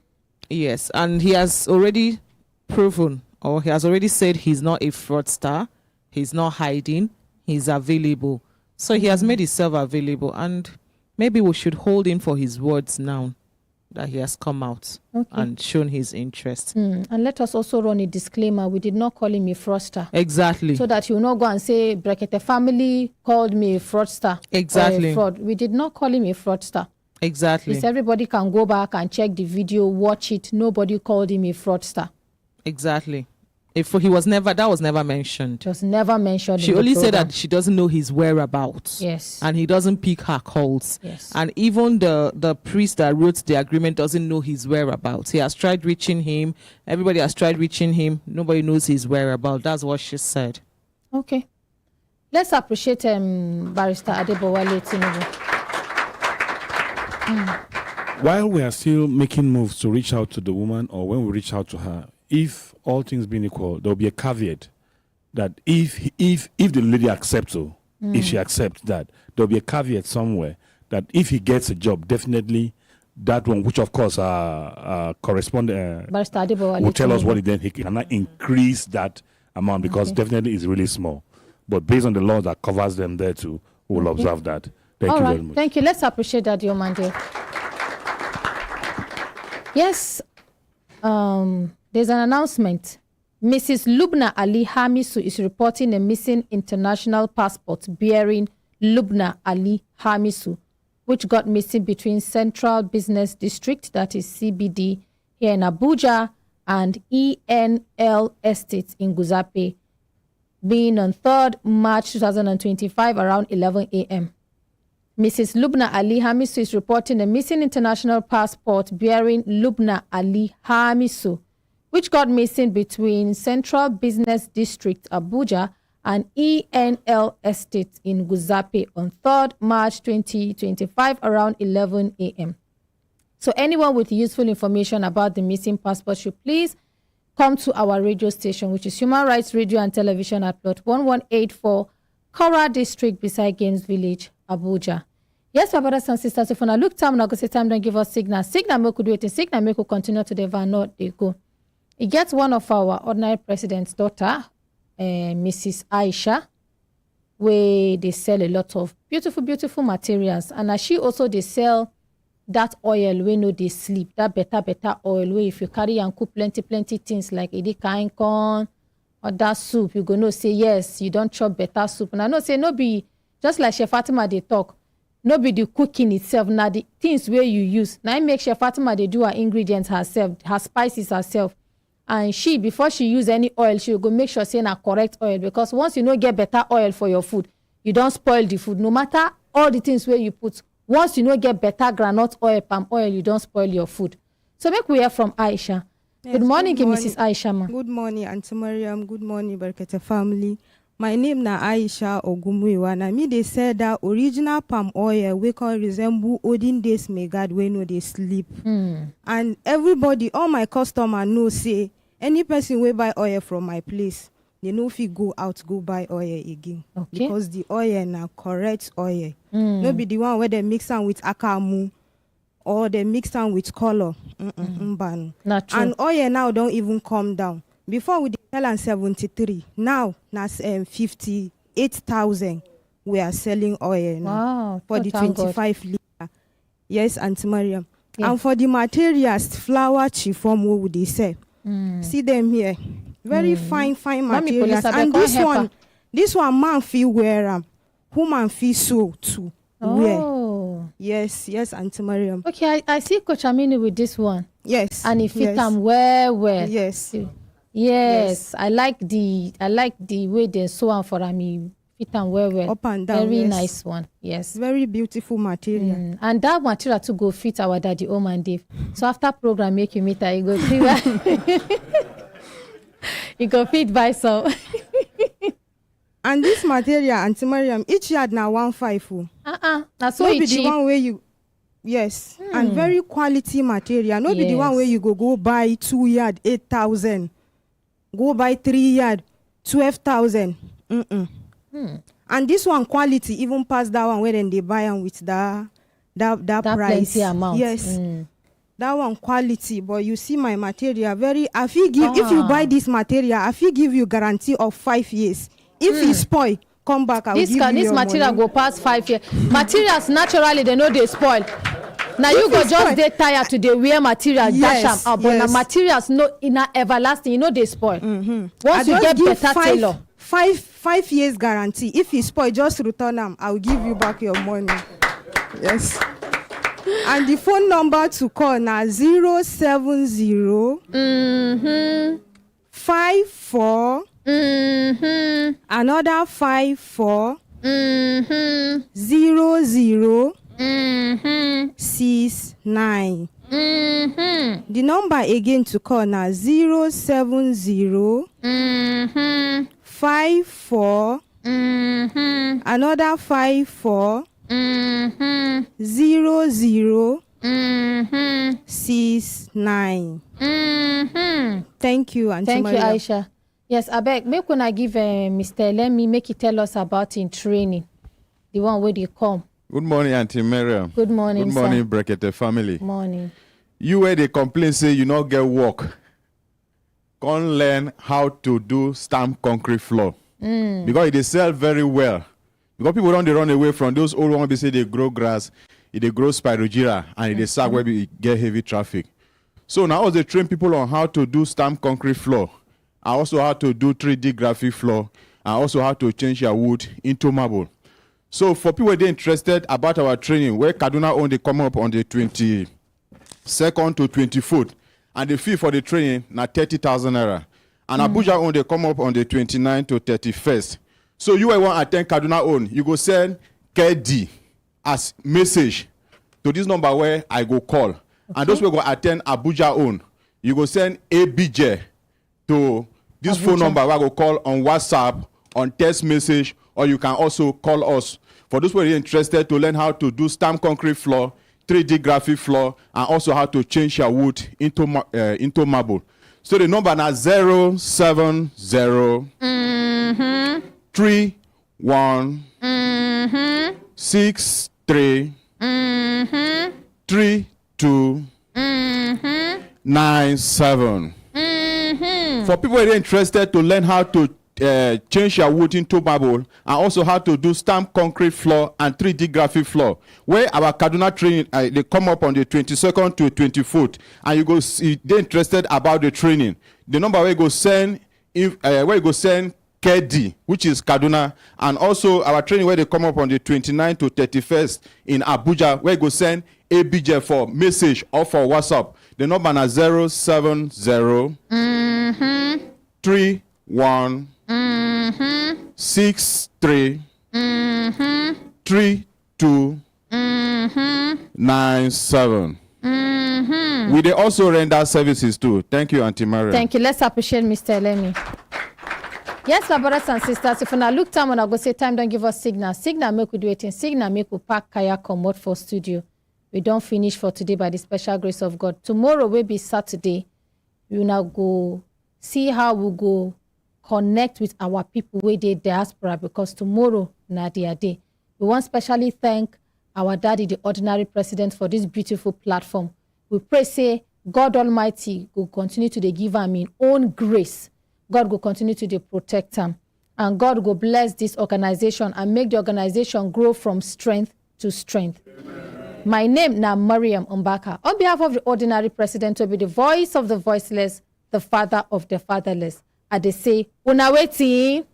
G: Yes, and he has already proven, or he has already said he's not a fraudster, he's not hiding, he's available. So he has made himself available, and maybe we should hold him for his words now that he has come out and shown his interest.
A: And let us also run a disclaimer. We did not call him a fraudster.
G: Exactly.
A: So that you will not go and say, Brekete family called me a fraudster.
G: Exactly.
A: Or a fraud. We did not call him a fraudster.
G: Exactly.
A: Yes, everybody can go back and check the video, watch it. Nobody called him a fraudster.
G: Exactly. That was never mentioned.
A: It was never mentioned.
G: She only said that she doesn't know his whereabouts.
A: Yes.
G: And he doesn't pick her calls.
A: Yes.
G: And even the priest that wrote the agreement doesn't know his whereabouts. He has tried reaching him. Everybody has tried reaching him. Nobody knows his whereabouts. That's what she said.
A: Okay. Let's appreciate Barrister Adebowale Tinubu.
E: While we are still making moves to reach out to the woman, or when we reach out to her, if all things being equal, there will be a caveat that if the lady accepts, if she accepts that, there will be a caveat somewhere that if he gets a job, definitely that one, which of course correspond
A: Barrister Adebowale
E: will tell us
A: Tinubu.
E: what he cannot increase that amount because definitely is really small. But based on the law that covers them there too, we'll observe that. Thank you very much.
A: Thank you. Let's appreciate that, Diomande. Yes, there's an announcement. Mrs. Lubna Ali Hamisu is reporting a missing international passport bearing Lubna Ali Hamisu, which got missing between Central Business District, that is CBD, here in Abuja, and ENL Estate in Guzape, being on 3rd March 2025 around 11 a.m. Mrs. Lubna Ali Hamisu is reporting a missing international passport bearing Lubna Ali Hamisu, which got missing between Central Business District, Abuja, and ENL Estate in Guzape on 3rd March 2025 around 11 a.m. So anyone with useful information about the missing passport should please come to our radio station, which is Human Rights Radio and Television at plot 1184, Kora District, beside Games Village, Abuja. Yes, my brothers and sisters, if I look time, now go say time, don't give us signal. Signal make we do it, signal make we continue to the not they go. It gets one of our ordinary president's daughter, Mrs. Aisha, where they sell a lot of beautiful, beautiful materials. And as she also, they sell that oil where no they sleep, that better oil where if you carry and cook plenty things like edika corn or that soup, you go no say yes, you don't chop better soup. And I know say no be, just like Chef Fatima they talk, no be the cooking itself, now the things where you use. Now I make Chef Fatima they do her ingredients herself, her spices herself. And she, before she use any oil, she will go make sure say na correct oil. Because once you know get better oil for your food, you don't spoil the food. No matter all the things where you put, once you know get better granite oil, palm oil, you don't spoil your food. So make we hear from Aisha.
J: Yes,
A: good morning, Mrs. Aisha, ma.
J: Good morning, Auntie Mariam. Good morning, Brekete family. My name na Aisha Ogumuiwa. Na me they said that original palm oil we can resemble olden days megad when no they sleep. And everybody, all my customer know say any person will buy oil from my place, they know if you go out go buy oil again.
A: Okay.
J: Because the oil na correct oil. No be the one where they mix am with akamu or they mix am with color.
A: Not true.
J: And oil now don't even come down. Before we sell am 73, now that's 58,000. We are selling oil now.
A: Wow,
J: for the
A: thank God.
J: 25 liter. Yes, Auntie Mariam.
A: Yeah.
J: And for the materials, flour chiffon, what would they say? See them here. Very fine
A: Mommy,
J: materials.
A: police, I
J: And
A: beg, come help her.
J: this one man feel wear am. Woman feel so too. Wear.
A: Oh.
J: Yes, Auntie Mariam.
A: Okay, I see Coach Aminu with this one.
J: Yes.
A: And it fit
J: yes.
A: them well.
J: Yes.
A: Yes. I like the way they sew am for me. Fit them well.
J: Up and down.
A: Very
J: yes.
A: nice one. Yes.
J: Very beautiful material.
A: And that material to go fit our daddy Oman Dave. So after program make you meet her, you go see that. You go fit buy some.
J: And this material, Auntie Mariam, each yard now 1.5.
A: That's so
J: No be
A: cheap.
J: the one where you Yes, and very quality material. No be the one where you go buy 2 yard 8,000, go buy 3 yard 12,000. And this one quality even past that one where then they buy them with that price.
A: Plenty amount.
J: Yes, that one quality. But you see my material very. I feel give if you buy this material, I feel give you guarantee of 5 years. If it spoil, come back. I will give you
A: this
J: your
A: material
J: money.
A: go past 5 years. Materials naturally they know they spoil. Now you go just dey tired to dey wear material dash am out, but na materials no in everlasting. You know they spoil. Once you get better tailor.
J: 5 years guarantee. If it spoil, just return them. I will give you back your money. Yes. And the phone number to call now 070 54 another 54 00 69. The number again to call now 070 54 another 54 00 69. Thank you, Auntie
A: Thank
J: Maria.
A: you, Aisha. Yes, Abeg, make una give Mr. Elemi make he tell us about in training, the one where they come.
C: Good morning, Auntie Miriam.
A: Good morning,
C: Good morning, Brekete family.
A: Morning.
C: You where they complain say you not get work. Come learn how to do stamp concrete floor. Because they sell very well. Because people don't they run away from those old ones. They say they grow grass, they grow spirogyra, and they sack where we get heavy traffic. So now they train people on how to do stamp concrete floor, and also how to do 3D graphic floor, and also how to change your wood into marble. So for people that are interested about our training, where Kaduna only come up on the 22nd to 24th, and the fee for the training na 30,000 naira. And Abuja only come up on the 29th to 31st. So you want to attend Kaduna own, you go send KD as message to this number where I go call. And those will go attend Abuja own, you go send ABJ to this phone number where I go call on WhatsApp, on text message, or you can also call us. For those who are interested to learn how to do stamp concrete floor, 3D graphic floor, and also how to change your wood into marble. So the number now 070 31 63 32 97. For people who are interested to learn how to change your wood into marble, and also how to do stamp concrete floor and 3D graphic floor, where our Kaduna training they come up on the 22nd to 24th, and you go see they're interested about the training. The number where you go send KD, which is Kaduna, and also our training where they come up on the 29th to 31st in Abuja, where you go send ABJ for message or for WhatsApp. The number is 070 31 63 32 97. We they also render services too. Thank you, Auntie Maria.
A: Thank you. Let's appreciate Mr. Elemi. Yes, my brothers and sisters, if I look time, when I go say time, don't give us signal. Signal make we do it in signal, make we pack kayak commode for studio. We don't finish for today by the special grace of God. Tomorrow will be Saturday. We now go see how we go connect with our people with the diaspora, because tomorrow na their day. We want specially thank our daddy, the ordinary president, for this beautiful platform. We pray, say, God Almighty will continue to give him in own grace. God will continue to protect him. And God will bless this organization and make the organization grow from strength to strength. Amen. My name now Mariam Umbaka. On behalf of the ordinary president, to be the voice of the voiceless, the father of the fatherless, I dey say, una waiting.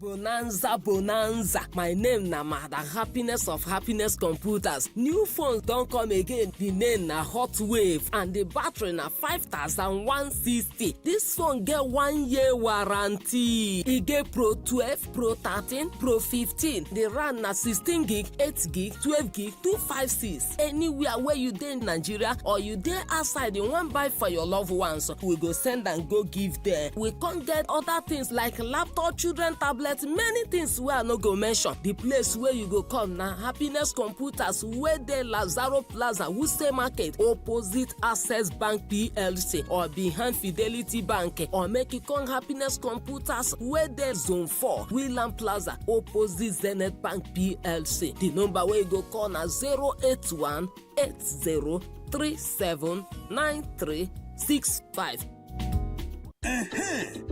D: Bonanza. bonanza. My name na Mother Happiness of Happiness Computers. New phones don't come again. The name na Hot Wave and the battery na 5160. This phone get 1 year warranty. E get Pro 12, Pro 13, Pro 15. The RAM na 16 gig, 8 gig, 12 gig, 256. Anywhere where you dey in Nigeria or you dey outside, you wan buy for your loved ones, we go send and go give them. We can't get other things like laptop, children tablets, many things wey I no go mention. The place where you go come na Happiness Computers wey dey Lazaro Plaza, Wuse Market, opposite Access Bank PLC or behind Fidelity Bank, or make you come Happiness Computers wey dey Zone 4, Wheeland Plaza, opposite Zenith Bank PLC. The number where you go call na 081 80379365.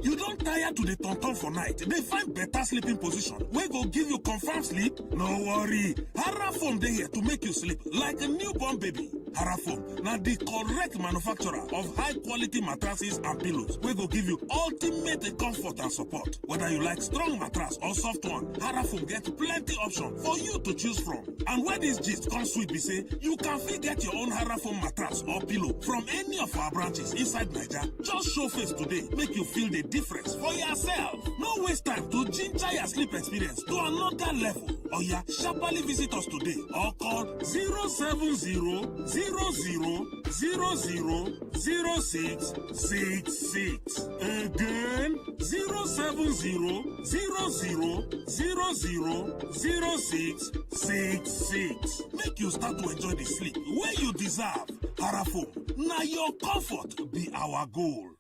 K: You don't tire to the tonton for night. They find better sleeping position. We go give you confirmed sleep. No worry. Harafom dey here to make you sleep like a newborn baby. Harafom, now the correct manufacturer of high quality mattresses and pillows. We go give you ultimate comfort and support. Whether you like strong mattress or soft one, Harafom get plenty option for you to choose from. And where this gist comes sweet be say, you can fit get your own Harafom mattress or pillow from any of our branches inside Nigeria. Just show face today. Make you feel the difference for yourself. No waste time to ginger your sleep experience to another level. Oh yeah, sharply visit us today or call 070-00-00-0666. Again, 070-00-00-0666. Make you start to enjoy the sleep where you deserve. Harafom, now your comfort be our goal.